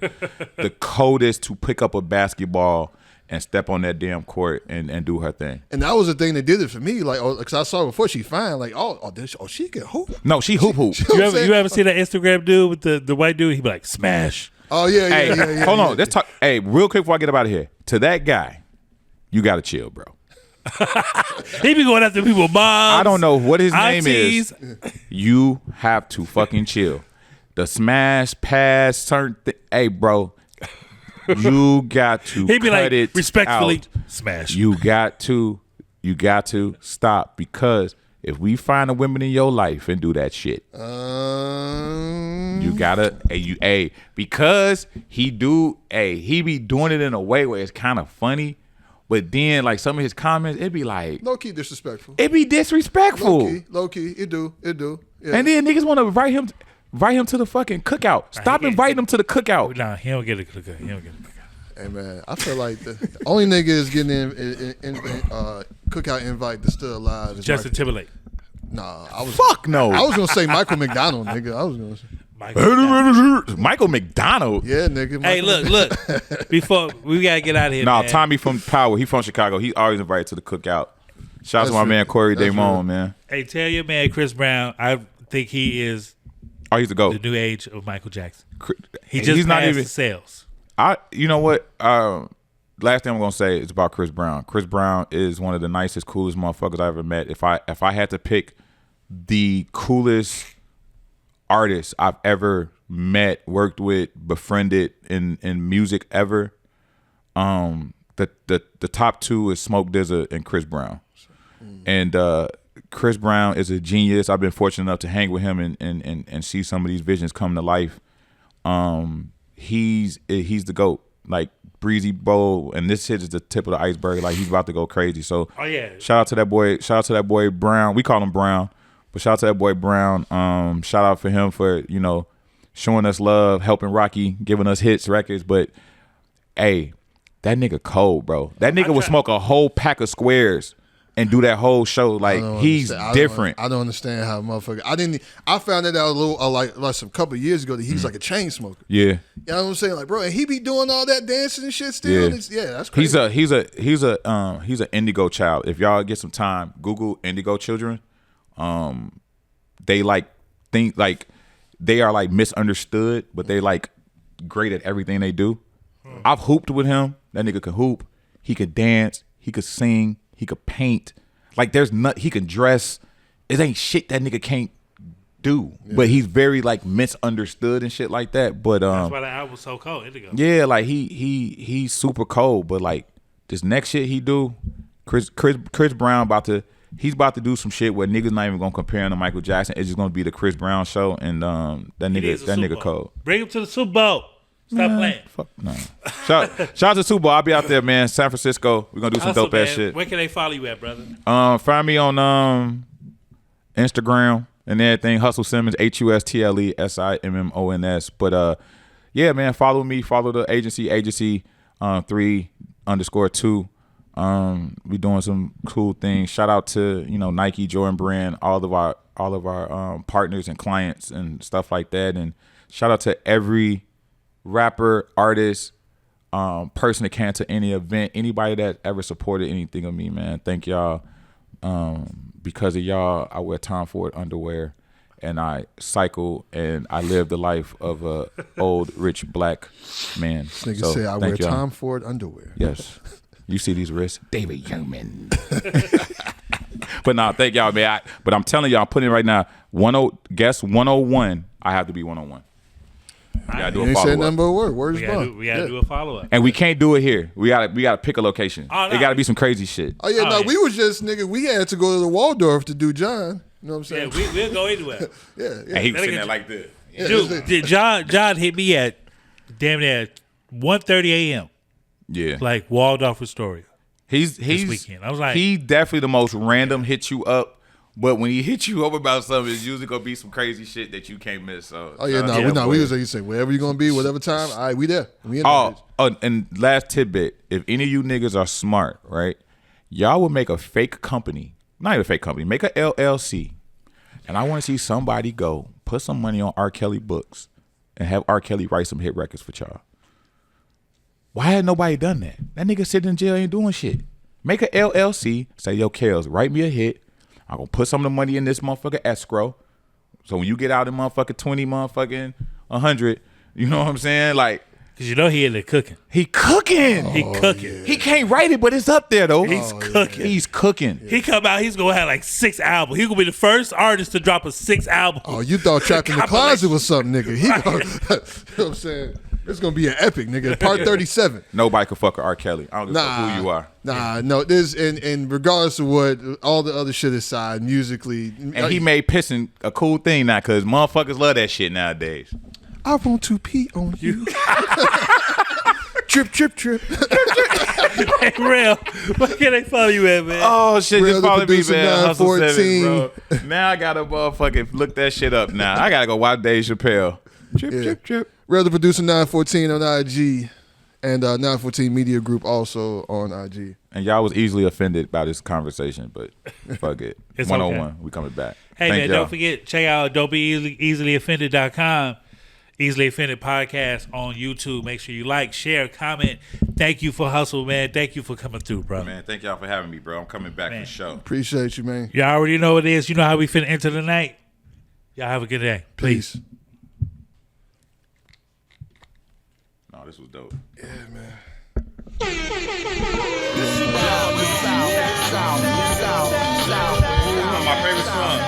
the coldest to pick up a basketball and step on that damn court and do her thing. And that was the thing that did it for me. Like, because I saw before she fine. Like, she can hoop. No, she hoop. You ever see that Instagram dude with the white dude? He be like, smash. Oh yeah. Hey, hold on. Let's talk. Hey, real quick before I get up out of here. To that guy, you gotta chill, bro. He be going after people, moms. I don't know what his name aunties. is. You have to fucking chill. The smash, pass, certain hey, bro. You got to He be cut like, it respectfully, out. smash. You got to stop, because if we find a woman in your life and do that shit, you gotta, because he be doing it in a way where it's kind of funny, but then like some of his comments, it'd be like low key disrespectful. It'd be disrespectful. Low key, it do. Yeah. And then niggas want to invite him to the fucking cookout. Stop inviting him to the cookout. Nah, he don't get a cookout. Hey man, I feel like the only nigga is getting in cookout invite that's still alive is Justin Timberlake. Nah, Fuck no. I was gonna say Michael McDonald, nigga. I was gonna say Michael McDonald. yeah, nigga. Hey, look. Before we gotta get out of here. Nah, man. Tommy from Power. He from Chicago. He's always invited to the cookout. Shout out to my man Corey Damone, man. Hey, tell your man Chris Brown. I think he is Oh, he's the GOAT. the new age of Michael Jackson. He's He's not passed even the sales. You know what? Last thing I'm gonna say is about Chris Brown. Chris Brown is one of the nicest, coolest motherfuckers I ever met. If I had to pick the coolest artist I've ever met, worked with, befriended in music ever, the top two is Smoke DZA and Chris Brown. And Chris Brown is a genius. I've been fortunate enough to hang with him and see some of these visions come to life. He's the GOAT. Like Breezy Bowl, and this shit is the tip of the iceberg. Like, he's about to go crazy. So shout out to that boy. Shout out to that boy Brown. We call him Brown, but shout out to that boy Brown. Shout out for him for, you know, showing us love, helping Rockie, giving us hits, records. But hey, that nigga cold, bro. That nigga would smoke a whole pack of squares and do that whole show. Like, he's different. I don't understand how motherfucker. I found that out a little like a couple of years ago that he's like a chain smoker. Yeah, you know what I'm saying? Like, bro, and he be doing all that dancing and shit still. Yeah, That's crazy. He's an indigo child. If y'all get some time, Google indigo children. They like think like they are like misunderstood, but they like great at everything they do. I've hooped with him. That nigga can hoop. He could dance. He could sing. He could paint. Like, he can dress. It ain't shit that nigga can't do. But he's very like misunderstood and shit like that. But That's why the album was so cold. Indigo. yeah, like he's super cold. But like this next shit he do, Chris Brown he's about to do some shit where niggas not even gonna compare him to Michael Jackson. It's just gonna be the Chris Brown show, and that nigga cold. Bring him to the Super Bowl. Stop playing. Fuck no. Shout out to Super Bowl. I'll be out there, man. San Francisco. We're gonna do some dope ass shit. Where can they follow you at, brother? Find me on Instagram and everything. Hustle Simmons, HUSTLESIMMONS. But yeah, man, follow me. Follow the agency 3_2. We doing some cool things. Shout out to Nike, Jordon Brand, all of our partners and clients and stuff like that. And shout out to every rapper, artist, person that came to any event, anybody that ever supported anything of me, man. Thank y'all. Because of y'all, I wear Tom Ford underwear, and I cycle, and I live the life of a old rich black man. This nigga say I wear Tom Ford underwear. Yes. You see these wrists? David Youngman. But nah, thank y'all, man. But I'm telling y'all, I'm putting it right now. Guess 101. I have to be 101. We gotta do a follow-up. Nothing but a word. Word is bond. We gotta do a follow-up. And we can't do it here. We gotta pick a location. Oh, no. It gotta be some crazy shit. Oh yeah, we was just we had to go to the Waldorf to do John. You know what I'm saying? Yeah, we'll go anywhere. yeah. And he was sitting there like this. Yeah, dude, John hit me at damn near 1:30 a.m. Yeah. Like Waldorf Astoria. He's this weekend. I was like, he definitely the most random hit you up. But when he hit you up about something, it's usually gonna be some crazy shit that you can't miss. So, we was like, you say wherever you're gonna be, whatever time. All right, we there. We in and last tidbit: if any of you niggas are smart, right, y'all would make a fake company, not even a fake company, make a LLC, and I want to see somebody go put some money on R. Kelly books and have R. Kelly write some hit records for y'all. Why had nobody done that? That nigga sitting in jail ain't doing shit. Make a LLC, say, yo, Kels, write me a hit. I'm going to put some of the money in this motherfucker escrow. So when you get out in motherfucking 20, motherfucking 100, you know what I'm saying? Like, because you know he in there cooking. He cooking. He cooking. Yeah. He can't write it, but it's up there, though. He's cooking. Yeah. He's cooking. He come out, he's going to have like 6 albums. He's going to be the first artist to drop a 6 album. Oh, you thought Trapped in the Closet was something, nigga. He gonna, you know what I'm saying? It's going to be an epic, nigga. Part 37. Nobody can fuck with R. Kelly. I don't give a fuck who you are. No. There's, and regardless of what, all the other shit aside, musically. And he made pissing a cool thing now because motherfuckers love that shit nowadays. I want to pee on you. Trip. Hey, Real, what can they follow you at, man? Oh, shit, Real just follow me, man. Hustle 914. Simmons, bro. Now I got to motherfucking look that shit up now. I got to go watch Dave Chappelle. Trip. Real the Producer 914 on IG. And 914 Media Group also on IG. And y'all was easily offended by this conversation, but fuck it. It's 101. okay. We coming back. Hey, Thank man, y'all. don't forget, check out don'tbeeasily.com. Easily Offended Podcast on YouTube. Make sure you like, share, comment. Thank you for Hustle, man. Thank you for coming through, bro. Man, thank y'all for having me, bro. I'm coming back for sure. Appreciate you, man. Y'all already know what it is. You know how we finna enter the night. Y'all have a good day. Peace. No, this was dope. Yeah, man. One of my favorite songs.